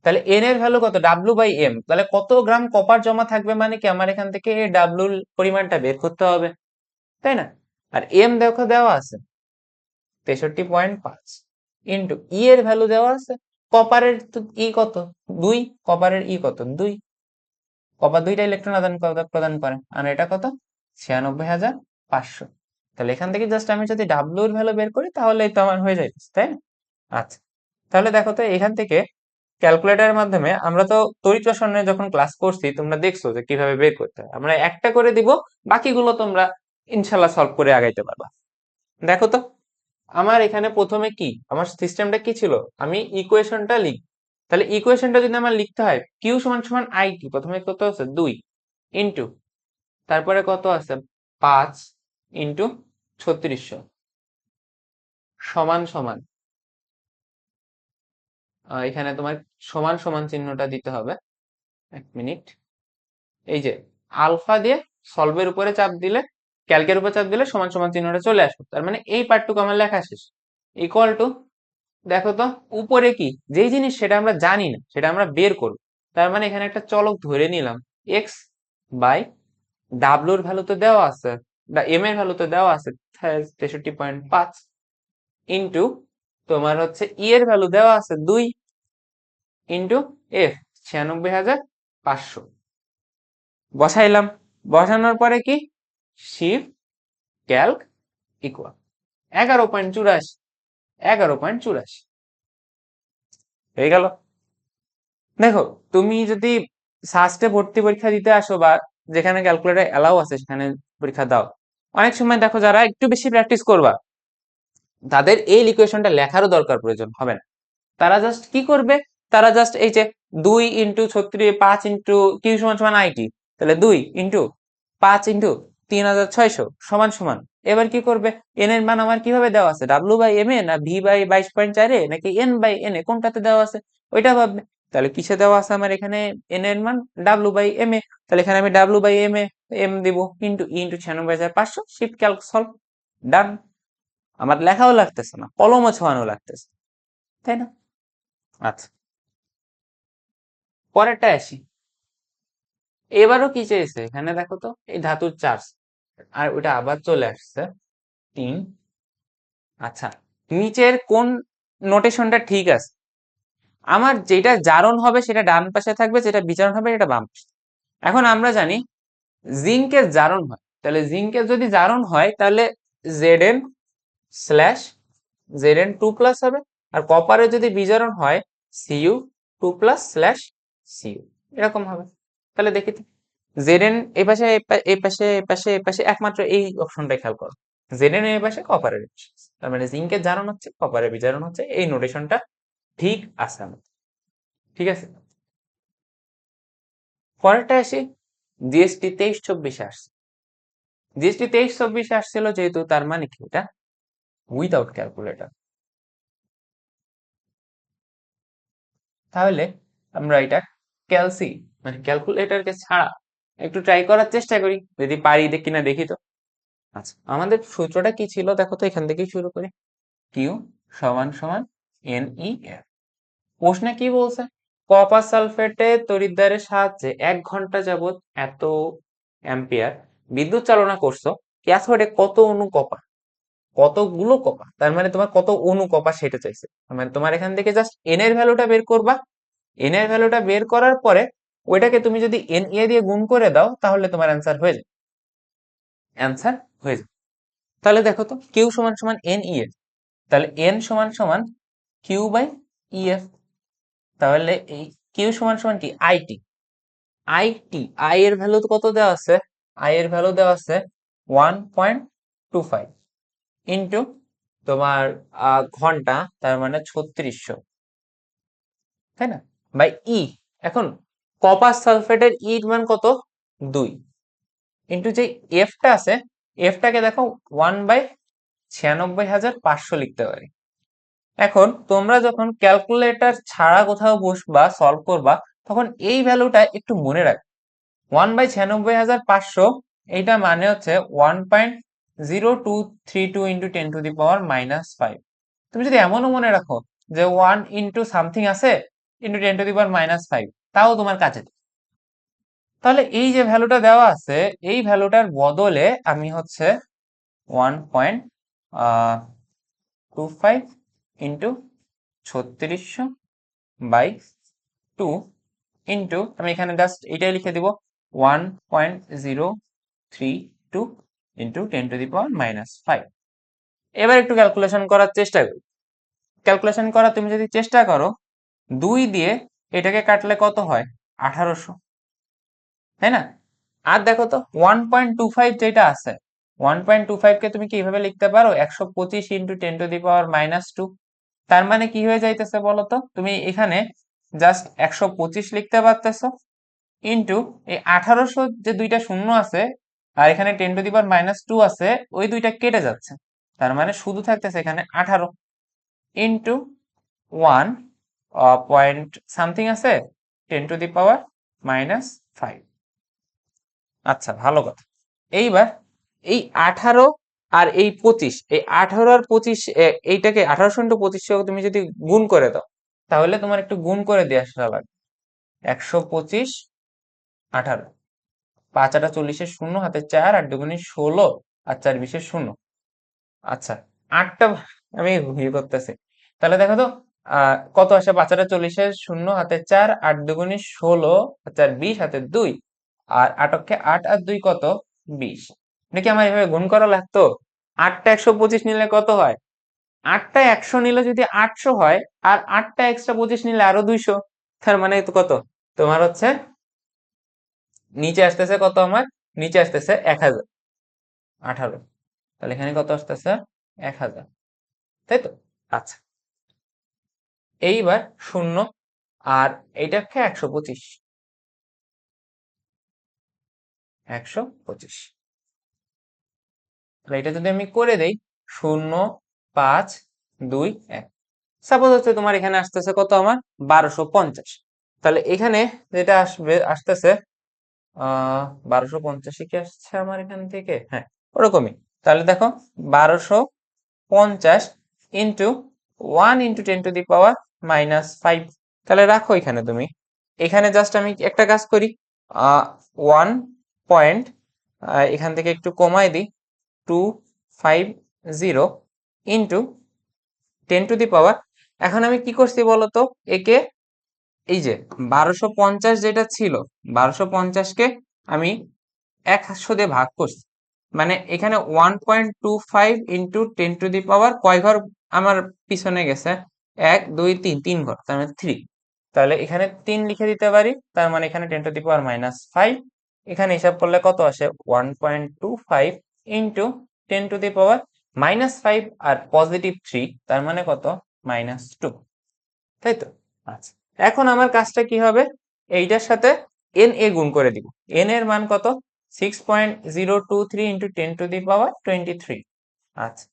তাহলে এন এর ভ্যালু কত? W by M. তাহলে কত গ্রাম কপার জমা থাকবে মানে কি? আমার এখান থেকে ডাব্লুর পরিমাণটা বের করতে হবে, তাই না? আর এম দেখো দেওয়া আছে 63.5 ইন্টু ই এর ভ্যালু দেওয়া আছে। কপারের ই কত? 2। কপারের ই কত? 2। কপার 2টা ইলেকট্রন আদান প্রদান করে। আর এটা কত? 96,500। তাহলে এখান থেকে জাস্ট আমি যদি ডাব্লু এর ভ্যালু বের করি তাহলেই তো আমার হয়ে যাচ্ছে, তাই না? আচ্ছা, তাহলে দেখো তো এখান থেকে ক্যালকুলেটরের মাধ্যমে আমরা তো তড়িৎ রসায়নে যখন ক্লাস করছি তোমরা দেখছো যে কিভাবে বের করতে হয়। আমরা একটা করে দিব, বাকিগুলো তোমরা ইনশাল্লাহ সলভ করে আগাইতে পারবা। দেখো তো আমার এখানে প্রথমে কি, আমার সিস্টেমটা কি ছিল? আমি ইকুয়েশনটা লিখ। তাহলে ইকুয়েশনটা যদি আমার লিখতে হয়, কিউ সমান সমান আইটি, প্রথমে কত আছে? 2 ইন্টু, তারপরে কত আছে? 5 ইন্টু 3600 সমান সমান, এখানে তোমার সমান সমান চিহ্নটা দিতে হবে। 1 মিনিট। এই যে আলফা দিয়ে সলভের উপরে চাপ দিলে, ক্যালকের উপর চাপ দিলে সমান সমান চিহ্নটা চলে আসবে। তার মানে এই পার্টটুকু আমার লেখা শেষ। ইকুয়াল টু, দেখো তো উপরে কি যেই জিনিস সেটা আমরা জানি না, সেটা আমরা বের করব। তার মানে এখানে একটা চলক ধরে নিলাম, এক্স বাই ডাব্লুর ভ্যালু তো দেওয়া আছে, এম এর ভ্যালু তো দেওয়া আছে 63.5 ইন্টু তোমার হচ্ছে ই এর ভ্যালু দেওয়া আছে 2 ইন্টু এফ 96,500 বসাইলাম। বসানোর পরে কি? শিফট ক্যালক ইকুয়াল 11.84, 11.84 হয়ে গেল। দেখো তুমি যদি সাস্টে ভর্তি পরীক্ষা দিতে আসো বা যেখানে ক্যালকুলেটর এলাও আছে সেখানে পরীক্ষা দাও, অনেক সময় দেখো যারা একটু বেশি প্র্যাকটিস করবা তাদের এই ইকুয়েশনটা লেখারও দরকার প্রয়োজন হবে না। তারা জাস্ট কি করবে? তারা জাস্ট এই যে 2 ইন্টু 36, 5 ইন্টু কিউ সমান সমান আইটি, তাহলে 2 ইন্টু 5 ইন্টু 3600 সমান সমান, এবার কি করবে? এন এর মান আমার কিভাবে দেওয়া আছে? ডাব্লু বাই এম এ, না ভি বাই 22.4 এ, নাকি এন বাই এন এ, কোনটাতে দেওয়া আছে ওইটা ভাববে। তাহলে কিসে দেওয়া আছে আমার এখানে? এন এর মান ডাব্লু বাই এম এ। তাহলে এখানে আমি W by M A M দিব into into 96,500, shift calc solve, done. আমার লেখাও লাগতেছে না, কলমও ছোঁয়ানো লাগতেছে, তাই না? আচ্ছা, পরেরটা আসি। এবারও কি চেয়েছে এখানে? দেখো তো এই ধাতুর চার্জ, আর ওটা আবার চলে আসছে 3। আচ্ছা, নিচের কোন নোটেশনটা ঠিক আছে? আমার যেটা জারণ হবে সেটা ডান পাশে থাকবে, যেটা বিজারণ হবে সেটা বাম পাশে। এখন আমরা জানি জিঙ্কের জারণ হয়, তাহলে জিঙ্কের যদি জারণ হয় তাহলে Zn স্ল্যাশ Zn 2+ হবে। আর কপারের যদি বিজারণ হয় Cu 2+ স্ল্যাশ Cu, এরকম হবে। তাহলে দেখি তো Zn এই পাশে এই পাশে এই পাশে এই পাশে, একমাত্র এই অপশনটাই খেয়াল করো, Zn এই পাশে কপারের এই পাশে। তার মানে জিঙ্কের জারণ হচ্ছে, কপারের বিজারণ হচ্ছে, এই নোটেশনটা ঠিক আছে আমাদের। ঠিক আছে, পরেরটা আসি। জিএসটি 23-24 আসছে। জিএসটি 23-24 আসছিল যেহেতু, তার মানে কি এটা উইদাউট ক্যালকুলেটর। তাহলে আমরা এটা ক্যালসি মানে ক্যালকুলেটরকে ছাড়া একটু ট্রাই করার চেষ্টা করি, যদি পারি কিনা দেখি তো। আচ্ছা, আমাদের সূত্রটা কি ছিল দেখো তো, এখান থেকেই শুরু করি। কিউ সমান সমান এন ই এফ। প্রশ্নে কি বলছে? কপার সালফেটে তড়িৎদ্বারের সাহায্যে 1 ঘন্টা যাবত এত অ্যাম্পিয়ার বিদ্যুৎ চালনা করছো, ক্যাথোডে কত অণু কপার? কতগুলো কপার, তার মানে তোমার কত অণু কপার সেটা চাইছে। মানে তোমার এখান থেকে জাস্ট এন এর ভ্যালুটা বের করবা। এন এর ভ্যালুটা বের করার পরে ওইটাকে তুমি যদি এন এ দিয়ে গুণ করে দাও তাহলে তোমার অ্যান্সার হয়ে যাবে। অ্যান্সার হয়ে যাবে। তাহলে দেখো তো কিউ সমান সমান এন ই এফ, তাহলে এন সমান সমান কিউ বাই ই এফ। তাহলে এই কিউ সমান সমান কি? আইটি। আইটি, আই এর ভ্যালু কত দেওয়া আছে? আই এর ভ্যালু দেওয়া আছে 1.2 1.25 ইন্টু তোমার ঘন্টা, তার মানে 3600, তাই না, বাই ই। এখন কপার সালফেটের ইর মান কত, 2, ইন্টু যে এফটা আছে, এফটাকে দেখো 1/96,500 লিখতে পারি। এখন তোমরা যখন ক্যালকুলেটর ছাড়া কোথাও বসবা সলভ করবা, তখন এই ভ্যালুটা একটু মনে রাখ। 1/96,500, এইটা মানে হচ্ছে 1.0232 ইন্টু 10⁻⁻5। তুমি যদি এমনও মনে রাখো যে 1 ইন্টু সামথিং আছে ইন্টু 10⁻⁻5, তাও তোমার কাছে। তাহলে এই যে ভ্যালুটা দেওয়া আছে, এই ভ্যালুটার বদলে আমি হচ্ছে 1.25 ইন্টু 3600/2 ইন্টু, আমি এখানে জাস্ট এটাই লিখে দিব, 1.032 ইন্টু 10⁻⁻5। এবার একটু ক্যালকুলেশন করার চেষ্টা করি। ক্যালকুলেশন করা তুমি যদি চেষ্টা করো, 2 দিয়ে এটাকে কাটলে কত হয়, 1800, তাই না। আর দেখো তো 1.25 যেটা আছে, 1.25 কে তুমি কিভাবে লিখতে পারো, 125 ইন্টু 10⁻⁻2। তার মানে কি হয়ে যাইতেছে বলো তো, তুমি এখানে জাস্ট 125 লিখতে পারতেছো, ইন্টু এই 1800 যে দুইটা শূন্য আছে আর এখানে 10⁻⁻2 আছে, ওই দুইটা কেটে যাচ্ছে, তার মানে শুধু থাকতেছে এখানে 18, ইন্টু 1 পয়েন্ট সামথিং আছে 10⁻⁻5। আচ্ছা, ভালো কথা। এইবার এই 18 আর এই 25, এই 18 আর 25, এইটাকে 1800 ইন্টু 2500 তুমি যদি গুণ করে দাও, তাহলে তোমার একটু গুণ করে দিয়ে আসা লাগবে। 125, 18, 5 8 40 শূন্য, হাতে 4, 8 দুগুণে 16, আর 4 20 শূন্য। আচ্ছা, 8টা আমি ইয়ে করতেছি, তাহলে দেখো তো কত আসে, 5 8 40 শূন্য, হাতে 4, 8 দুগুণে 16, 4 20, হাতে 2, আর 8 8 আর 2 কত, 20। নাকি আমার এভাবে গুণ করা লাগতো? 8টা 125 নিলে কত হয়, 8টা 100 নিলে যদি 800 হয়, আর 8টা এক্সট্রা 25 নিলে আরো 200, তার মানে তো কত, তোমার হচ্ছে নিচে আসতেছে কত, আমার নিচে আসতেছে 1018। তাহলে এখানে কত আসতেছে, 1000, তাই তো। আচ্ছা, এইবার শূন্য, আর এইটাকে 125, 125, তাহলে এটা যদি আমি করে দেই, 0 5 2 1, সাপোজ হচ্ছে তোমার এখানে আসতেছে কত, আমার 1250। তাহলে এখানে যেটা আসতেছে 1250 কি আসছে আমার এখান থেকে, হ্যাঁ ওরকমই। তাহলে দেখো 1250 ইন্টু 1 ইন্টু 10⁻⁻5। তাহলে রাখো এখানে তুমি, এখানে জাস্ট আমি একটা কাজ করি, 1 পয়েন্ট এখান থেকে একটু কমাই দিই, 250 ইন্টু 10⁻। এখন আমি কি করছি বলতো, একে এই যে 1250 যেটা ছিল, 1250কে আমি 100 দিয়ে ভাগ করছি, মানে এখানে 1.25 ইন্টু 10⁻, কয় ঘর আমার পিছনে গেছে, 1 2 3, 3 ঘর, তার মানে 3। তাহলে এখানে 3 লিখে দিতে পারি, তার মানে এখানে 10⁻⁻5। এখানে হিসাব করলে কত আসে, 1.25 ইন্টু 10⁻⁻5 আর +3, তার মানে কত, -2, তাই তো। আচ্ছা, এখন আমার কাজটা কি হবে, এইটার সাথে এন এ গুণ করে দিব। এন এর মান কত, 6.023 ইন্টু 10⁻23। আচ্ছা,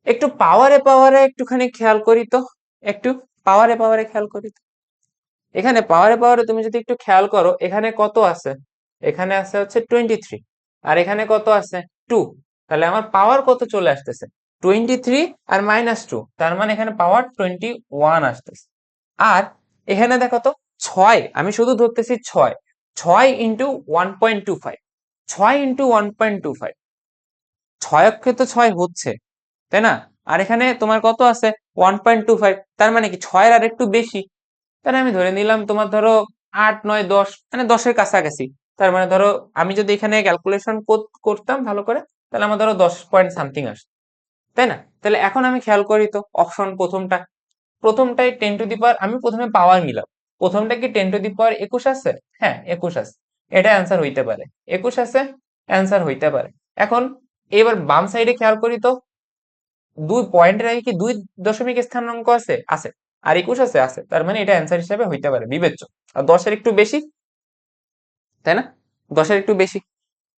একটু পাওয়ারে পাওয়ারে একটুখানি খেয়াল করি তো, একটু পাওয়ারে পাওয়ারে খেয়াল করি তো। এখানে পাওয়ারে পাওয়ারে তুমি যদি একটু খেয়াল করো, এখানে কত আছে, এখানে আছে হচ্ছে 23, আর এখানে কত আছে, 2। তাহলে আমার পাওয়ার কত চলে আসতেছে, 23 আর -2, তার মানে এখানে পাওয়ার 21 আসতেছে। আর এখানে দেখো তো 6, আমি শুধু ধরতেছি 6, 6 ইন্টু 1.25, 6 ইন্টু 1.25, 6 অক্ষে তো 6 হচ্ছে, তাই না। আর এখানে তোমার কত আছে, 1.25, তার মানে কি 6 এর আর একটু বেশি। তাহলে আমি ধরে নিলাম তোমার ধরো 8 9 10, মানে 10-এর কাছাকাছি। তার মানে ধরো আমি যদি এখানে ক্যালকুলেশন করতাম ভালো করে, তাহলে আমার ধরো 10 পয়েন্ট সামথিং আসে, তাই না। তাহলে এখন আমি খেয়াল করি তো, অপশন প্রথমটাই 10⁻, আমি প্রথমে পাওয়ার মিলাম, প্রথমটা কি 10⁻21 আছে, হ্যাঁ 21 আছে, এটা অ্যান্সার হইতে পারে, 21 আছে, অ্যান্সার হইতে পারে। এখন এবার বাম সাইডে খেয়াল করি তো, 2 পয়েন্টের আগে কি 2 দশমিক স্থানাঙ্ক আছে? আছে। আর 21 আছে? আছে। তার মানে এটা অ্যান্সার হিসেবে হইতে পারে, বিবেচ্য। আর 10-এর একটু বেশি, তাই না? 10-এর একটু বেশি,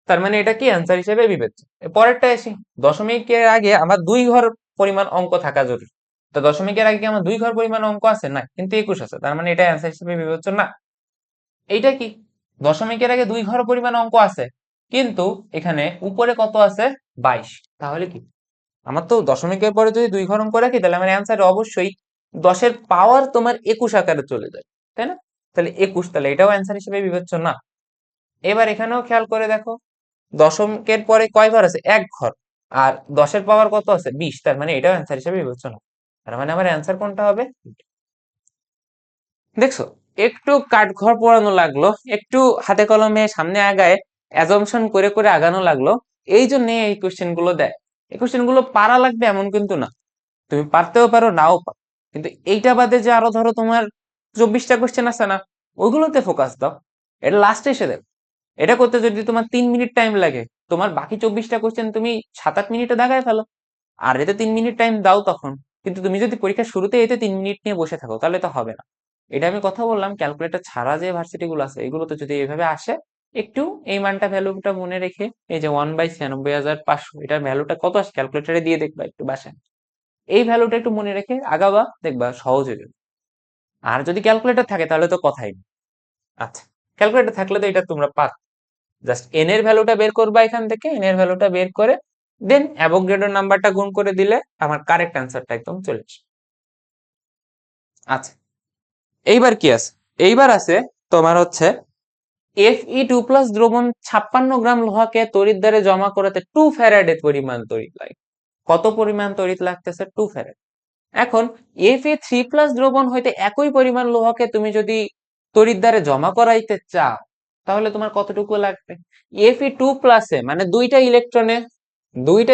তার মানে এটা কি অ্যান্সার হিসেবে বিবেচ্য। পরেরটা আসি, দশমিকের আগে আমার 2 ঘর পরিমাণ অঙ্ক থাকা জরুরি। তো দশমিকের আগে কি আমার 2 ঘর পরিমাণ অঙ্ক আছে? না, কিন্তু 21 আছে, তার মানে এটা অ্যান্সার হিসেবে বিবেচ্য না। এইটা কি, দশমিকের আগে 2 ঘর পরিমাণ অঙ্ক আছে, কিন্তু এখানে উপরে কত আছে? 22। তাহলে কি, আমার তো দশমিকের পরে যদি 2 ঘর অঙ্ক রাখি, তাহলে আমার অ্যান্সার অবশ্যই 10-এর পাওয়ার তোমার 21 আকারে চলে যায়, তাই না? তাহলে 21, তাহলে এটাও অ্যান্সার হিসেবে বিবেচ্য না। এবার এখানেও খেয়াল করে দেখো, দশমিকের পরে কয় ঘর আছে? 1 ঘর। আর 10-এর পাওয়ার কত আছে? 20, তার মানে এটাও অ্যান্সার হিসেবে বিবেচ্য না। তার মানে আমার অ্যান্সার কোনটা হবে? দেখছো, একটু কাঠঘর পোড়ানো লাগলো, একটু হাতে কলমে সামনে আগায় অ্যাজাম্পশন করে করে আগানো লাগলো। এই জন্য এই কোশ্চেন গুলো দেয়। এই কোশ্চেন গুলো পারা লাগবে এমন কিন্তু না, তুমি পারতেও পারো, নাও পারো। কিন্তু এইটা বাদে যে আরো ধরো তোমার 24টা কোশ্চেন আছে না, ওইগুলোতে ফোকাস দাও। এটা লাস্টে এসে দেবে। এটা করতে যদি তোমার 3 মিনিট টাইম লাগে, তোমার বাকি 24টা কোশ্চেন তুমি 7-8 মিনিটে দাগায় ফেলো। আর এতে 3 মিনিট টাইম দাও তখন। কিন্তু তুমি যদি পরীক্ষার শুরুতে এতে 3 মিনিট নিয়ে বসে থাকো, তাহলে তো হবে না। এটা আমি কথা বললাম ক্যালকুলেটর ছাড়া যে ভার্সিটি গুলো আছে, এগুলোতে যদি এইভাবে আসে, একটু এই মানটা ভ্যালুটা মনে রেখে, এই যে 1/96,500, এটার ভ্যালুটা কত আসে ক্যালকুলেটরে দিয়ে দেখবা একটু বাসায়। এই ভ্যালুটা একটু মনে রেখে আগাবা, দেখবা সহজ হয়ে যাবে। আর যদি ক্যালকুলেটর থাকে তাহলে তো কথাই নেই। আচ্ছা, ক্যালকুলেটর থাকলে তো এটা তোমরা পার, জাস্ট এন এর ভ্যালুটা বের করবা, এখান থেকে এন এর ভ্যালুটা বের করে দেন অ্যাভোগাড্রো নাম্বারটা গুণ করে দিলে আমার কারেক্ট অ্যান্সারটা একদম চলে আসে। আচ্ছা, এইবার কি আছে? এইবার আছে তোমার হচ্ছে Fe2+ দ্রবণ 56 গ্রাম লোহাকে তড়িৎ দ্বারে জমা করাতে 2 ফ্যারাডে পরিমাণ তড়িৎ লাগে। কত পরিমাণ তড়িৎ লাগতেছে? 2 ফ্যারাড। এখন Fe3+ দ্রবণ হইতে একই পরিমাণ লোহাকে তুমি যদি তড়িৎ দ্বারে জমা করাইতে চাও, তাহলে তোমার কতটুকু লাগবে? Fe2+ এ মানে দুইটা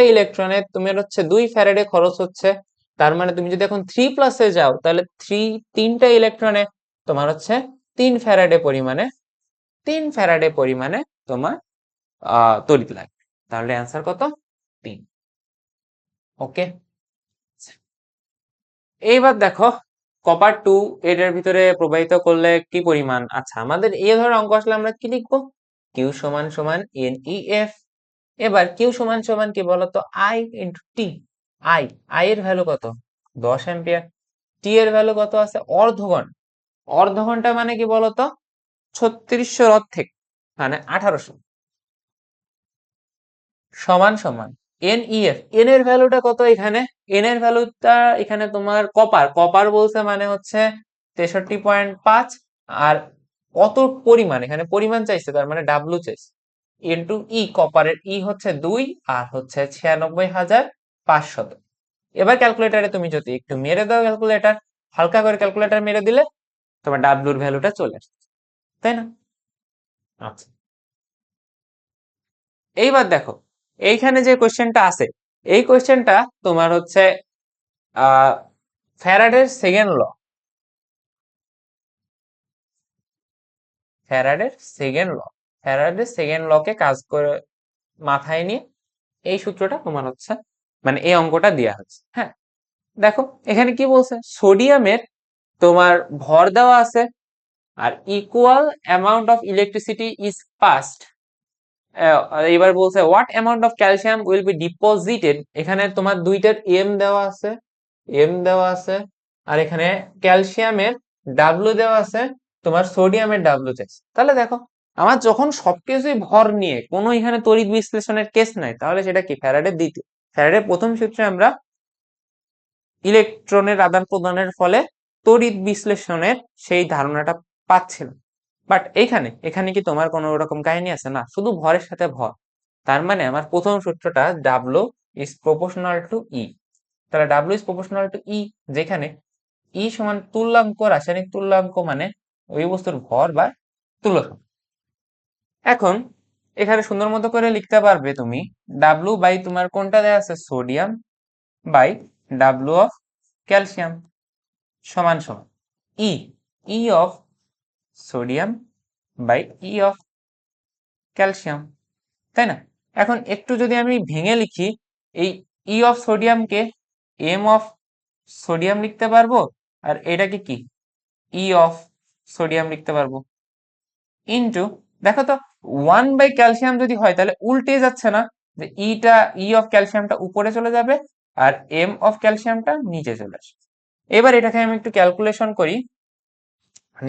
ইলেকট্রনে তোমার হচ্ছে 2 ফ্যারাডে খরচ হচ্ছে। তার মানে তুমি যদি এখন 3+ এ যাও, তাহলে তিনটা ইলেকট্রনে তোমার হচ্ছে 3 ফ্যারাডে পরিমাণে তোমার তড়িৎ লাগবে। তাহলে অ্যান্সার কত? 3। ওকে, এইবার দেখো, কপার 2 এটার ভিতরে প্রবাহিত করলে কি পরিমাণ? আচ্ছা, আমাদের এই ধরনের অঙ্ক আসলে আমরা কি লিখবো? কিউ সমান সমান NEF। এবার কিউ সমান সমান কি বলতো? I into T. আই এর ভ্যালু কত? 10 অ্যাম্পিয়ার। টি এর ভ্যালু কত আছে? অর্ধঘন। অর্ধঘন্টা মানে কি বলতো? 3600 রথ থেকে, মানে 1800। সমান সমান NEF। এন এর ভ্যালুটা কত এখানে? এন এর ভ্যালুটা এখানে তোমার কপার বলছে মানে হচ্ছে 63.5। আর কত পরিমাণ, এখানে পরিমাণ চাইছে, তার মানে ডাব্লু চাইছে। ইন্টু ই, কপারের ই হচ্ছে 2 আর হচ্ছে 96,500। এবার ক্যালকুলেটারে তুমি যদি একটু মেরে দাও, ক্যালকুলেটার হালকা করে ক্যালকুলেটার মেরে দিলে তোমার ডাব্লুর ভ্যালুটা চলে আসছে, তাই না? আচ্ছা, এইবার দেখো, এইখানে যে কোশ্চেনটা আছে, এই কোশ্চেনটা তোমার হচ্ছে আহ ফ্যারাডের সেকেন্ড ল। ফ্যারাডের সেকেন্ড ল ফ্যারাডের সেকেন্ড লকে কাজ করে মাথায় নিয়ে এই সূত্রটা তোমার হচ্ছে, মানে এই অঙ্কটা দেওয়া হচ্ছে। হ্যাঁ, দেখো এখানে কি বলছে? সোডিয়ামের তোমার ভর দেওয়া আছে, আর equal amount of electricity is passed. এবার বলছে what amount of calcium will be deposited. এখানে তোমার দুইটার এম দেওয়া আছে, আর এখানে ক্যালসিয়ামের ডাব্লু দেওয়া আছে, তোমার সোডিয়ামের ডাব্লু চাইছে। তাহলে দেখো, আমার যখন সবকিছুই ভর নিয়ে, কোনো এখানে তড়িৎ বিশ্লেষণের কেস নাই, তাহলে সেটা কি? ফ্যারাডের প্রথম সূত্রে আমরা ইলেকট্রনের আদান প্রদানের ফলে তড়িৎ বিশ্লেষণের সেই ধারণাটা পাচ্ছিলাম। বাট এখানে কি তোমার কোনো রকম কাহিনী আছে? না, শুধু ভরের সাথে ভর। তার মানে আমার প্রথম সূত্রটা ডাব্লু ইজ প্রপোর্শনাল টু ই। তাহলে ডাব্লু ইজ প্রপোর্শনাল টু ই, যেখানে ই সমান তুল্যাঙ্ক, রাসায়নিক তুল্যাঙ্ক মানে ওই বস্তুর ভর বা তুল্যক। এখন এখানে সুন্দর মতো করে লিখতে পারবে তুমি ডাব্লু বাই তোমার কোনটা দেওয়া আছে? Sodium by W of calcium সমান সমান E, of sodium by E of calcium, তাই না? এখন একটু যদি আমি ভেঙে লিখি, এই ই অফ সোডিয়ামকে এম অফ সোডিয়াম লিখতে পারবো, আর এটাকে কি ই অফ সোডিয়াম লিখতে পারবো, ইনটু, দেখো তো 1 বাই ক্যালসিয়াম যদি হয় তাহলে উল্টে যাচ্ছে না, যে ই অফ ক্যালসিয়ামটা উপরে চলে যাবে আর এম অফ ক্যালসিয়ামটা নিচে চলে আসবে। এবার এটাকে আমি একটু ক্যালকুলেশন করি।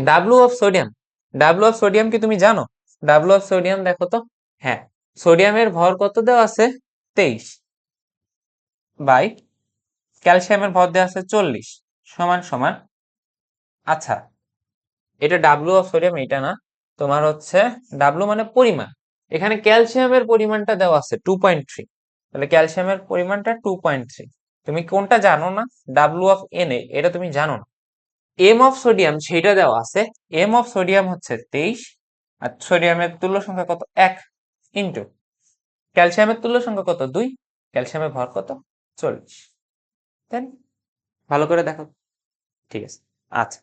W of sodium, W of sodium কি তুমি জানো? ডাব্লু অফ সোডিয়াম দেখো তো, হ্যাঁ, সোডিয়ামের ভর কত দেওয়া আছে 23 বাই ক্যালসিয়ামের ভর দেওয়া আছে 40 সমান সমান, আচ্ছা এটা ডাব্লু অফ সোডিয়াম, এটা না, তোমার হচ্ছে ডাব্লু মানে পরিমাণ, এখানে ক্যালসিয়ামের পরিমাণটা দেওয়া আছে 2.3, তাহলে ক্যালসিয়ামের পরিমাণটা 2.3। তুমি কোনটা জানো না? ডাব্লু অফ এন এ, এটা তুমি জানো না। এম অফ সোডিয়াম সেটা দেওয়া আছে, এম অফ সোডিয়াম হচ্ছে 23, আর সোডিয়ামের তুল্য সংখ্যা কত 1, ইন্টু ক্যালসিয়ামের তুল্য সংখ্যা কত 2, ক্যালসিয়ামের ভর কত 40। দেন ভালো করে দেখো, ঠিক আছে। আচ্ছা,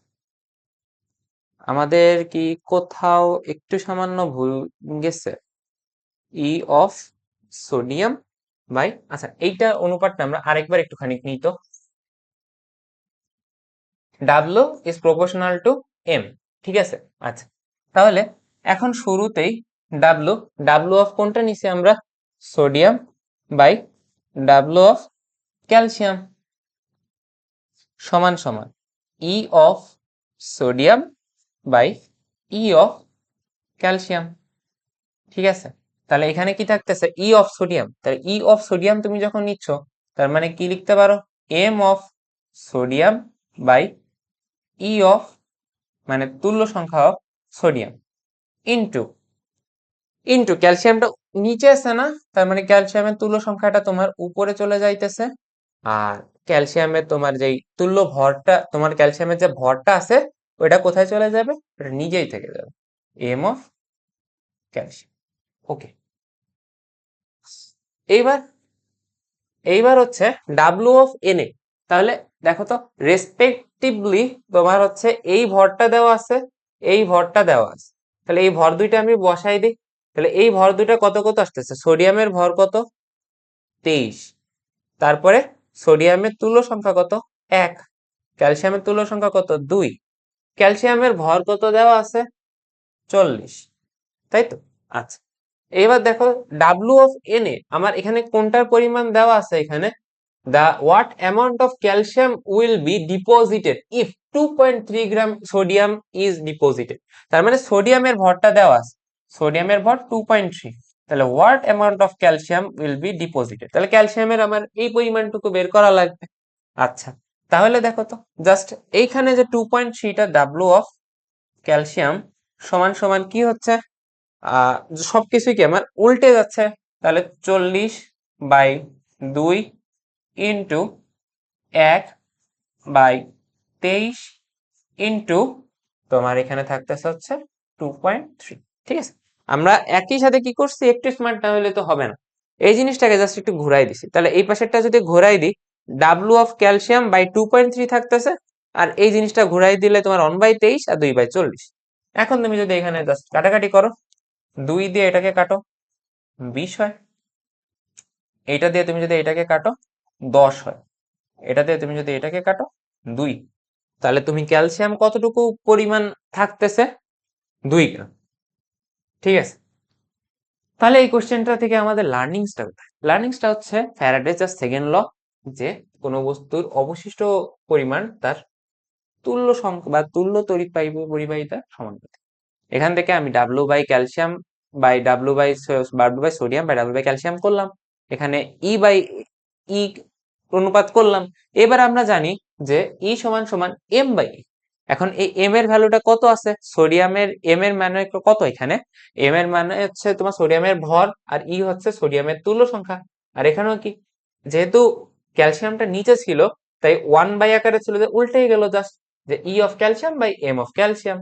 আমাদের কি কোথাও একটু সামান্য ভুল গেছে? ই অফ সোডিয়াম বাই, আচ্ছা এইটা অনুপাতটা আমরা আরেকবার একটুখানি নিই তো, W is proportional to M, ঠিক আছে। আচ্ছা, তাহলে এখন শুরুতেই ডাব্লু, ডাব্লু অফ কোনটা নিছি আমরা? Sodium by W of calcium সমান সমান E of sodium by E of calcium, ঠিক আছে। তাহলে এখানে কি থাকতেছে? ই অফ সোডিয়াম, তাহলে ই অফ সোডিয়াম তুমি যখন নিচ্ছ তার মানে কি লিখতে পারো? M of sodium by E of, মানে তুল্য সংখ্যা অফ সোডিয়াম, ইনটু ইনটু ক্যালসিয়ামটা নিচে আছে না, তার মানে ক্যালসিয়ামের তুল্য সংখ্যাটা তোমার উপরে চলে যাইতেছে, আর ক্যালসিয়ামের তোমার যেই তুল্য ভরটা, তোমার ক্যালসিয়ামের যে ভরটা আছে ওইটা কোথায় চলে যাবে? ওটা নিজেই থেকে যাবে, এম অফ ক্যালসিয়াম। ওকে, এইবার এইবার হচ্ছে ডাব্লু অফ এন এ, তাহলে দেখো তো রেসপেক্টিভলি তোমার হচ্ছে এই ভরটা দেওয়া আছে, এই ভরটা দেওয়া আছে, তাহলে এই ভর দুইটা আমি বসাই দিই, তাহলে এই ভর দুইটা কত কত আসতেছে? সোডিয়ামের ভর কত 23, তারপরে সোডিয়ামের তুল্য সংখ্যা কত 1, ক্যালসিয়ামের তুল্য সংখ্যা কত 2, ক্যালসিয়ামের ভর কত দেওয়া আছে 40, তাই তো। আচ্ছা, এবার দেখো ডাব্লু অফ এন এ আমার এখানে কোনটার পরিমাণ দেওয়া আছে? এখানে the what amount of calcium will be deposited if 2.3 gram sodium is deposited, তার মানে সোডিয়ামের ভরটা দেওয়া আছে, সোডিয়ামের ভর 2.3, তাহলে what amount of calcium will be deposited, তাহলে ক্যালসিয়ামের আমার এই পরিমাণটুকু বের করা লাগবে। আচ্ছা, তাহলে দেখো তো জাস্ট এইখানে যে 2.3টা ডাব্লু অফ ক্যালসিয়াম সমান সমান কি হচ্ছে, সবকিছুই কি আমার উল্টে যাচ্ছে, তাহলে 40/2 ইন্টু 1/23 ইন্টু তোমার এখানে থাকতেছে হচ্ছে 2.3, ঠিক আছে। আমরা একই সাথে কি করছি, একটু স্মার্ট না হলে তো হবে না, এই জিনিসটাকে জাস্ট একটু ঘুরাই দিছি, তাহলে এই পাশেরটা যদি ঘুরাই দিই ডাব্লু অফ ক্যালসিয়াম বাই 2.3 থাকতেছে, আর এই জিনিসটা ঘুরাই দিলে তোমার 1/23 আর 2/40। এখন তুমি যদি এখানে জাস্ট কাটাকাটি করো, 2 দিয়ে এটাকে কাটো 20 হয়, এইটা দিয়ে তুমি যদি এটাকে কাটো 10 হয়, এটা দিয়ে তুমি যদি এটাকে কাটো 2, তাহলে তুমি ক্যালসিয়াম কতটুকু পরিমাণ থাকতেছে? 2 গ্রাম, ঠিক আছে। তাহলে এই কোশ্চেনটা থেকে আমাদের লার্নিংসটা কোথায়? লার্নিংসটা হচ্ছে ফ্যারাডেজ সেকেন্ড ল, যে কোনো বস্তুর অবশিষ্ট পরিমাণ তার তুল্য সংখ্যা বা তুল্য তড়িৎ পরিবাহিতার সমানুপাতিক। এখান থেকে আমি W by calcium by W by sodium by W by calcium করলাম, এখানে ই বাই ই অনুপাত করলাম। এবার আমরা জানি যে ই সমান সমান এম বাই ই। এখন এই এম এর ভ্যালুটা কত আছে? সোডিয়ামের এম এর মানে কত? এখানে এম এর মানে হচ্ছে তোমার সোডিয়ামের ভর, আর ই হচ্ছে সোডিয়ামের তুল্য সংখ্যা। আর এখানেও কি, যেহেতু ক্যালসিয়ামটা নিচে ছিল তাই 1 বাই আকারে ছিল, যে উল্টেই গেল জাস্ট, যে E of calcium by M of calcium.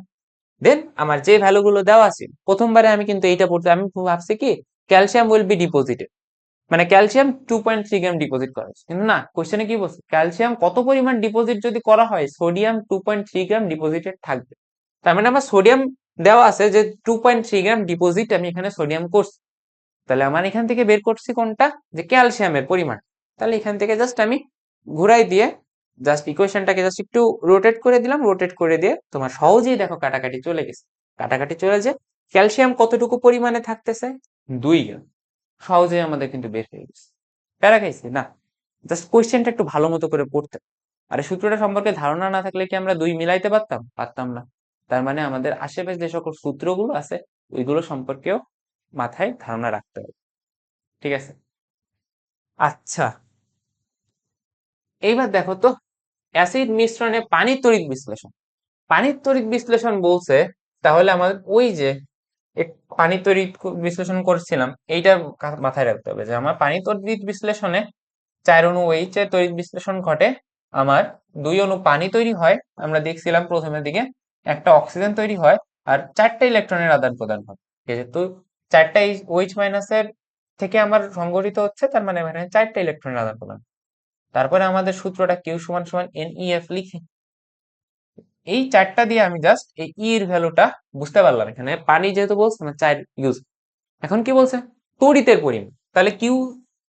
Then আমার যে ভ্যালু গুলো দেওয়া আছে, প্রথমবারে আমি কিন্তু এইটা পড়তে আমি ভাবছি কি ক্যালসিয়াম উইল বি ডিপোজিটেড, মানে ক্যালসিয়াম 2.3 গ্রাম ডিপোজিট করা হয়েছে, কিন্তু না, কোশ্চেনে কি বলছে ক্যালসিয়াম কত পরিমাণ ডিপোজিট যদি করা হয়, সোডিয়াম 2.3 গ্রাম ডিপোজিটেড থাকবে। তার মানে আমার সোডিয়াম দেওয়া আছে যে 2.3 গ্রাম ডিপোজিট আমি এখানে সোডিয়াম করছি, তাহলে আমার এখান থেকে বের করছি কোনটা, যে ক্যালসিয়ামের পরিমাণ। তাহলে এখান থেকে জাস্ট আমি ঘুরাই দিয়ে জাস্ট ইকুয়েশনটাকে জাস্ট একটু রোটেট করে দিলাম, রোটেট করে দিয়ে তোমার সহজেই দেখো কাটাকাটি চলে গেছে। কাটাকাটি চলে যে ক্যালসিয়াম কতটুকু পরিমাণে থাকতেছে, 2 গ্রাম। সহজেই আমাদের কিন্তু বের হয়ে গেছে। প্যারা খাইছি না, জাস্ট কোয়েশ্চেনটা একটু ভালো মতো করে পড়তে। আর এই সূত্রটা সম্পর্কে ধারণা না থাকলে কি আমরা 2 মিলাইতে পারতাম? পারতাম না। তার মানে আমাদের আশেপাশে যে সকল সূত্রগুলো আছে ওইগুলো সম্পর্কেও মাথায় ধারণা রাখতে হবে। ঠিক আছে? আচ্ছা, এইবার দেখো তো অ্যাসিড মিশ্রণে পানির তড়িৎ বিশ্লেষণ। পানির তড়িৎ বিশ্লেষণ বলছে, তাহলে আমাদের ওই যে পানির তড়িৎ বিশ্লেষণ করছিলাম এইটা মাথায় রাখতে হবে যে আমার পানির তড়িৎ বিশ্লেষণে 4 অণু OH এর তড়িৎ বিশ্লেষণ ঘটে, আমার 2 অণু পানি তৈরি হয়, আমরা দেখছিলাম প্রথমের দিকে, একটা অক্সিজেন তৈরি হয়, আর 4টা ইলেকট্রনের আদান প্রদান হয়। যেহেতু 4টা OH মাইনাসের থেকে আমার সংগঠিত হচ্ছে, তার মানে এখানে 4টা ইলেকট্রনের আদান প্রদান। তারপরে আমাদের সূত্রটা Q সমান সমান NeF লিখি। এই 4টা দিয়ে আমি জাস্ট এই E এর ভ্যালুটা বুঝতে পারলাম। এখানে পানি যেহেতু বলছে না 4 ইউজ। এখন কি বলছে? তড়িতের পরিমাণ। তাহলে Q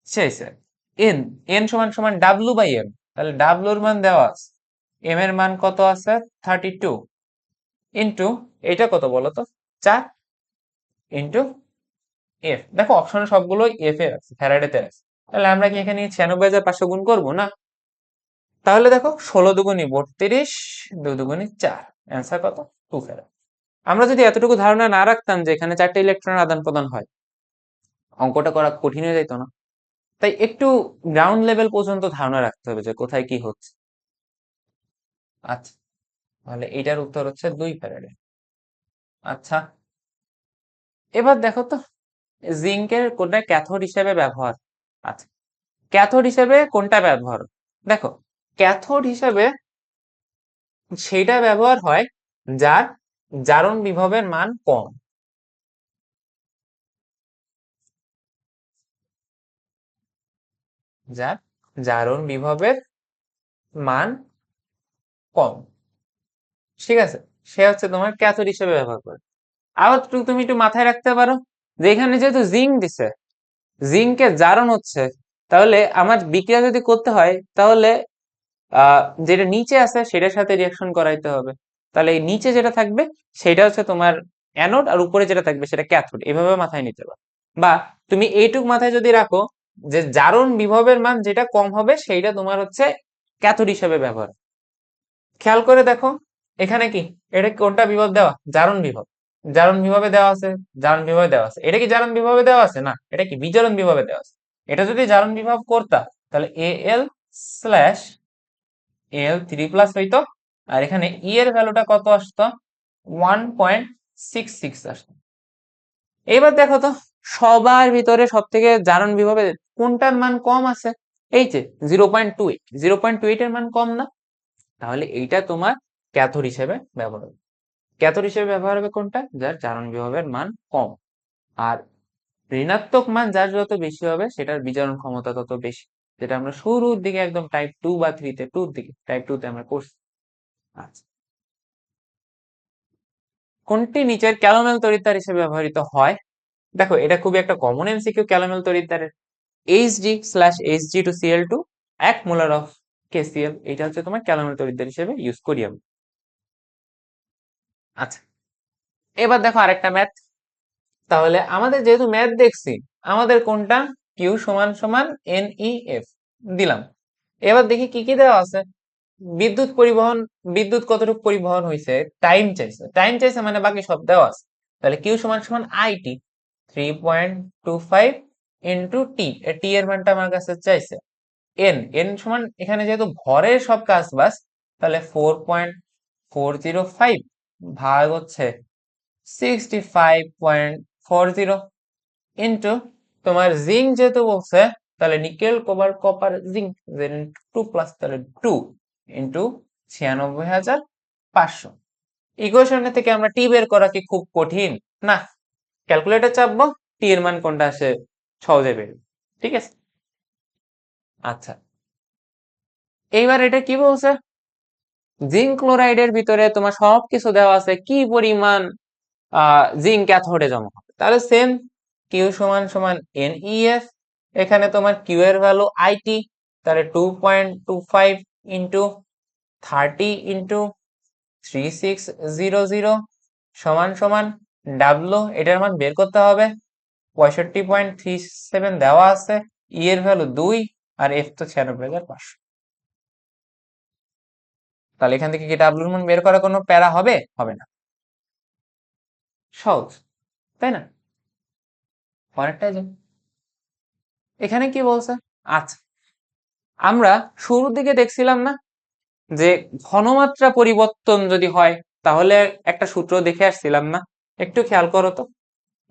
চাইছে N, N সমান সমান W বাই M। তাহলে W এর মান দেওয়া আছে, M এর মান কত আছে 32, ইন্টু এটা কত বলো তো 4, ইন্টু F। দেখো অপশনে সবগুলো F এর আছে, ফ্যারাডেতে আছে। তাহলে আমরা কি এখানে 96,500 গুণ করবো না? তাহলে দেখো 16 দুগুণী 32, 2 দুগুণী 4, অ্যান্সার কত? 2 ফ্যারাড। আমরা যদি এতটুকু ধারণা না রাখতাম যে এখানে 4টা ইলেকট্রনের আদান প্রদান হয়, অঙ্কটা করা কঠিন হয়ে যেত না? তাই একটু গ্রাউন্ড লেভেল পর্যন্ত ধারণা রাখতে হবে যে কোথায় কি হচ্ছে। আচ্ছা, তাহলে এটার উত্তর হচ্ছে 2 ফ্যারাডে। আচ্ছা, এবার দেখো তো জিঙ্কের কোনটা ক্যাথোড হিসেবে ব্যবহার। আচ্ছা, ক্যাথোড হিসেবে কোনটা ব্যবহার? দেখো ক্যাথোড হিসেবে সেটা ব্যবহার হয় যার জারণ বিভবের মান কম। যার জারণ বিভবের মান কম, ঠিক আছে, সে হচ্ছে তোমার ক্যাথোড হিসেবে ব্যবহার করে। আবার তুমি একটু মাথায় রাখতে পারো যে এখানে যেহেতু জিঙ্ক দিছে, জিঙ্কের জারণ হচ্ছে, তাহলে আমার বিক্রিয়া যদি করতে হয় তাহলে যেটা নিচে আছে সেটার সাথে রিয়াকশন করাইতে হবে। তাহলে এই নিচে যেটা থাকবে সেটা হচ্ছে তোমার অ্যানোড, আর উপরে যেটা থাকবে সেটা ক্যাথোড। এভাবে মাথায় নিতে পারো। বা তুমি এইটুক মাথায় যদি রাখো যে জারণ বিভবের মান যেটা কম হবে সেইটা তোমার হচ্ছে ক্যাথোড হিসেবে ব্যবহার। খেয়াল করে দেখো এখানে কি, এটা কোনটা বিভব দেওয়া? জারণ বিভব। জারণ বিভবে দেওয়া আছে, জারণ বিভবে দেওয়া আছে। এটা কি জারণ বিভবে দেওয়া আছে? না, এটা কি বিজারণ বিভবে দেওয়া আছে। এটা যদি জারণ বিভব করতা তাহলে Al স্ল্যাশ Al3+ হইতো, আর এখানে ই এর ভ্যালুটা কত আসতো? 1.66 আসতো। এবার দেখো তো সবার ভিতরে সব থেকে জারণ বিভবে কোনটার মান কম আছে? এই যে 0.28, 0.28 এর মান কম না? তাহলে এইটা তোমার ক্যাথোড হিসেবে ব্যবহার হবে। ক্যাথোড হিসেবে ব্যবহার হবে কোনটা? যার জারণ বিভবের মান কম। আর ঋণাত্মক মান যার যত বেশি হবে সেটার বিজারণ ক্ষমতা তত বেশি, যেটা আমরা শুরুর দিকে একদম টাইপ 2 বা 3 তে, টুর দিকে টাইপ 2 তে আমরা করছি। আচ্ছা, কোনটি নিচের ক্যালোমেল তড়িৎদ্বার হিসেবে ব্যবহৃত হয়? দেখো এটা খুবই একটা কমন এমসিকিউ ক্যালোমেল তড়িৎদ্বারের। Hg/Hg2Cl2 1 মোলার অফ KCl, এটা হচ্ছে তোমার ক্যালোমেল তড়িৎদ্বার হিসেবে ইউজ করি আমরা। আচ্ছা, এবার দেখো আরেকটা ম্যাথ। তাহলে আমাদের যেহেতু ম্যাথ দেখছি, আমাদের কোনটা কিউ সমান সমান NeF দিলাম। এবার দেখি কি কি দেওয়া আছে। বিদ্যুৎ পরিবহন, বিদ্যুৎ কতটুকু পরিবহন হয়েছে, টাইম চাইছে, টাইম চাইছে মানে বাকি সব দেওয়া আছে। তাহলে কিউ সমান সমান আইটি 3.25 ইন্টু টি, টি এর মানটা আমার কাছে চাইছে। এন, এন সমান এখানে যেহেতু ভরের সব কাজ বাস, তাহলে 4.405 ভাগ হচ্ছে 65.40 ইন্টু তোমার জিঙ্ক যেহেতু বলছে, তাহলে নিকেল কোবার কপার জিঙ্ক 2+, তাহলে 2 ইন্টু 96,500। ইকুয়েশন থেকে আমরা টি বের করা কি খুব কঠিন? না, ক্যালকুলেটর চাপবো, টি এর মান কোনটা আসে সহজে বের। ঠিক আছে, আচ্ছা এইবার এটা কি বলছে? জিঙ্ক ক্লোরাইডের ভিতরে তোমার সবকিছু দেওয়া আছে কি পরিমাণ জিঙ্ক ক্যাথোডে জমা হবে। তাহলে সেম কিউ সমান সমান NEF, এখানে তোমার কিউ এর ভ্যালু আইটি, তাহলে 2.25 ইন্টু 30 ইন্টু 3600 সমান সমান ডাব্লু, এটার মান বের করতে হবে, 65.37 দেওয়া আছে, ই এর ভ্যালু 2 আর এফ তো 96,500। তাহলে এখান থেকে কি ডাব্লুর মান বের করা কোনো প্যারা হবে? হবে না, সহজ, তাই না? পরেরটাই যাই। এখানে কি বলছে? আচ্ছা, আমরা শুরুর দিকে দেখছিলাম না যে ঘনমাত্রা পরিবর্তন যদি হয় তাহলে একটা সূত্র দেখে আসছিলাম না? একটু খেয়াল করো তো,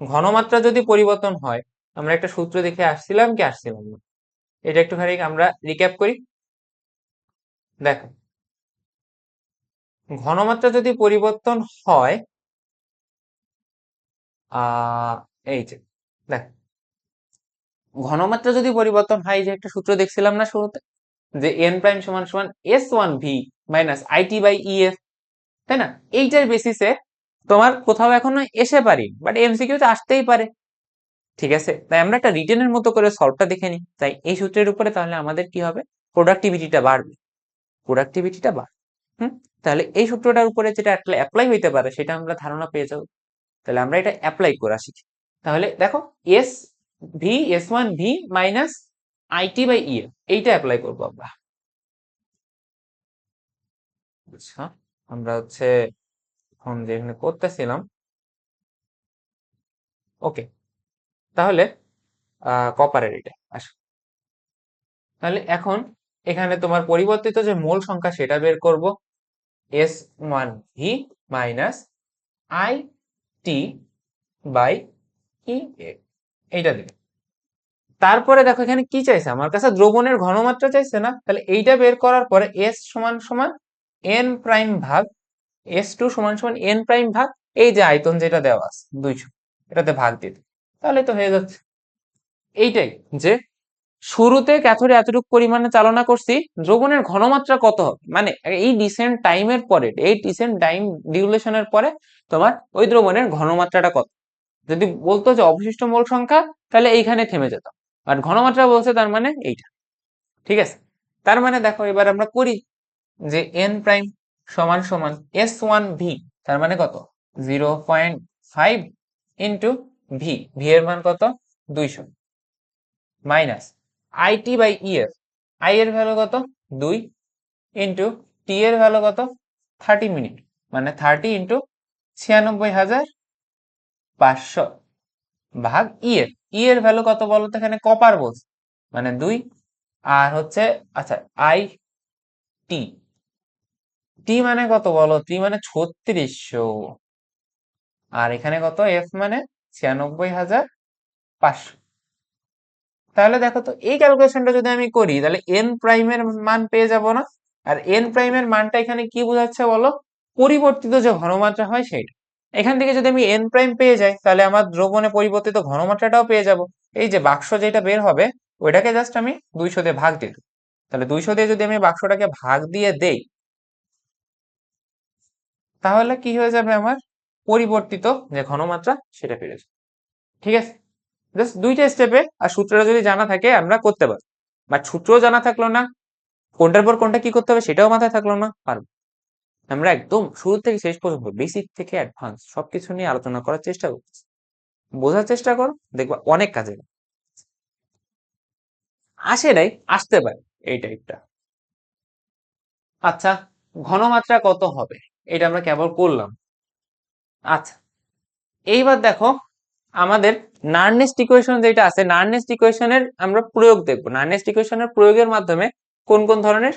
ঘনমাত্রা যদি পরিবর্তন হয় আমরা একটা সূত্র দেখে আসছিলাম কি আসছিলাম না? এটা একটুখানি আমরা রিক্যাপ করি। দেখো, ঘনমাত্রা যদি পরিবর্তন হয়, এই যে দেখ, ঘনমাত্রা যদি পরিবর্তন হয়, যে একটা সূত্র দেখছিলাম না শুরুতে, যে এন প্রাইম সমান সমান S1V minus IT by EF, তাই না? এইটার বেসিসে তোমার কোথাও এখনো এসে পারি, বাট এমসিকিউতে আসতেই পারে। ঠিক আছে, তাই আমরা একটা রিটেনের মতো করে সলভটা দেখে নিই। তাই এই সূত্রের উপরে তাহলে আমাদের কি হবে? প্রোডাক্টিভিটিটা বাড়বে, প্রোডাক্টিভিটিটা বাড়বে। তাহলে এই সূত্রটার উপরে যেটা অ্যাপ্লাই হইতে পারে সেটা আমরা ধারণা পেয়ে যাবো। তাহলে আমরা এটা অ্যাপ্লাই করে আসি। তাহলে দেখো, S1V minus IT by EF, এইটা অ্যাপ্লাই করবো আমরা। আচ্ছা, আমরা হচ্ছে এখন যেখানে করতেছিলাম, ওকে, তাহলে কপারের এটা আসো। তাহলে এখন এখানে তোমার পরিবর্তিত যে মোল সংখ্যা সেটা বের করব, S1V minus I T by E, এইটা দিবে। তারপরে দেখো এখানে কি চাইছে, আমার কাছে দ্রবণের ঘনমাত্রা চাইছে না? তাহলে এইটা বের করার পরে S সমান সমান n প্রাইম ভাগ S2 সমান সমান n প্রাইম ভাগ এই যে আয়তন যেটা দেওয়া আছে 200, এটাতে ভাগ দিতে, তাহলে তো হয়ে যাচ্ছে। এইটাই যে শুরুতে ক্যাথোডে এতটুকু পরিমাণে চালনা করছি, দ্রবণের ঘনমাত্রা কত হবে, মানে এই ডিসেন্ট টাইমের পরে, এই ডিসেন্ট টাইম ডিউরেশনের পরে তোমার ওই দ্রবণের ঘনমাত্রাটা কত। যদি বলতো যে অবশিষ্ট মোল সংখ্যা, তাহলে এইখানে থেমে যেত, আর ঘনমাত্রা বলছে তার মানে এইটা। ঠিক আছে, তার মানে দেখো এবার আমরা করি যে n প্রাইম সমান সমান S1V, তার মানে কত, 0.5 ইন্টু ভি, ভি এর মান কত, 200, minus IT by EF, I এর ভ্যালু কত, 2 ইন্টু টি এর ভ্যালু কত, 30 মিনিট, মানে 30 ইন্টু 96,500 ভাগ ইএফ, ই এর ভ্যালু কত বলো তো, এখানে কপার বলছে মানে 2, আর হচ্ছে আচ্ছা আই টি, টি মানে কত বলো, টি মানে 3600, আর এখানে কত, এফ মানে 96,500। তাহলে দেখো তো, এই ক্যালকুলেশনটা যদি আমি করি তাহলে এন প্রাইমের মান পেয়ে যাব না? আর এন প্রাইমের মানটা এখানে কি বোঝাচ্ছে বলো, পরিবর্তিত যে ঘনমাত্রা হয় সেইটা। এখান থেকে যদি আমি এন প্রাইম পেয়ে যাই তাহলে আমার দ্রবণে পরিবর্তিত ঘনমাত্রাটাও পেয়ে যাব। এই যে বাক্স যেটা বের হবে ওইটাকে জাস্ট আমি 200 দিয়ে ভাগ দিয়ে দেব। তাহলে 200 দিয়ে যদি আমি বাক্সটাকে ভাগ দিয়ে দেই তাহলে কি হয়ে যাবে, আমার পরিবর্তিত যে ঘনমাত্রা সেটা পেয়ে যাবে। ঠিক আছে, জাস্ট দুইটা স্টেপে, আর সূত্রটা যদি জানা থাকে আমরা করতে পারবো, বাট সূত্র জানা থাকলো না, কোনটার পর কোনটা কি করতে হবে সেটাও মাথায় থাকলো না, পারবো। আমরা একদম শুরু থেকে শেষ পর্যন্ত বেসিক থেকে অ্যাডভান্স সবকিছু নিয়ে আলোচনা করার চেষ্টা করছি, বোঝার চেষ্টা করো, দেখবা অনেক কাজে আসে নাই, আসতে পারে এই টাইপটা। আচ্ছা, ঘনমাত্রা কত হবে এটা আমরা কেবল করলাম। আচ্ছা, এইবার দেখো আমাদের নার্নেস্ট ইকুয়েশন যেটা আছে, নার্নেস্ট ইকুয়েশনের আমরা প্রয়োগ দেখবো, নার্নেস্ট ইকুয়েশনের প্রয়োগের মাধ্যমে কোন কোন ধরনের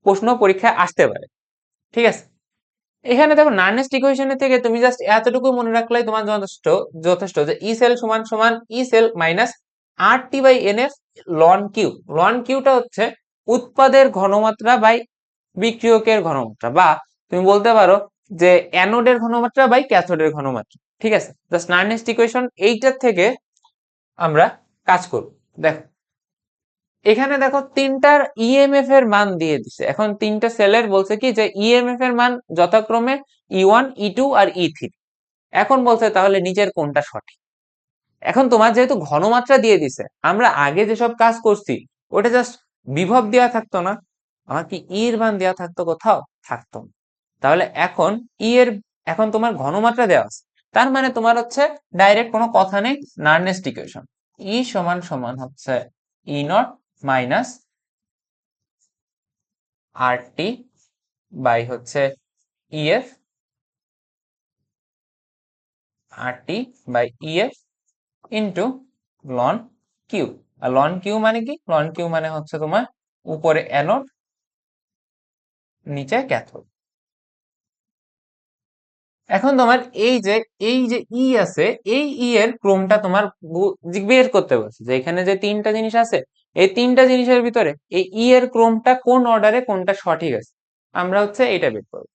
প্রশ্ন পরীক্ষায় আসতে পারে। ঠিক আছে, এখানে দেখো নার্নেস্ট ইকুয়েশনের থেকে তুমি জাস্ট এতটুকু মনে রাখলেই তোমার যথেষ্ট, যথেষ্ট যে ই সেল সমান সমান E cell minus R T by N F ln Q. Ln কিউটা হচ্ছে উৎপাদের ঘনমাত্রা বাই বিক্রিয়কের ঘনমাত্রা, বা তুমি বলতে পারো যে অ্যানোডের ঘনমাত্রা বাই ক্যাথোডের ঘনমাত্রা। ঠিক আছে, জাস্ট নার্নেস্ট ইকুয়েশন এইটার থেকে আমরা কাজ করব। দেখো এখানে দেখো তিনটার ইএমএফ এর মান দিয়ে দিছে, এখন তিনটা সেলের বলছে কি যে ইএমএফ এর মান যথাক্রমে E1 E2 আর E3। এখন বলছে তাহলে নিচের কোনটা সঠিক। এখন তোমার যেহেতু ঘনমাত্রা দিয়ে দিছে, আমরা আগে যেসব কাজ করছি ওটা জাস্ট বিভব দেওয়া থাকতো না, আমার কি ই এর মান দেওয়া থাকতো কোথাও? থাকতো না। তাহলে এখন এখন তোমার ঘনমাত্রা দেওয়া আছে, তার মানে তোমার হচ্ছে ডাইরেক্ট কোনো কথা নেই, নার্নেস্ট ইকুয়েশন ই সমান সমান হচ্ছে E nought minus R T by হচ্ছে EF R T by EF into ln Q. আর লন কিউ মানে কি? লন কিউ মানে হচ্ছে তোমার উপরে অ্যানোড নিচে ক্যাথোড। এখন তোমার এই যে ই আছে, এই ই এর ক্রমটা তোমার বের করতে বলছে, যে এখানে যে তিনটা জিনিস আছে, এই তিনটা জিনিসের ভিতরে এই ই এর ক্রমটা কোন অর্ডারে কোনটা সঠিক আছে, আমরা হচ্ছে এইটা বের করবো।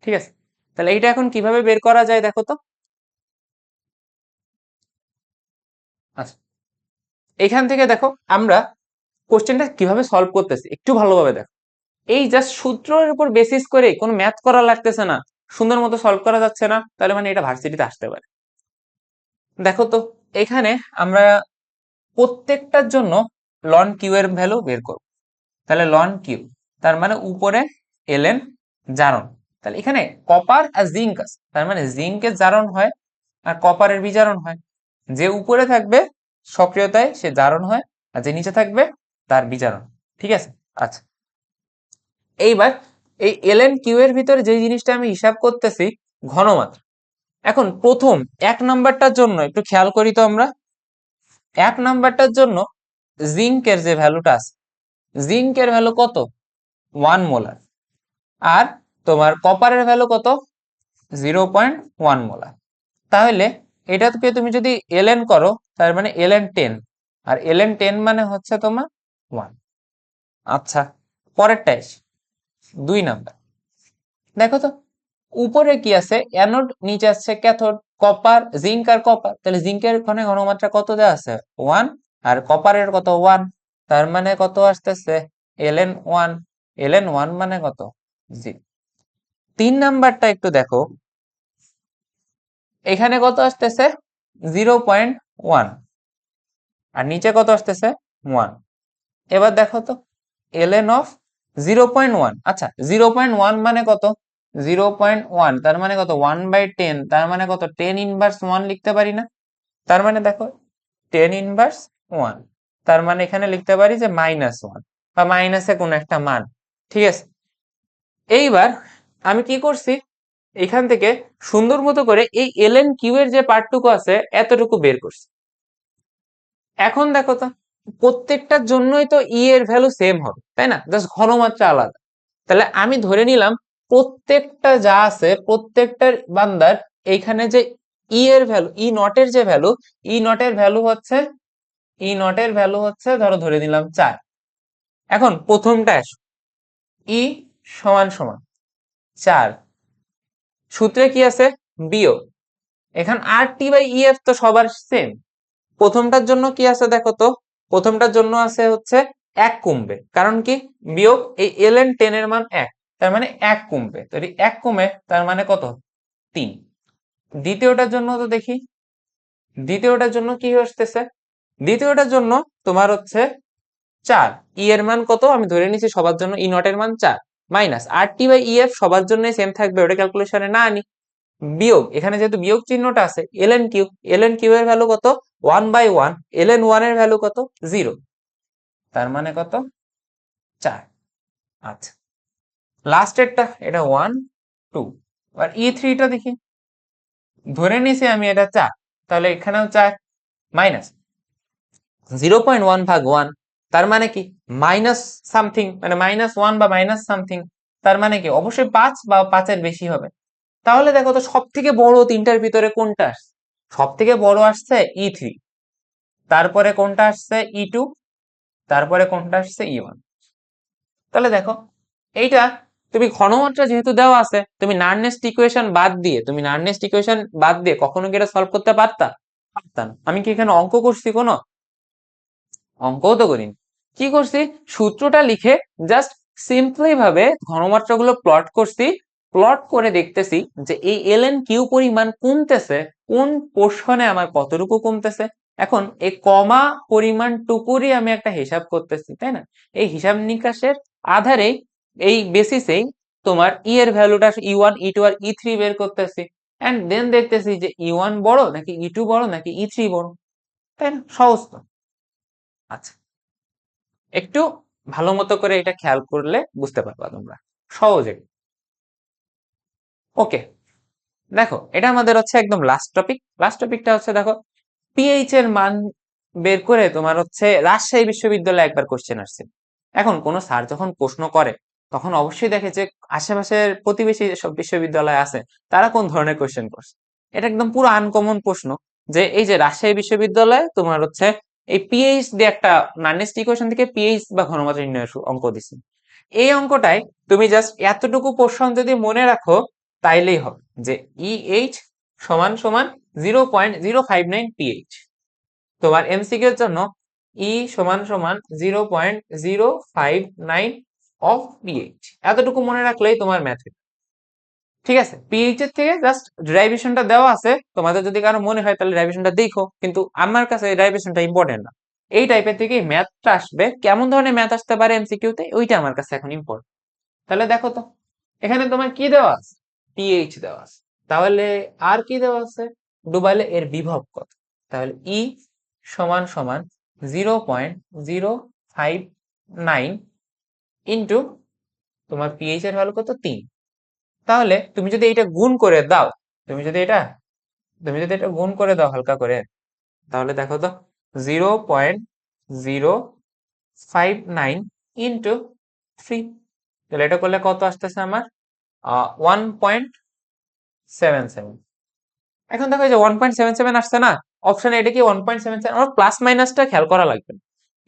ঠিক আছে, তাহলে এইটা এখন কিভাবে বের করা যায় দেখো তো। আচ্ছা, এখান থেকে দেখো আমরা কোশ্চেনটা কিভাবে সলভ করতেছি একটু ভালোভাবে দেখো। এই জাস্ট সূত্রের উপর বেসিস করে কোনো ম্যাথ করা লাগতেছে না, সুন্দর মতো সলভ করা যাচ্ছে না, তাহলে মানে এটা ভার্সিটিতে আসতে পারে। দেখো তো, এখানে আমরা প্রত্যেকটার জন্য লন কিউ এর ভ্যালু বের করব। তাহলে লন কিউ তার মানে উপরে এলএন জারণ, তাহলে এখানে কপার আর জিঙ্ক আছে, তার মানে জিঙ্কের জারণ হয় আর কপারের বিজারণ হয়। যে উপরে থাকবে সক্রিয়তায় সে জারণ হয়, আর যে নিচে থাকবে তার বিজারণ। ঠিক আছে, আচ্ছা এইবার এই এলএন কিউ এর ভিতরে যে জিনিসটা আমি হিসাব করতেছি ঘনমাত্রা। এখন প্রথম 1 নাম্বারটার জন্য একটু খেয়াল করি তো আমরা। 1 নাম্বারটার জন্য জিঙ্কের যে ভ্যালুটা আছে, জিঙ্কের ভ্যালু কত? 1 মোলার। আর তোমার কপারের ভ্যালু কত? 0.1 মোলার। তাহলে এটাকে তুমি যদি এলএন করো, তার মানে এলএন 10, আর এলএন 10 মানে হচ্ছে তোমার 1। আচ্ছা, পরেরটা এসে 2 নাম্বার। দেখো তো, উপরে কি আছে? অ্যানোড, নিচে আছে ক্যাথোড, কপার জিঙ্ক আর কপার। তাহলে জিঙ্কের ওখানে ঘনমাত্রা কত দেওয়া আছে? 1। আর কপারের কত? 1। তার মানে কত আসতেছে? এলএন 1। এলএন 1 মানে কত? 0। 3 নাম্বারটা একটু দেখো, এখানে কত আসতেছে? 0.1। আর নিচে কত আসতেছে? 1। এবার দেখো তো, এলএন অফ 0.1। আচ্ছা, 0.1 মানে কত? 0.1 তার মানে কত? 1/10, তার মানে কত? 10 ইনভার্স 1 লিখতে পারি না? তার মানে দেখো 10 ইনভার্স 1, তার মানে এখানে লিখতে পারি যে -1 বা মাইনাসে কোন একটা মান। ঠিক আছে, এইবার আমি কি করছি, এখান থেকে সুন্দর মতো করে এই এলএন কিউ এর যে পার্টটুকু আছে এতটুকু বের করছি। এখন দেখো তো, প্রত্যেকটার জন্যই তো ই এর ভ্যালু সেম হবে, তাই না? জাস্ট ঘনমাত্রা আলাদা। তাহলে আমি ধরে নিলাম প্রত্যেকটা যা আছে প্রত্যেকটার বান্দার এইখানে যে ই এর ভ্যালু, ই নটের যে ভ্যালু, ই নটের ভ্যালু হচ্ছে ধরো ধরে নিলাম 4। এখন প্রথমটা আসো, ই সমান সমান 4, সূত্রে কি আছে? বিয়োগ। এখান আর টি বাই ইএফ তো সবার সেম। প্রথমটার জন্য কি আছে দেখো তো, প্রথমটার জন্য আছে হচ্ছে 1 কমবে, কারণ কি? বিয়োগ এই এলএন 10 এর মান 1, তার মানে 1 কমবে, তো 1 কমে তার মানে কত? 3। দ্বিতীয়টার জন্য তো দেখি, দ্বিতীয়টার জন্য কি আসতেছে? দ্বিতীয়টার জন্য তোমার হচ্ছে 4, ই এর মান কত? আমি ধরে নিচ্ছি সবার জন্য ই নট এর মান 4, minus R T by EF সবার জন্য সেম থাকবে, ওটা ক্যালকুলেশনে না আনি। বিয়োগ, এখানে যেহেতু বিয়োগ চিহ্নটা আছে, এলএন কিউ, এলএন কিউ এর ভ্যালু কত? 1/1, এলএন 1 এর ভ্যালু কত? 0, তার মানে কত? 4। আচ্ছা, লাস্টেরটা এটা 1 2। আর ই3 টা দেখি, ধরে নিছি আমি এটা 4, তাহলে এখানেও 4, মাইনাস 0.1/1, তার মানে কি? মাইনাস সামথিং, মানে -1 বা মাইনাস সামথিং, তার মানে কি? অবশ্যই 5 বা 5-এর বেশি হবে। তাহলে দেখো তো, সব থেকে বড় তিনটার ভিতরে কোনটা আসছে? সব থেকে বড় আসছে ই3, তারপরে কোনটা আসছে? ই2, তারপরে কোনটা আসছে? ই1। তাহলে দেখো, এইটা তুমি ঘনমাত্রা যেহেতু দেওয়া আছে, তুমি নার্নেস্ট ইকুয়েশন বাদ দিয়ে কখনো কি এটা সলভ করতে পারতা? পারতা না। আমি কি এখানে অঙ্ক করছি কোনো? অঙ্কও তো করিনি। কি করছি? সূত্রটা লিখে জাস্ট সিম্পলি ভাবে ঘনমাত্রাগুলো প্লট করছি, প্লট করে দেখতেছি যে এই ln কিউ পরিমাণ কমতেছে কোন পোর্শনে আমার কতটুকু কমতেছে। এখন এই কমা পরিমাণ টুকুরই আমি একটা হিসাব করতেছি, তাই না? এই হিসাব নিকাশের আধারে এই বেসিসেই তোমার ই এর ভ্যালুটা E1 E2 আর E3 বের করতেছি, এন্ড দেন দেখতেছি যে E1 বড় নাকি E2 বড় নাকি E3 বড়, তাই না? সহজ তো। আচ্ছা, একটু ভালো মতো করে এটা খেয়াল করলে বুঝতে পারবা তোমরা সহজে। ওকে, দেখো এটা আমাদের হচ্ছে একদম লাস্ট টপিক। লাস্ট টপিকটা হচ্ছে দেখো পিএইচ এর মান বের করে তোমার হচ্ছে রাজশাহী বিশ্ববিদ্যালয়ে একবার কোশ্চেন আসছে। এখন কোন স্যার যখন প্রশ্ন করে তখন অবশ্যই দেখে যে আশেপাশের প্রতিবেশী সব বিশ্ববিদ্যালয় আছে তারা কোন ধরনের কোশ্চেন করছে। এটা একদম পুরো আনকমন প্রশ্ন যে এই যে রাজশাহী বিশ্ববিদ্যালয়ে তোমার হচ্ছে এই পিএইচ দিয়ে একটা নানলিস্ট ইকুয়েশন থেকে পিএইচ বা ঘনমাত্রা নির্ণয়ের অঙ্ক দিছে। এই অঙ্কটাই তুমি জাস্ট এতটুকু পোর্শন যদি মনে রাখো তাইলেই হবে যে ইএইচ সমান সমান 0.059 পিএইচ। তোমার এমসিকিউ এর জন্য ই সমান সমান 0.059 অফ পিএইচ, এতটুকু মনে রাখলেই তোমার ম্যাথ। ঠিক আছে, পিএইচ এর থেকে জাস্ট ডেরিভেশনটা দেওয়া আছে, তোমাদের যদি কারো মনে হয় তাহলে ডেরিভেশনটা দেখো, কিন্তু আমার কাছে ডেরিভেশনটা ইম্পর্টেন্ট না। এই টাইপের থেকে ম্যাথটা আসবে, কেমন ধরনের ম্যাথ আসতে পারে এমসিকিউ তে ওইটা আমার কাছে এখন ইম্পর্টেন্ট। তাহলে দেখো তো এখানে তোমার কি দেওয়া আছে, পিএইচ দেওয়া আছে, তাহলে আর কি দেওয়া আছে, ডুবাইলে এর বিভব কত, তাহলে ই সমান সমান 0.059 ইন্টু তোমার পিএইচ এর ভ্যালু কত 3। তাহলে তুমি যদি এটা গুণ করে দাও, তুমি যদি এটা গুণ করে দাও হালকা করে, তাহলে দেখো তো 0.059 ইন্টু 3, তাহলে এটা করলে কত আসতেছে আমার 1.77। এখন দেখো যে 1.77 আসছে না অপশনে, এটা কি 1.77? আমার প্লাস মাইনাসটা খেয়াল করা লাগবে।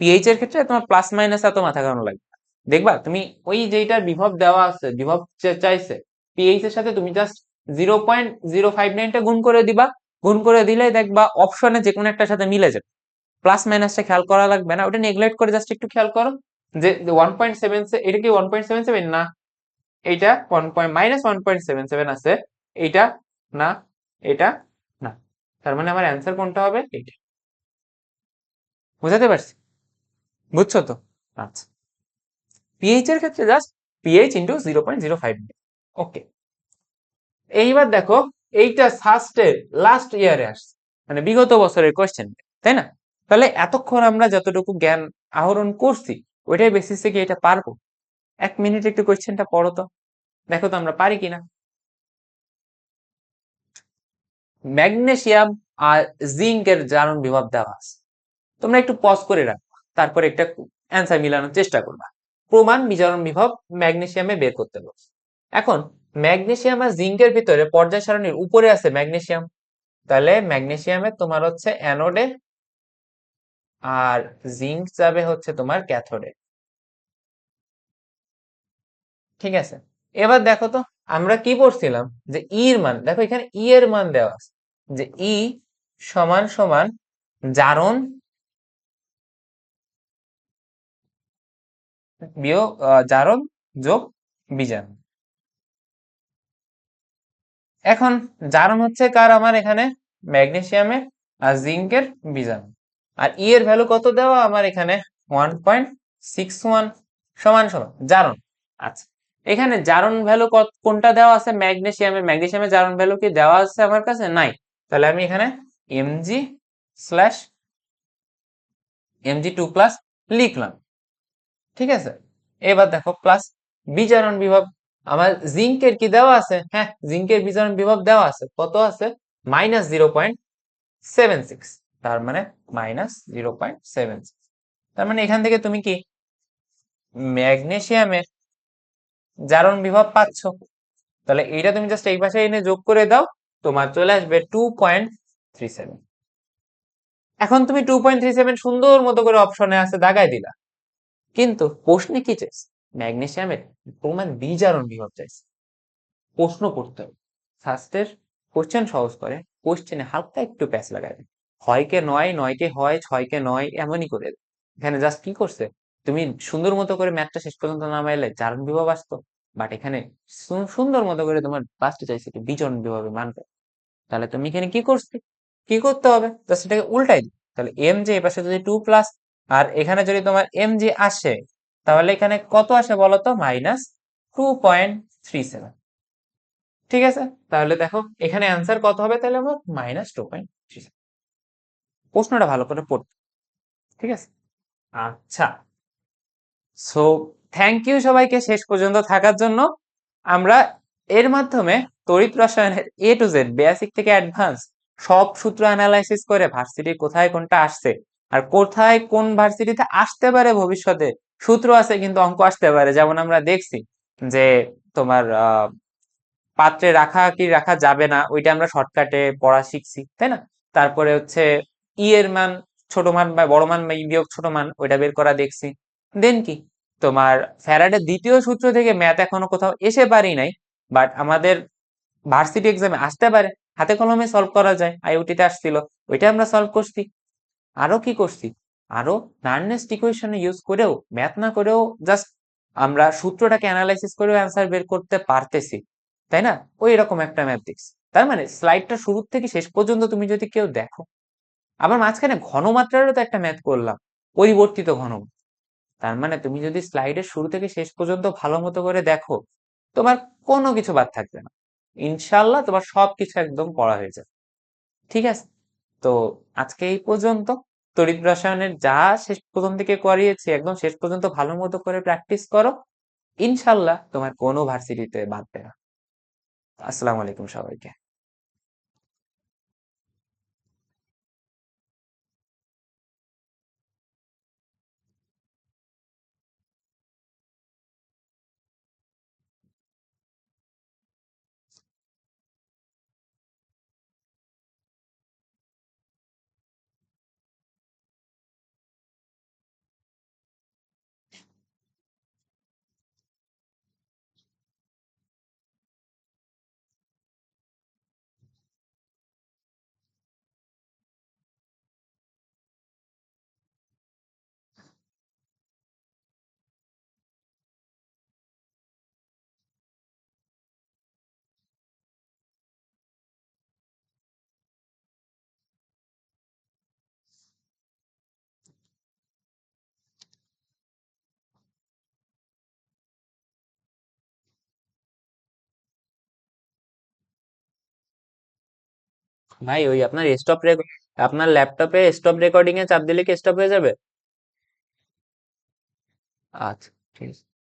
পিএইচ এর ক্ষেত্রে তোমার প্লাস মাইনাস এত মাথা ঘামানো লাগবে না। দেখবা তুমি ওই যেটার বিভব দেওয়া আছে, বিভব চাইছে পিএইচ এর সাথে তুমি জাস্ট 0.059টা গুণ করে দিবা, গুণ করে দিলে দেখবা অপশনে যে কোনো একটার সাথে মিলে যাবে। প্লাস মাইনাসটা খেয়াল করা লাগবে না, ওটা নেগলেক্ট করে জাস্ট একটু খেয়াল করো যে 1.7, এটা কি 1.77 না, এইটা 1.77 আছে, এইটা না, এটা না, তার মানে আমার অ্যান্সার কোনটা হবে, এইটা। বুঝাতে পারছি? বুঝছো তো? আচ্ছা, পিএইচ এর ক্ষেত্রে জাস্ট পিএইচ ইন্টু 0.05। ওকে, এইবার দেখো এইটা সাস্টের লাস্ট ইয়ারে আসছে, মানে বিগত বছরের কোয়েশ্চেন, তাই না? তাহলে এতক্ষণ আমরা যতটুকু জ্ঞান আহরণ করছি ওইটাই বেসিসে কি এটা পারবো? 1 মিনিট একটু কোয়েশ্চেনটা পড়ো তো, দেখো তো আমরা পারি কিনা। ম্যাগনেসিয়াম আর জিঙ্কের জারণ বিভব দেওয়া আছে, তোমরা একটু পজ করে রাখবা, তারপরে একটা অ্যান্সার মিলানোর চেষ্টা করবা। প্রমাণ বিজারণ বিভব ম্যাগনেসিয়ামে বের করতে বলছে। এখন ম্যাগনেসিয়াম আর জিঙ্কের ভিতরে পর্যায় সারণীর উপরে আছে ম্যাগনেসিয়াম, তাহলে ম্যাগনেসিয়ামে তোমার হচ্ছে অ্যানোডে আর জিঙ্ক যাবে হচ্ছে তোমার ক্যাথোডে। ঠিক আছে, এবার দেখো তো আমরা কি পড়ছিলাম যে ই এর মান, দেখো এখানে ই এর মান দেওয়া আছে যে ই সমান সমান জারণ বিয়োগ জারণ যোগ বিজারণ। এখন জারণ হচ্ছে কার, আমার এখানে ম্যাগনেসিয়ামের, আর জিঙ্কের বিজারণ, আর ই এর ভ্যালু কত দেওয়া আমার এখানে 1.61 সমান সমান জারণ। আচ্ছা, এখানে জারণ ভ্যালু কোনটা দেওয়া আছে, ম্যাগনেসিয়ামের জারণ ভ্যালু কি দেওয়া আছে আমার কাছে, নাই। তাহলে আমি এখানে mg/mg2+ লিখলাম। ঠিক আছে, এবার দেখো প্লাস বিজারণ বিভব, আমার জিঙ্কের কি দেওয়া আছে, হ্যাঁ জিঙ্কের বিজারণ বিভব দেওয়া আছে, কত আছে -0.76, তার মানে -0.76। তার মানে এখান থেকে তুমি কি ম্যাগনেসিয়ামের জারণ বিভব পাচ্ছ, তাহলে এইটা তুমি জাস্ট এই পাশে এনে যোগ করে দাও, তোমার চলে আসবে 2.37। এখন তুমি 2.37 সুন্দর মতো করে অপশনে আছে দাগাই দিলা, কিন্তু প্রশ্নে কি চাইছে, ম্যাগনেসিয়ামের প্রমাণ বিজারণ বিভব চাইছে। প্রশ্ন করতে হবে, শাস্ত্রের কোশ্চেন সহজ করে, কোশ্চেনে হালকা একটু প্যাচ লাগাবে, হয় কে নয়, নয় কে হয়, ছয় কে নয়, এমনই করে দেবে। এখানে জাস্ট কি করছে, তুমি সুন্দর মতো করে ম্যাথটা শেষ পর্যন্ত নামাইলে জারণ বিভব আসতো, বাট এখানে সুন্দর মতো করে তোমার বাঁচতে চাইছে কি বিজন বিভাবে মানবে, তাহলে তুমি এখানে কি করতে হবে, জাস্ট এটাকে উল্টাই দিই। তাহলে এম জি এর পাশে যদি 2 প্লাস, আর এখানে যদি তোমার এম জি আসে, তাহলে এখানে কত আসে বলো তো, -2.37। ঠিক আছে, তাহলে দেখো এখানে অ্যান্সার কত হবে, তাহলে আমার -2.37। প্রশ্নটা ভালো করে পড়তে, ঠিক আছে। আচ্ছা, সো থ্যাংক ইউ সবাইকে শেষ পর্যন্ত থাকার জন্য। আমরা এর মাধ্যমে তড়িৎ রসায়নের A to Z বেসিক থেকে অ্যাডভান্স সব সূত্র অ্যানালাইসিস করে ভার্সিটি কোথায় কোনটা আসছে আর কোথায় কোন ভার্সিটিতে আসতে পারে ভবিষ্যতে, সূত্র আছে কিন্তু অঙ্ক আসতে পারে, যেমন আমরা দেখছি যে তোমার পাত্রে রাখা কি রাখা যাবে না ওইটা আমরা শর্টকাটে পড়া শিখছি, তাই না? তারপরে হচ্ছে এর মান, ছোট মান বা বড় মান বা বিয়োগ ছোট মান, ওইটা বের করা দেখছি। দেন কি তোমার ফ্যারাডের দ্বিতীয় সূত্র থেকে ম্যাথ এখনো কোথাও এসে পারি নাই, বাট আমাদের ভার্সিটি এক্সামে আসতে পারে, হাতে কলমে সলভ করা যায়, আইওটিতে আসছিল, ওইটা আমরা সলভ করছি। আরো কি করছি, আরো নার্নেস্ট ইকুয়েশন ইউজ করেও, ম্যাথ না করেও জাস্ট আমরা সূত্রটাকে অ্যানালাইসিস করেও অ্যান্সার বের করতে পারতেছি, তাই না? ওই রকম একটা ম্যাথ দেখছি। তার মানে স্লাইডটা শুরু থেকে শেষ পর্যন্ত তুমি যদি কেউ দেখো, আবার মাঝখানে ঘনমাত্রারও তো একটা ম্যাথ করলাম, পরিবর্তিত ঘনমাত্রা। তার মানে তুমি যদি স্লাইডের শুরু থেকে শেষ পর্যন্ত ভালো মতো করে দেখো, তোমার কোনো কিছু বাদ থাকবে না, ইনশাল্লাহ তোমার সবকিছু একদম পড়া হয়ে যাবে। ঠিক আছে, তো আজকে এই পর্যন্ত। তড়িৎ রসায়নের যা শেষ প্রথম থেকে করিয়েছি একদম শেষ পর্যন্ত ভালো মতো করে প্র্যাকটিস করো, ইনশাল্লাহ তোমার কোনো ভার্সিটিতে বাদবে না। আসসালামু আলাইকুম সবাইকে। ভাই ওই আপনার আপনার ল্যাপটপে স্টপ রেকর্ডিং এ চাপ দিলে কি স্টপ হয়ে যাবে? আচ্ছা, ঠিক আছে।